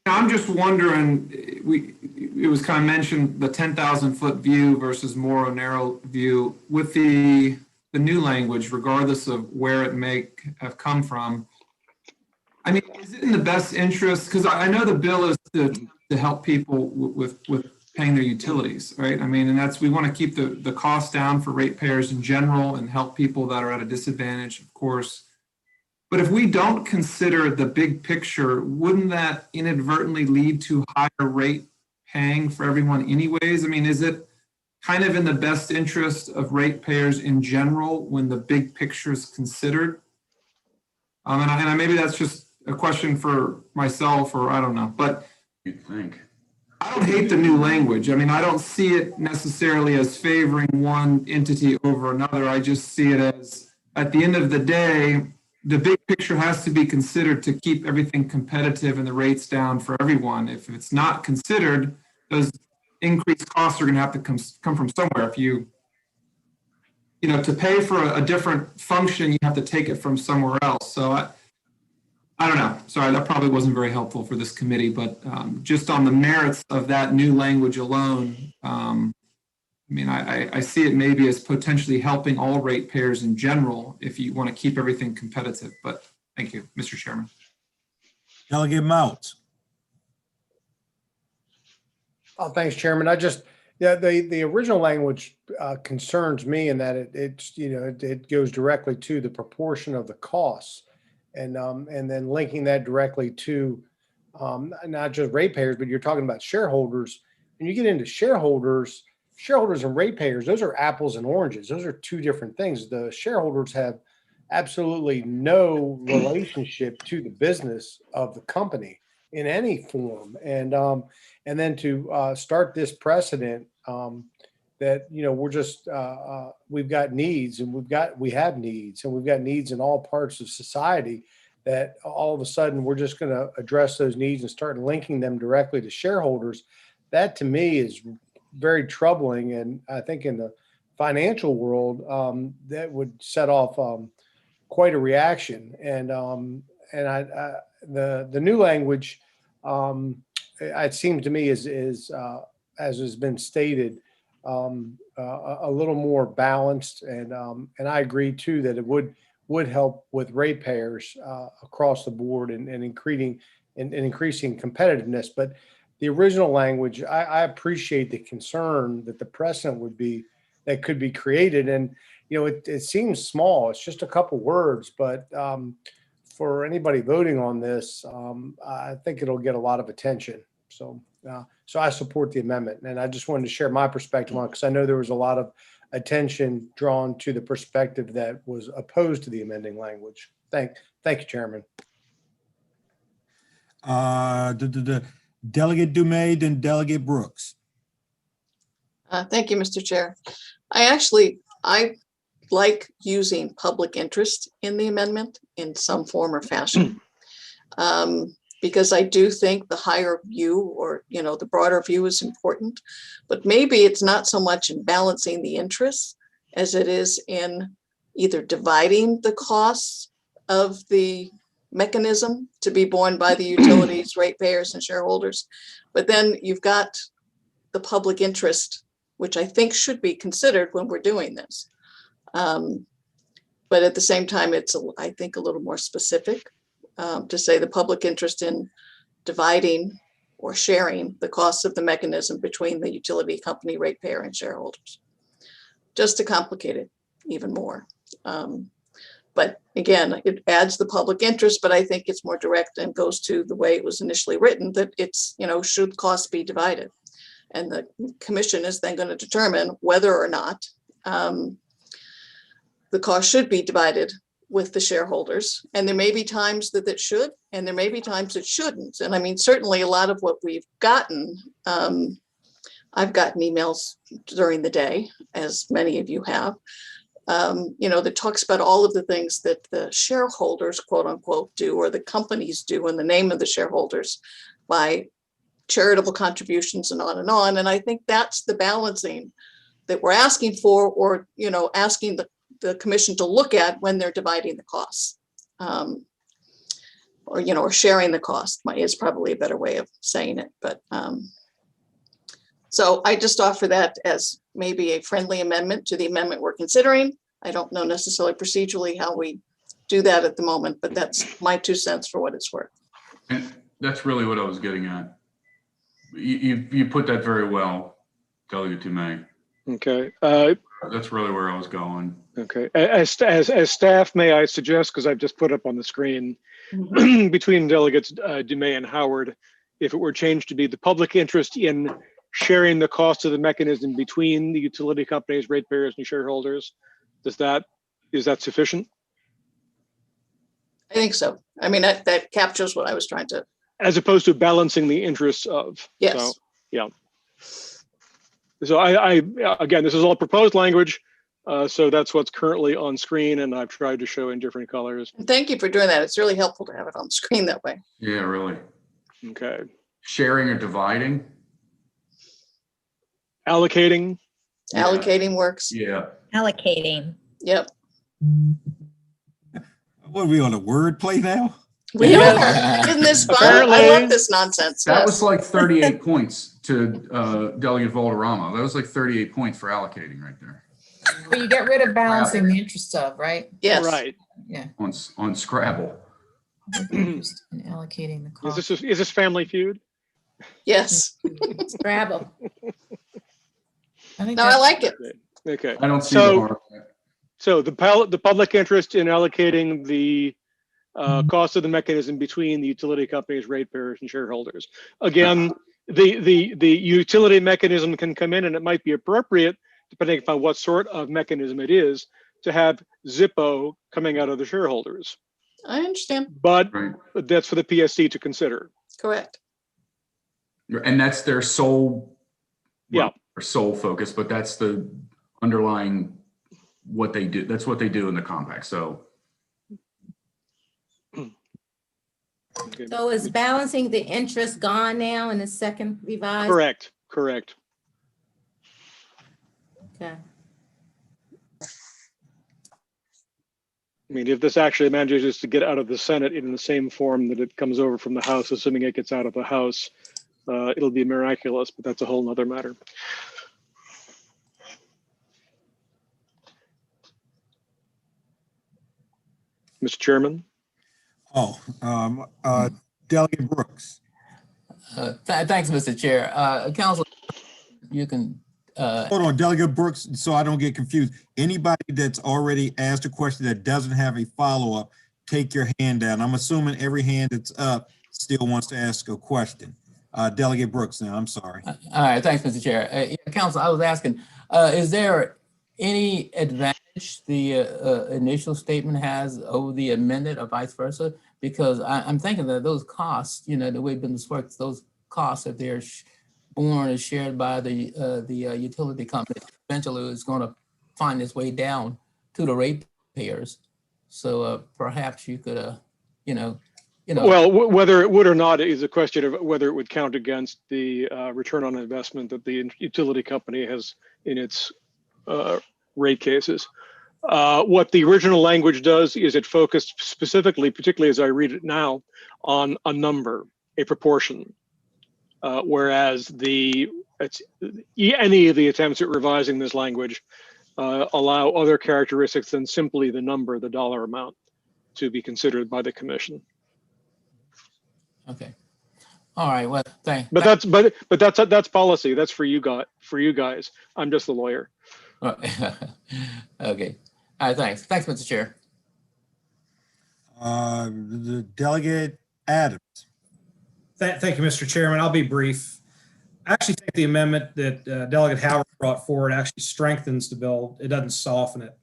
I'm just wondering, it was kind of mentioned the 10,000-foot view versus more a narrow view with the new language, regardless of where it may have come from. I mean, is it in the best interest? Because I know the bill is to help people with paying their utilities, right? I mean, and we want to keep the cost down for ratepayers in general and help people that are at a disadvantage, of course. But if we don't consider the big picture, wouldn't that inadvertently lead to higher rate paying for everyone anyways? I mean, is it kind of in the best interest of ratepayers in general when the big picture is considered? And maybe that's just a question for myself, or I don't know, but You'd think. I don't hate the new language. I mean, I don't see it necessarily as favoring one entity over another. I just see it as, at the end of the day, the big picture has to be considered to keep everything competitive and the rates down for everyone. If it's not considered, those increased costs are going to have to come from somewhere. If you to pay for a different function, you have to take it from somewhere else. So I don't know. Sorry, that probably wasn't very helpful for this committee, but just on the merits of that new language alone, I mean, I see it maybe as potentially helping all ratepayers in general if you want to keep everything competitive. But thank you, Mr. Chairman. Delegate Mount. Oh, thanks, Chairman. The original language concerns me in that it goes directly to the proportion of the costs, and then linking that directly to not just ratepayers, but you're talking about shareholders. When you get into shareholders and ratepayers, those are apples and oranges. Those are two different things. The shareholders have absolutely no relationship to the business of the company in any form. And then to start this precedent that, we're just, we've got needs and we have needs and we've got needs in all parts of society, that all of a sudden we're just going to address those needs and start linking them directly to shareholders. That to me is very troubling. And I think in the financial world, that would set off quite a reaction. And the new language, it seems to me is as has been stated, a little more balanced. And I agree too that it would help with ratepayers across the board and increasing competitiveness. But the original language, I appreciate the concern that the precedent would be that could be created. And, it seems small. It's just a couple words, but for anybody voting on this, I think it'll get a lot of attention. So I support the amendment, and I just wanted to share my perspective on it because I know there was a lot of attention drawn to the perspective that was opposed to the amending language. Thank you, Chairman. Delegate Dumais, then Delegate Brooks. Thank you, Mr. Chair. I like using public interest in the amendment in some form or fashion, because I do think the higher view or, the broader view is important, but maybe it's not so much in balancing the interests as it is in either dividing the costs of the mechanism to be borne by the utilities, ratepayers, and shareholders. But then you've got the public interest, which I think should be considered when we're doing this. But at the same time, it's, I think, a little more specific to say the public interest in dividing or sharing the costs of the mechanism between the utility company, ratepayer, and shareholders, just to complicate it even more. But again, it adds the public interest, but I think it's more direct and goes to the way it was initially written, that it's, should costs be divided? And the commission is then going to determine whether or not the cost should be divided with the shareholders. And there may be times that it should, and there may be times it shouldn't. And I mean, certainly a lot of what we've gotten, I've gotten emails during the day, as many of you have, that talks about all of the things that the shareholders, quote unquote, do, or the companies do in the name of the shareholders by charitable contributions and on and on. And I think that's the balancing that we're asking for, or, asking the commission to look at when they're dividing the costs, or sharing the cost is probably a better way of saying it. But so I just offer that as maybe a friendly amendment to the amendment we're considering. I don't know necessarily procedurally how we do that at the moment, but that's my 2 cents for what it's worth. And that's really what I was getting at. You put that very well, Delegate Dumais. Okay. That's really where I was going. Okay, as staff, may I suggest, because I've just put up on the screen, between delegates Dumais and Howard, if it were changed to be the public interest in sharing the cost of the mechanism between the utility companies, ratepayers, and shareholders, is that sufficient? I think so. I mean, that captures what I was trying to. As opposed to balancing the interests of. Yes. So, yeah. So I again, this is all proposed language. So that's what's currently on screen, and I've tried to show in different colors. Thank you for doing that. It's really helpful to have it on screen that way. Yeah, really. Okay. Sharing or dividing? Allocating. Allocating works. Yeah. Allocating. Yep. What are we on a word play now? We are. Isn't this fun? I love this nonsense. That Yes. was like 38 points to Delegate Valderrama. That was like 38 points for allocating right there. But you get rid of balancing the interests of, right? Yes. Right. Yeah. On Scrabble. Interest in allocating the cost. Is this Family Feud? Yes. Scrabble. No, I like it. Okay. I don't see the harm in it. So the public interest in allocating the cost of the mechanism between the utility companies, ratepayers, and shareholders. Again, the utility mechanism can come in, and it might be appropriate, depending upon what sort of mechanism it is, to have Zippo coming out of the shareholders. I understand. But that's for the PSC to consider. Correct. And that's their sole, their sole focus, but that's the underlying what they do. That's what they do in the compact. So. So is balancing the interest gone now in the second revised? Correct. Correct. Okay. I mean, if this actually manages to get out of the Senate in the same form that it comes over from the House, assuming it gets out of the House, it'll be miraculous, but that's a whole nother matter. Mr. Chairman. Delegate Brooks. Thanks, Mr. Chair. Council, you can. Hold on, Delegate Brooks, so I don't get confused. Anybody that's already asked a question that doesn't have a follow-up, take your hand down. I'm assuming every hand that's up still wants to ask a question. Delegate Brooks now, I'm sorry. All right, thanks, Mr. Chair. Council, I was asking, is there any advantage the initial statement has over the amended or vice versa? Because I'm thinking that those costs, you know, the way business works, those costs, if they're borne or shared by the utility company, eventually is going to find its way down to the ratepayers. So perhaps you could, Well, whether it would or not is a question of whether it would count against the return on investment that the utility company has in its rate cases. What the original language does is it focused specifically, particularly as I read it now, on a number, a proportion. Whereas any of the attempts at revising this language allow other characteristics than simply the number, the dollar amount, to be considered by the commission. Okay. All right. Well, thanks. But that's policy. That's for you guys. I'm just the lawyer. Okay. All right. Thanks. Thanks, Mr. Chair. The Delegate Adams. Thank you, Mr. Chairman. I'll be brief. I actually think the amendment that Delegate Howard brought forward actually strengthens the bill. It doesn't soften it.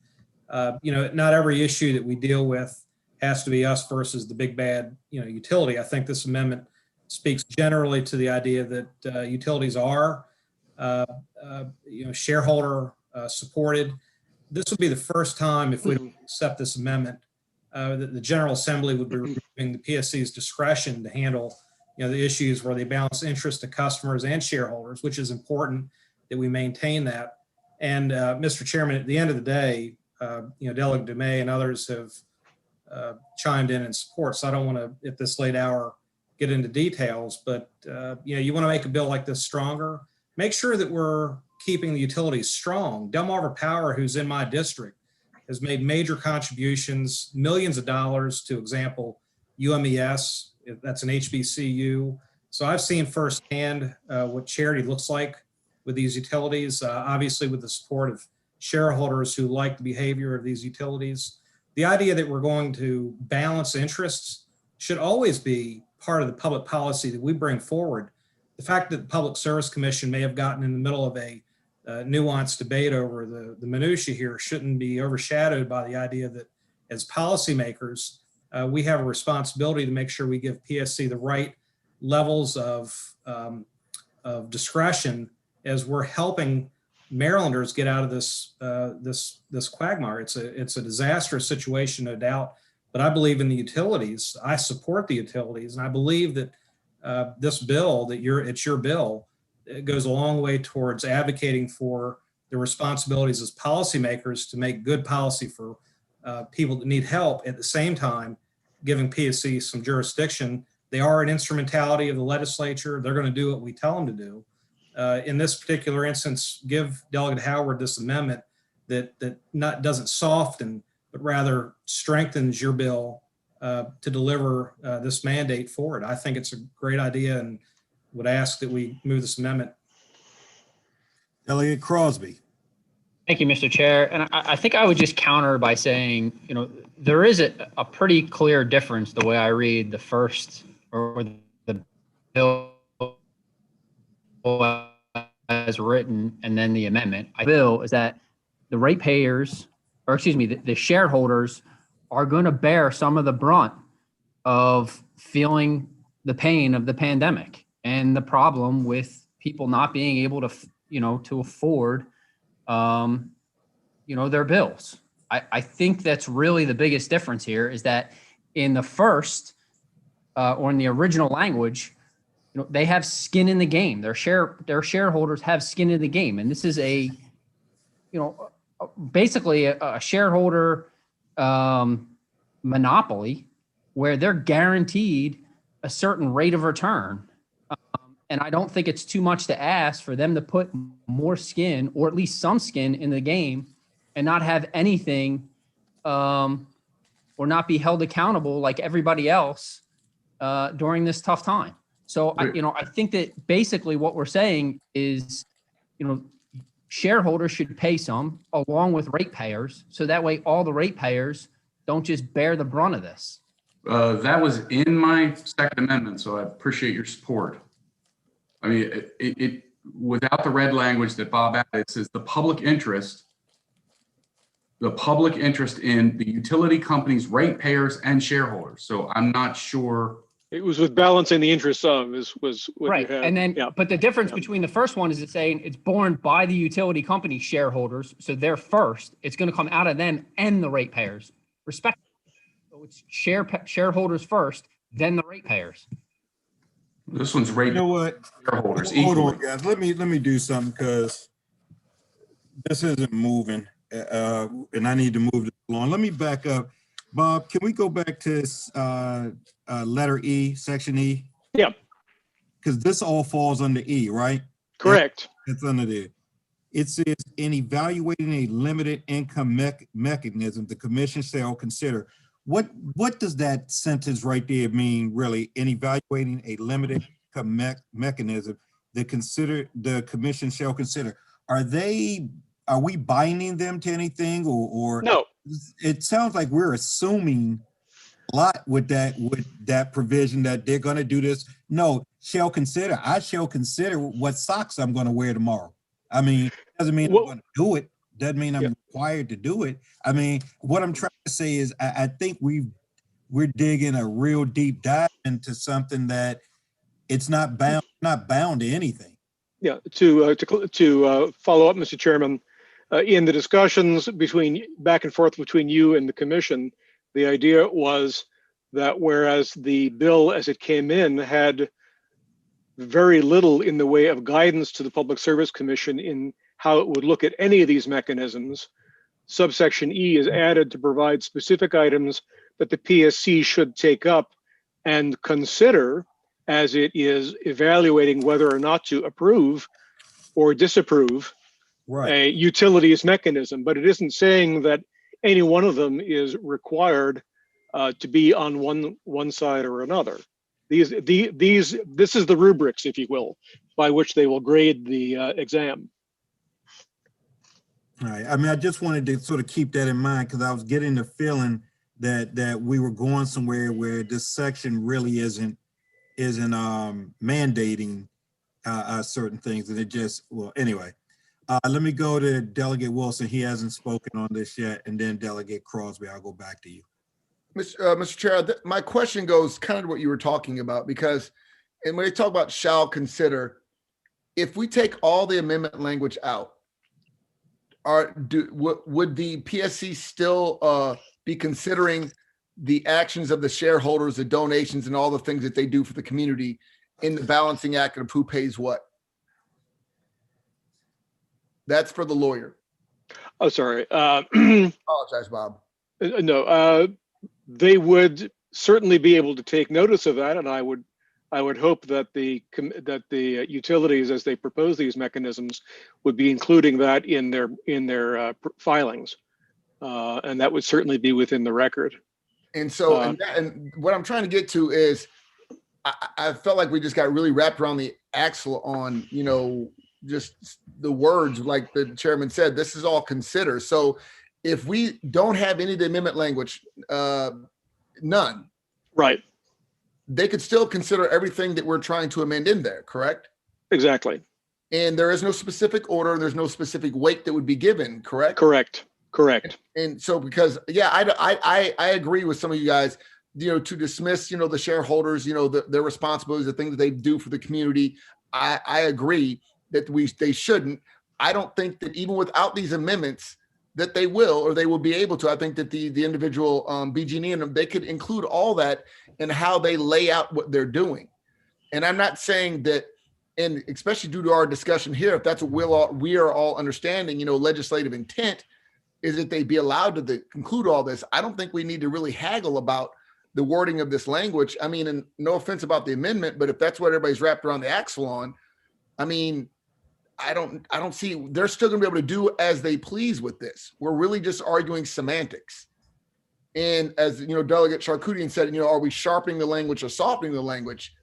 Not every issue that we deal with has to be us versus the big bad, utility. I think this amendment speaks generally to the idea that utilities are, shareholder supported. This would be the first time, if we don't accept this amendment, that the General Assembly would be removing the PSC's discretion to handle the issues where they balance interest to customers and shareholders, which is important that we maintain that. And Mr. Chairman, at the end of the day, Delegate Dumais and others have chimed in support. So I don't want to, at this late hour, get into details, but you want to make a bill like this stronger. Make sure that we're keeping the utilities strong. Delmarva Power, who's in my district, has made major contributions, millions of dollars to example, UMES, that's an HBCU. So I've seen firsthand what charity looks like with these utilities, obviously with the support of shareholders who like the behavior of these utilities. The idea that we're going to balance interests should always be part of the public policy that we bring forward. The fact that the Public Service Commission may have gotten in the middle of a nuanced debate over the minutia here shouldn't be overshadowed by the idea that as policymakers, we have a responsibility to make sure we give PSC the right levels of discretion as we're helping Marylanders get out of this this quagmire. It's a disastrous situation, no doubt. But I believe in the utilities. I support the utilities, and I believe that this bill, it's your bill, it goes a long way towards advocating for the responsibilities as policymakers to make good policy for people that need help. At the same time, giving PSC some jurisdiction. They are an instrumentality of the legislature. They're going to do what we tell them to do. In this particular instance, give Delegate Howard this amendment that doesn't soften, but rather strengthens your bill to deliver this mandate forward. I think it's a great idea and would ask that we move this amendment. Delegate Crosby. Thank you, Mr. Chair. And I think I would just counter by saying, there is a pretty clear difference the way I read the first or the bill as written and then the amendment. The bill is that the ratepayers, or excuse me, the shareholders are going to bear some of the brunt of feeling the pain of the pandemic and the problem with people not being able to, to afford, their bills. I think that's really the biggest difference here is that in the first or in the original language, they have skin in the game. Their shareholders have skin in the game. And this is basically a shareholder monopoly where they're guaranteed a certain rate of return. And I don't think it's too much to ask for them to put more skin, or at least some skin, in the game and not have anything or not be held accountable like everybody else during this tough time. So, I think that basically what we're saying is, shareholders should pay some along with ratepayers. So that way all the ratepayers don't just bear the brunt of this. That was in my second amendment, so I appreciate your support. I mean, it without the red language that Bob added, it says the public interest in the utility companies, ratepayers, and shareholders. So I'm not sure. It was with balancing the interests of was what right. You had. And then, but the difference between the first one is it's saying it's borne by the utility company shareholders. So they're first. It's going to come out of them and the ratepayers, respectively. So it's shareholders first, then the ratepayers. This one's rated. You know what? Shareholders. Hold equally. on, guys. Let me do something because this isn't moving, and I need to move it along. Let me back up. Bob, can we go back to letter E, section E? Yeah. Because this all falls under E, right? Correct. It's under there. It says, in evaluating a limited income mechanism, the commission shall consider. What does that sentence right there mean, really? In evaluating a limited income mechanism, the commission shall consider. Are we binding them to anything, or no? It sounds like we're assuming a lot with that provision that they're going to do this. No, shall consider. I shall consider what socks I'm going to wear tomorrow. I mean, doesn't mean I'm going to do it. Doesn't mean I'm required to do it. I mean, what I'm trying to say is I think we're digging a real deep dive into something that it's not bound to anything. Yeah. To follow up, Mr. Chairman, in the discussions back and forth between you and the commission, the idea was that whereas the bill as it came in had very little in the way of guidance to the Public Service Commission in how it would look at any of these mechanisms, subsection E is added to provide specific items that the PSC should take up and consider as it is evaluating whether or not to approve or disapprove a utilities mechanism. But it isn't saying that any one of them is required to be on one side or another. This is the rubrics, if you will, by which they will grade the exam. All right. I mean, I just wanted to sort of keep that in mind because I was getting the feeling that we were going somewhere where this section really isn't mandating certain things, and it just, well, anyway. Let me go to Delegate Wilson. He hasn't spoken on this yet, and then Delegate Crosby. I'll go back to you. Mr. Chair, my question goes kind of to what you were talking about, because, and when they talk about shall consider, if we take all the amendment language out, would the PSC still be considering the actions of the shareholders, the donations, and all the things that they do for the community in the balancing act of who pays what? That's for the lawyer. Oh, sorry. Apologize, Bob. No, they would certainly be able to take notice of that, and I would hope that the utilities, as they propose these mechanisms, would be including that in their filings, and that would certainly be within the record. And so, and what I'm trying to get to is, I felt like we just got really wrapped around the axle on, just the words, like the chairman said, this is all consider. So if we don't have any of the amendment language, none. Right. They could still consider everything that we're trying to amend in there, correct? Exactly. And there is no specific order, there's no specific weight that would be given, correct? Correct. And so, because, yeah, I agree with some of you guys, to dismiss, the shareholders, their responsibilities, the things that they do for the community. I agree that they shouldn't. I don't think that even without these amendments that they will, or they will be able to. I think that the individual BG&E and them, they could include all that in how they lay out what they're doing. And I'm not saying that, and especially due to our discussion here, if that's what we are all understanding, legislative intent is that they be allowed to conclude all this. I don't think we need to really haggle about the wording of this language. I mean, and no offense about the amendment, but if that's what everybody's wrapped around the axle on, I mean, I don't see, they're still gonna be able to do as they please with this. We're really just arguing semantics. And as Delegate Charkoudian said, are we sharpening the language or softening the language?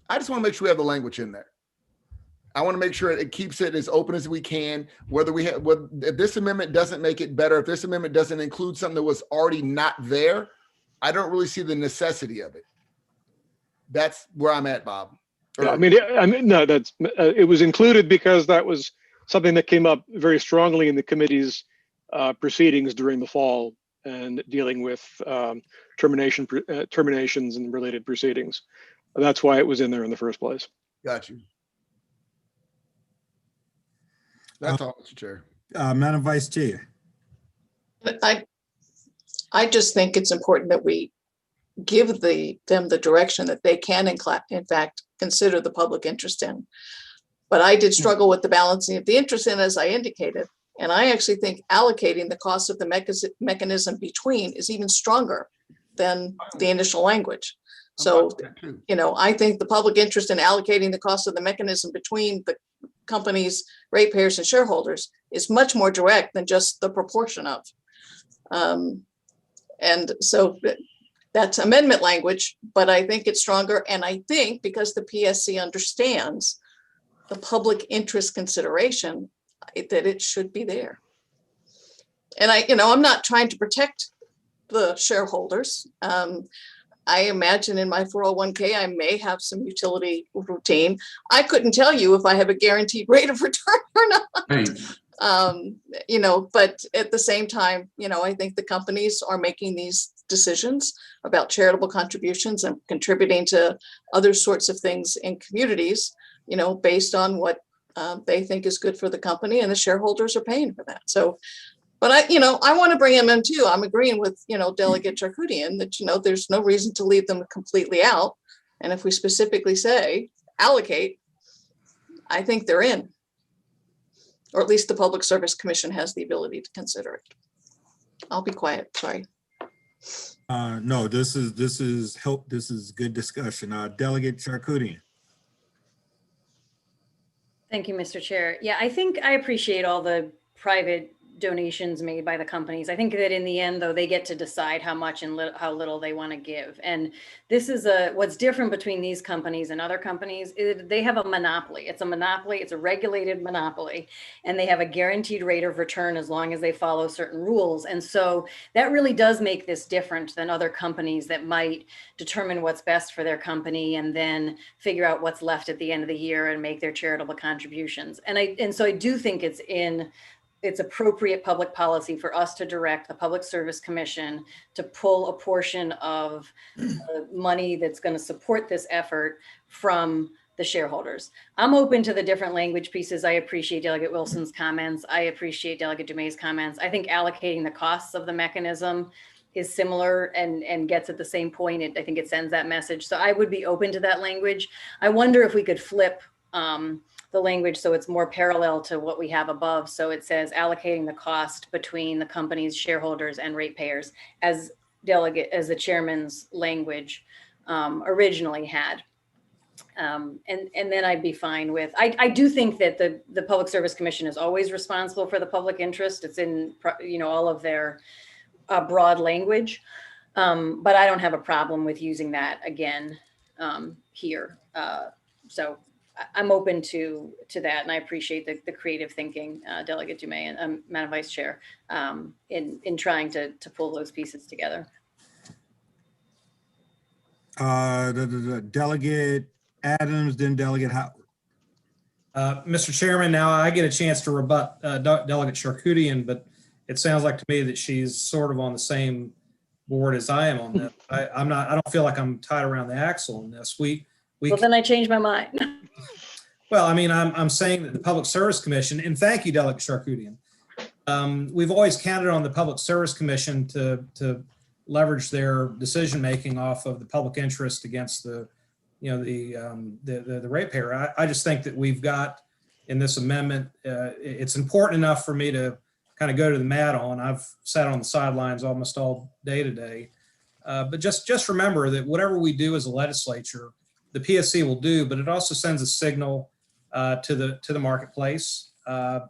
I just want to make sure we have the language in there. I want to make sure it keeps it as open as we can, if this amendment doesn't make it better, if this amendment doesn't include something that was already not there, I don't really see the necessity of it. That's where I'm at, Bob. Yeah, no, it was included because that was something that came up very strongly in the committee's proceedings during the fall and dealing with terminations and related proceedings. That's why it was in there in the first place. Got you. That's all, Mr. Chair. Madam Vice Chair. I just think it's important that we give them the direction that they can in fact consider the public interest in. But I did struggle with the balancing of the interest in, as I indicated, and I actually think allocating the cost of the mechanism between is even stronger than the initial language. So, I think the public interest in allocating the cost of the mechanism between the companies, ratepayers, and shareholders is much more direct than just the proportion of. And so that's amendment language, but I think it's stronger. And I think because the PSC understands the public interest consideration, that it should be there. And I'm not trying to protect the shareholders. I imagine in my 401k, I may have some utility routine. I couldn't tell you if I have a guaranteed rate of return or not. But at the same time, I think the companies are making these decisions about charitable contributions and contributing to other sorts of things in communities, based on what they think is good for the company, and the shareholders are paying for that. So, but I want to bring them in too. I'm agreeing with, Delegate Charkoudian that, there's no reason to leave them completely out. And if we specifically say allocate, I think they're in. Or at least the Public Service Commission has the ability to consider it. I'll be quiet, sorry. No, this is good discussion. Delegate Charkoudian. Thank you, Mr. Chair. Yeah, I think I appreciate all the private donations made by the companies. I think that in the end, though, they get to decide how much and how little they want to give. And this is what's different between these companies and other companies is they have a monopoly. It's a monopoly. It's a regulated monopoly, and they have a guaranteed rate of return as long as they follow certain rules. And so that really does make this different than other companies that might determine what's best for their company and then figure out what's left at the end of the year and make their charitable contributions. And so I do think it's appropriate public policy for us to direct the Public Service Commission to pull a portion of the money that's going to support this effort from the shareholders. I'm open to the different language pieces. I appreciate Delegate Wilson's comments. I appreciate Delegate Dumay's comments. I think allocating the costs of the mechanism is similar and gets at the same point. I think it sends that message. So I would be open to that language. I wonder if we could flip the language so it's more parallel to what we have above. So it says allocating the cost between the company's shareholders and ratepayers as the chairman's language originally had. And then I'd be fine with, I do think that the Public Service Commission is always responsible for the public interest. It's in, all of their broad language, but I don't have a problem with using that again here. So I'm open to that, and I appreciate the creative thinking, Delegate Dumay and Madam Vice Chair, in trying to pull those pieces together. Delegate Adams, then Delegate Howard. Mr. Chairman, now I get a chance to rebut Delegate Charkoudian, but it sounds like to me that she's sort of on the same board as I am on this. I don't feel like I'm tied around the axle on this. Well, then I changed my mind. Well, I mean, I'm saying that the Public Service Commission, and thank you, Delegate Charkoudian. We've always counted on the Public Service Commission to leverage their decision-making off of the public interest against the ratepayer. I just think that we've got in this amendment, it's important enough for me to kind of go to the mat on. I've sat on the sidelines almost all day today. But just remember that whatever we do as a legislature, the PSC will do, but it also sends a signal to the marketplace.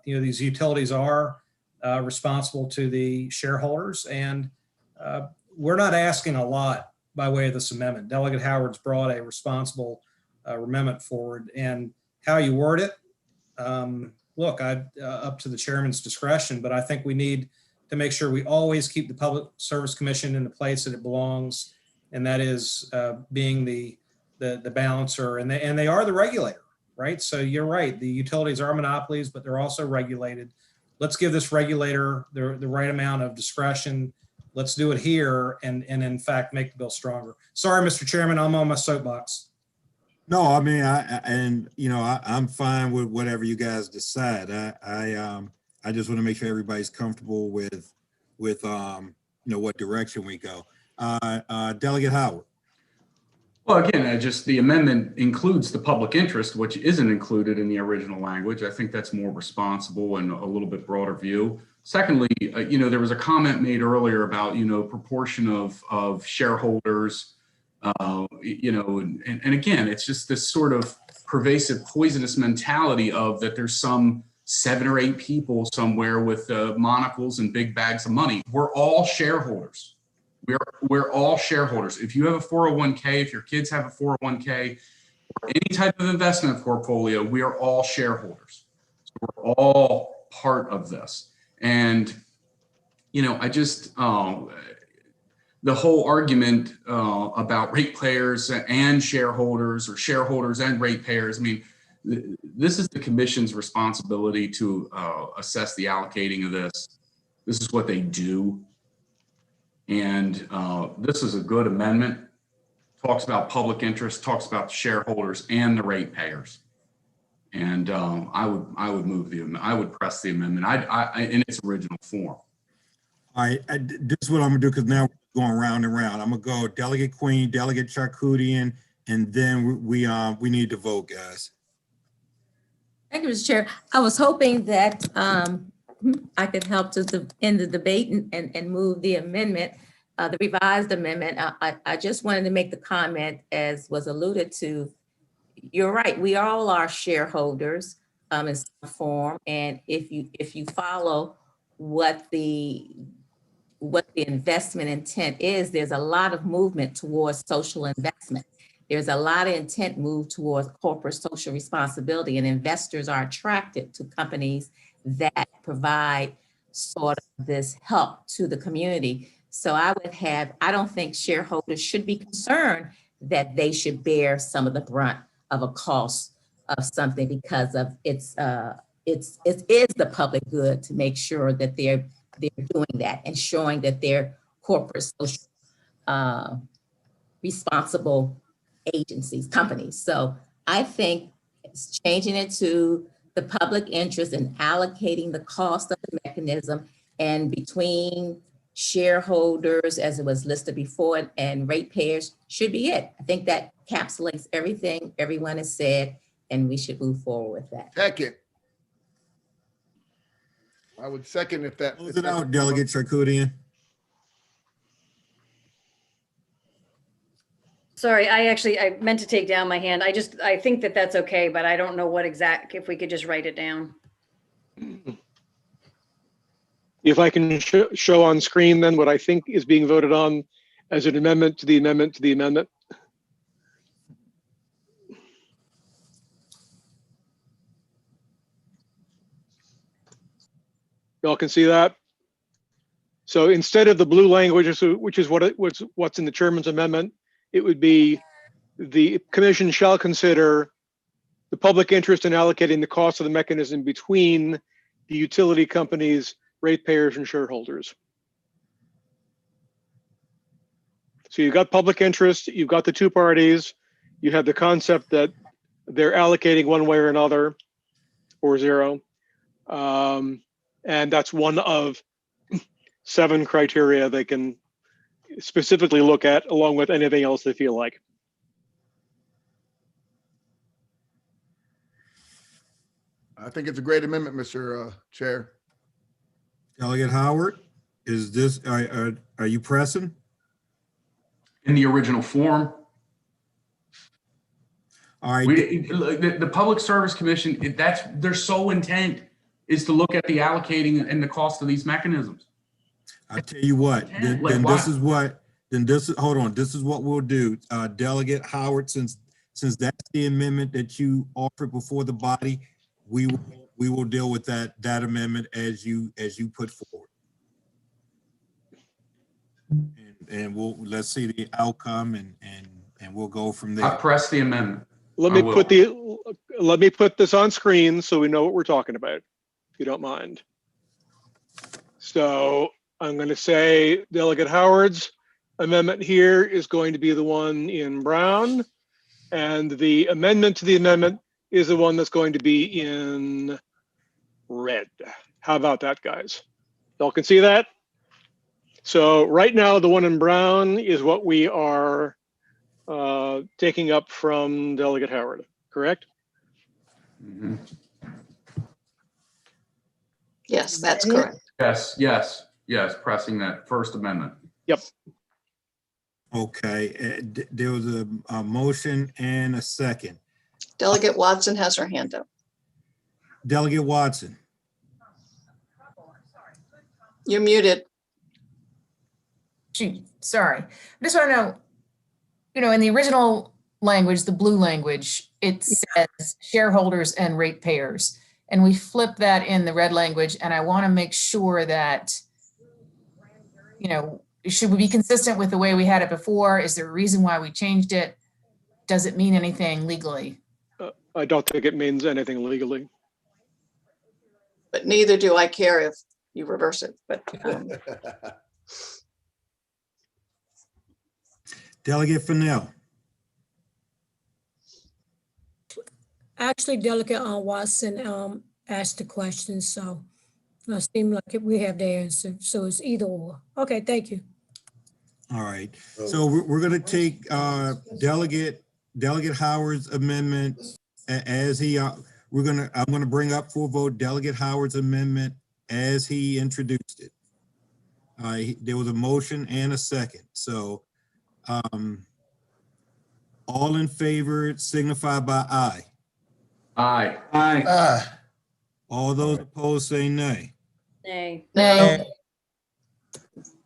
These utilities are responsible to the shareholders, and we're not asking a lot by way of this amendment. Delegate Howard's brought a responsible amendment forward, and how you word it, look, up to the chairman's discretion, but I think we need to make sure we always keep the Public Service Commission in the place that it belongs, and that is being the balancer, and they are the regulator, right? So you're right, the utilities are monopolies, but they're also regulated. Let's give this regulator the right amount of discretion. Let's do it here and in fact make the bill stronger. Sorry, Mr. Chairman, I'm on my soapbox. No, I mean, I'm fine with whatever you guys decide. I just want to make sure everybody's comfortable with what direction we go. Delegate Howard. Well, again, just the amendment includes the public interest, which isn't included in the original language. I think that's more responsible and a little bit broader view. Secondly, there was a comment made earlier about, proportion of shareholders, and again, it's just this sort of pervasive poisonous mentality of that there's some 7 or 8 people somewhere with monocles and big bags of money. We're all shareholders. We're all shareholders. If you have a 401k, if your kids have a 401k, or any type of investment portfolio, we are all shareholders. So we're all part of this. And, I just, the whole argument about ratepayers and shareholders, or shareholders and ratepayers, I mean, this is the commission's responsibility to assess the allocating of this. This is what they do. And this is a good amendment. Talks about public interest, talks about the shareholders and the ratepayers. And I would move I would press the amendment in its original form. All right, this is what I'm gonna do, because now we're going round and round. I'm gonna go Delegate Queen, Delegate Charkoudian, and then we need to vote, guys. Thank you, Mr. Chair. I was hoping that I could help to end the debate and move the amendment, the revised amendment. I just wanted to make the comment, as was alluded to. You're right, we all are shareholders in some form, and if you follow what the investment intent is, there's a lot of movement towards social investment. There's a lot of intent moved towards corporate social responsibility, and investors are attracted to companies that provide sort of this help to the community. So I don't think shareholders should be concerned that they should bear some of the brunt of a cost of something, because of it is the public good to make sure that they're doing that and showing that they're corporate social responsible agencies, companies. So I think it's changing it to the public interest and allocating the cost of the mechanism, and between shareholders, as it was listed before, and ratepayers should be it. I think that encapsulates everything everyone has said, and we should move forward with that. Second. I would second if that. Close it out, Delegate Charkoudian. Sorry, I meant to take down my hand. I think that that's okay, but I don't know what if we could just write it down. If I can show on screen then what I think is being voted on as an amendment to the amendment to the amendment. Y'all can see that. So instead of the blue language, which is what's in the chairman's amendment, it would be the commission shall consider the public interest in allocating the cost of the mechanism between the utility companies, ratepayers, and shareholders. So you've got public interest, you've got the two parties, you have the concept that they're allocating one way or another, or zero. And that's one of 7 criteria they can specifically look at, along with anything else they feel like. I think it's a great amendment, Mr. Chair. Delegate Howard, is this, are you pressing? In the original form. All right. The Public Service Commission, that's their sole intent is to look at the allocating and the cost of these mechanisms. I tell you what, then this is hold on, this is what we'll do. Delegate Howard, since that's the amendment that you offered before the body, we will deal with that amendment as you put forward. And let's see the outcome and we'll go from there. I press the amendment. Let me put this on screen so we know what we're talking about, if you don't mind. So I'm going to say Delegate Howard's amendment here is going to be the one in brown, and the amendment to the amendment is the one that's going to be in red. How about that, guys? Y'all can see that? So right now, the one in brown is what we are taking up from Delegate Howard, correct? Mm-hmm. Yes, that's correct. Yes, pressing that First Amendment. Yep. Okay, there was a motion and a second. Delegate Watson has her hand up. Delegate Watson. You're muted. Sorry. I just want to know, in the original language, the blue language, it says shareholders and ratepayers. And we flip that in the red language. And I want to make sure that, should we be consistent with the way we had it before? Is there a reason why we changed it? Does it mean anything legally? I don't think it means anything legally. But neither do I care if you reverse it. But Delegate Fennell. Actually, Delegate Watson asked the question, so it seemed like we have the answer. So it's either or. Okay, thank you. All right. So we're going to take Delegate Howard's amendment as he. I'm going to bring up for vote Delegate Howard's amendment as he introduced it. There was a motion and a second. So all in favor signify by aye. Aye. Aye. All those opposed say nay. Nay. No.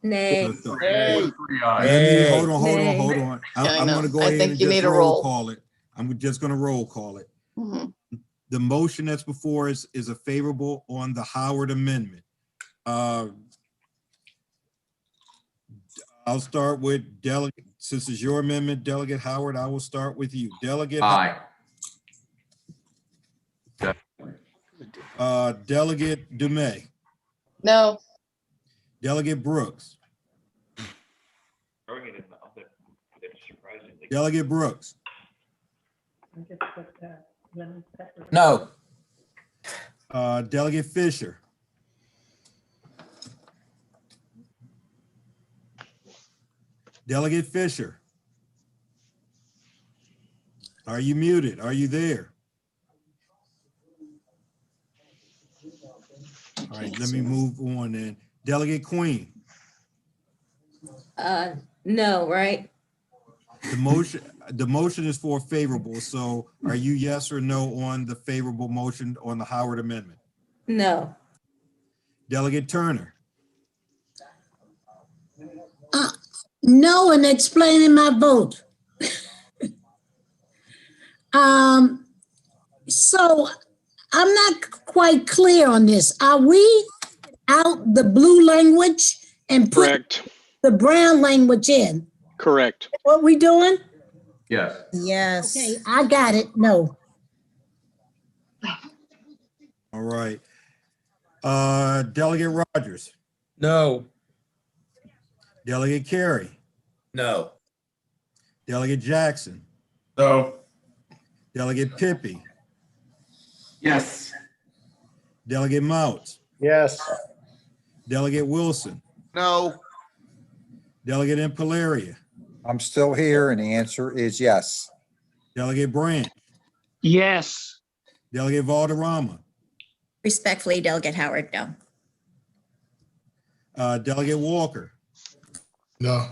Nay. Hey. Hold on. Yeah, I I'm know. going to go I ahead think and you just need a roll roll. call it. I'm just going to roll call it. Mhm. The motion that's before us is a favorable on the Howard amendment. I'll start with Delegate, since it's your amendment, Delegate Howard, I will start with you. Delegate. Aye. Delegate Dumais. No. Delegate Brooks. Delegate Brooks. No. Delegate Fisher. Delegate Fisher. Are you muted? Are you there? All right, let me move on then. Delegate Queen. No, right? The motion is for favorable. So are you yes or no on the favorable motion on the Howard amendment? No. Delegate Turner. No, and explaining my vote. So I'm not quite clear on this. Are we out the blue language and put Correct. the brown language in? Correct. What we doing? Yes. Yes. Okay, I got it. No. All right. Delegate Rogers. No. Delegate Carey. No. Delegate Jackson. No. Delegate Pippy. Yes. Delegate Mouts. Yes. Delegate Wilson. No. Delegate Impalaria. I'm still here and the answer is yes. Delegate Branch. Yes. Delegate Valderrama. Respectfully, Delegate Howard, no. Delegate Walker. No.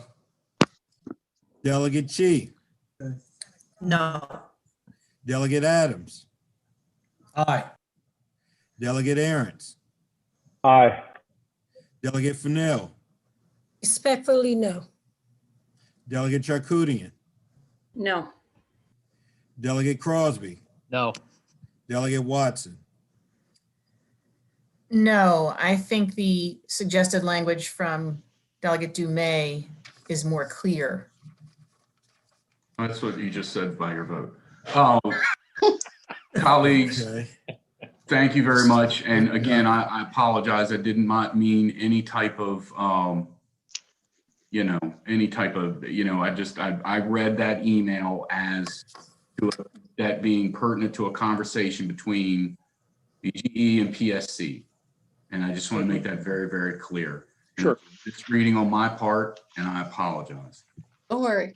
Delegate Chi. No. Delegate Adams. Aye. Delegate Aarons. Aye. Delegate Fennell. Respectfully, no. Delegate Charkoudian. No. Delegate Crosby. No. Delegate Watson. No, I think the suggested language from Delegate Dumais is more clear. That's what you just said by your vote. Colleagues, Okay. thank you very much. And again, I apologize. I did not mean any type of, I read that email as that being pertinent to a conversation between BGE and PSC. And I just want to make that very, very clear. Sure. It's reading on my part, and I apologize. Don't worry.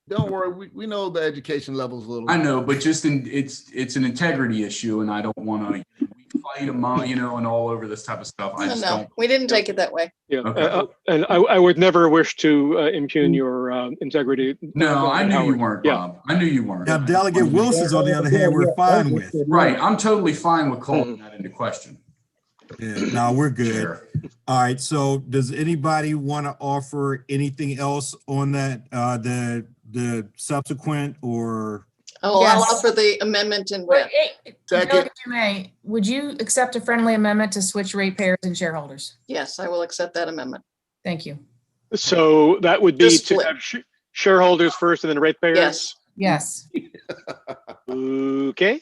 Don't worry. We know the education level's a little. I know, but just it's an integrity issue, and I don't want to fight them, and all over this type of stuff. I just No, don't. we didn't take it that way. Yeah. Okay. And I would never wish to impugn your integrity. No, I knew you Howard. weren't, Yeah. Bob. I knew you weren't. Now, Delegate Wilson's on the other hand, we're fine with. Right. I'm totally fine with calling that into question. Yeah, no, we're good. Chair. All right. So does anybody want to offer anything else on that, the subsequent or? Oh, Yes. I'll offer the amendment in red. Delegate Dumais, would you accept a friendly amendment to switch ratepayers and shareholders? Yes, I will accept that amendment. Thank you. So that would be Just to split. have shareholders first and then ratepayers? Yes. Yes. Okay.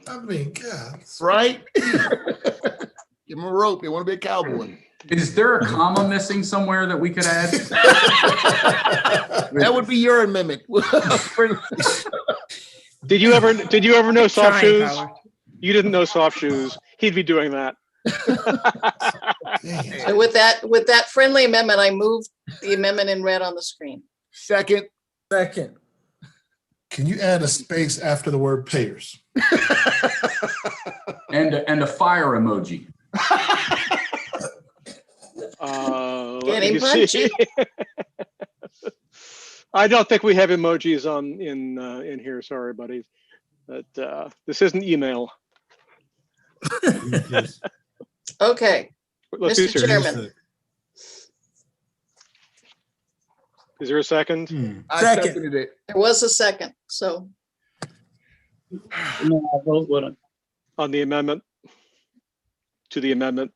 I mean, God. Right? Give him a rope. They want to be a cowboy. Is there a comma missing somewhere that we could add? That would be your amendment. Did you ever know soft Trying, shoes? Howard. You didn't know soft shoes. He'd be doing that. And with that friendly amendment, I move the amendment in red on the screen. Second. Second. Can you add a space after the word payers? And a fire emoji. Let Getting me see. punchy. I don't think we have emojis in here. Sorry, buddies. But this isn't email. Okay, Let's be Mr. serious. Chairman. Is there a second? I Second. seconded it. There was a second, so No, I vote with it. On the amendment? To the amendment?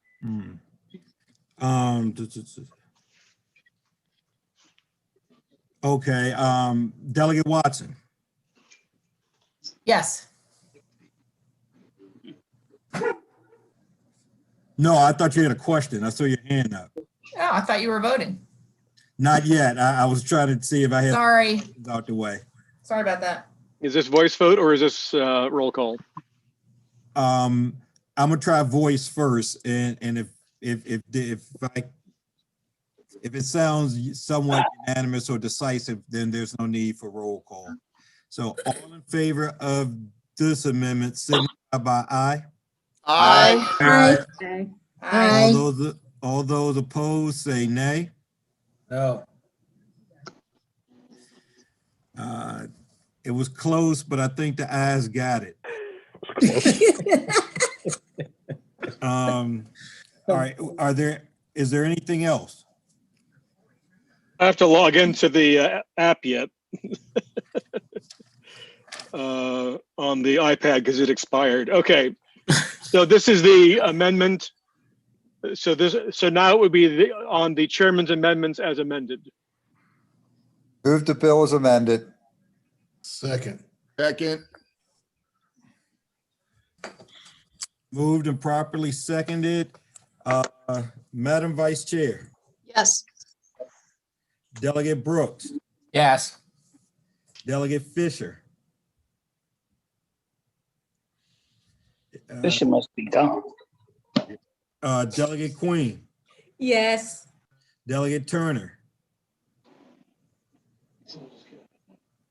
Okay, Delegate Watson, Yes. no, I thought you had a question. I saw your hand up. Oh, I thought you were voting. Not yet. I was trying to see if I had Sorry. out the way. Sorry about that. Is this voice vote or is this roll call? I'm gonna try voice first, and if it sounds somewhat unanimous or decisive, then there's no need for roll call. So all in favor of this amendment, signify by aye. Aye. Aye. All those opposed, say nay. No. It was close, but I think the ayes got it. All right, is there anything else? I have to log into the app yet. On the iPad because it expired. Okay, so this is the amendment. So now it would be on the chairman's amendments as amended. Move the bill as amended. Second. Second. Moved and properly seconded. Madam Vice Chair, yes. Delegate Brooks, Yes. Delegate Fisher. Fisher must be gone. Delegate Queen, Yes. Delegate Turner,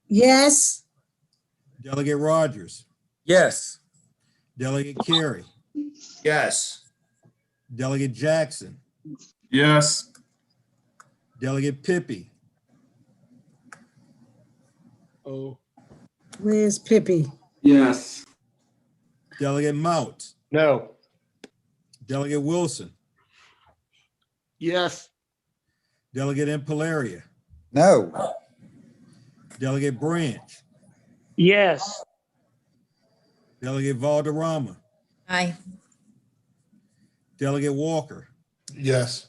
Yes. Delegate Rogers, Yes. Delegate Carey, Yes. Delegate Jackson, Yes. Delegate Pippy, Oh, Where's Pippi? Yes. Delegate Mount, No. Delegate Wilson, Yes. Delegate Impalaria, No. Delegate Branch, Yes. Delegate Valderrama, Aye. Delegate Walker, Yes.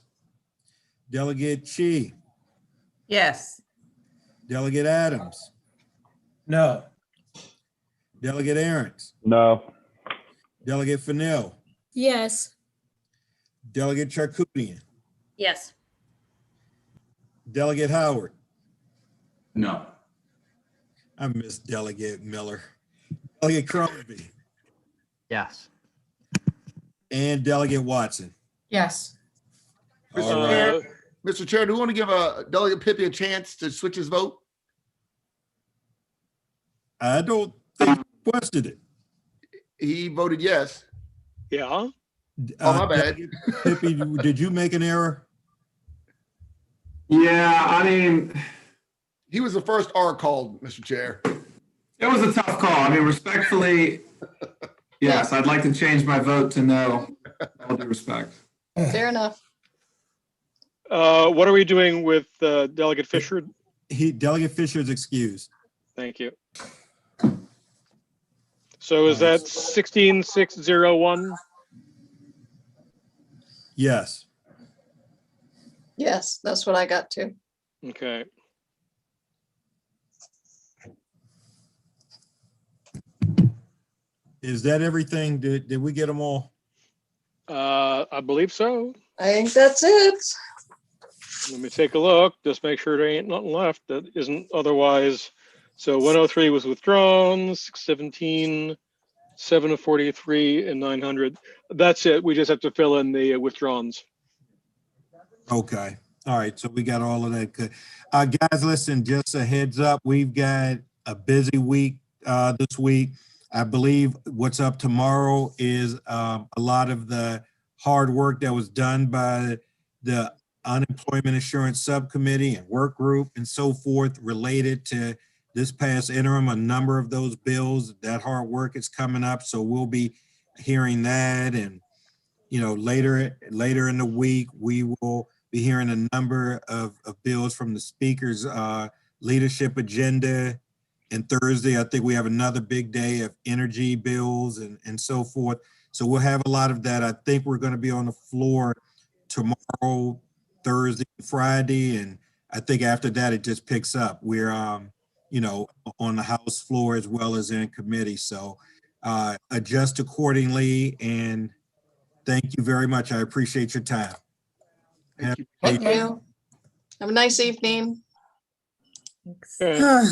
Delegate Chi, Yes. Delegate Adams, No. Delegate Aaron's, No. Delegate Fennell, Yes. Delegate Charkoudian, Yes. Delegate Howard. No. I miss Delegate Miller. Delegate Crosby Yes. and Delegate Watson. Yes. Mr. All Chair, right. Mr. Chair, do we want to give Delegate Pippy a chance to switch his vote? I don't think he requested it. He voted yes. yeah. Oh, my bad. Delegate Pippy, did you make an error? Yeah, I mean, He was the first R called, Mr. Chair. it was a tough call. I mean, respectfully, yes, I'd like to change my vote to no. All due respect. Fair enough. What are we doing with Delegate Fisher? Delegate Fisher is excused. Thank you. So is that 16601? Yes. Yes, that's what I got too. Okay. Is that everything? Did we get them all? I believe so. I think that's it. Let me take a look. Just make sure there ain't nothing left that isn't otherwise. So 103 was withdrawn, 617, 743, and 900. That's it. We just have to fill in the withdrawns. Okay. All right. So we got all of that. Good. Guys, listen, just a heads up. We've got a busy week this week. I believe what's up tomorrow is a lot of the hard work that was done by the Unemployment Insurance Subcommittee and Work Group and so forth related to this past interim. A number of those bills, that hard work is coming up. So we'll be hearing that and, later in the week, we will be hearing a number of bills from the speaker's leadership agenda. And Thursday, I think we have another big day of energy bills and so forth. So we'll have a lot of that. I think we're going to be on the floor tomorrow, Thursday, Friday, and I think after that it just picks up. We're on the House floor as well as in committee. So adjust accordingly, and thank you very much. I appreciate your time. Thank you. Have a nice evening. Okay.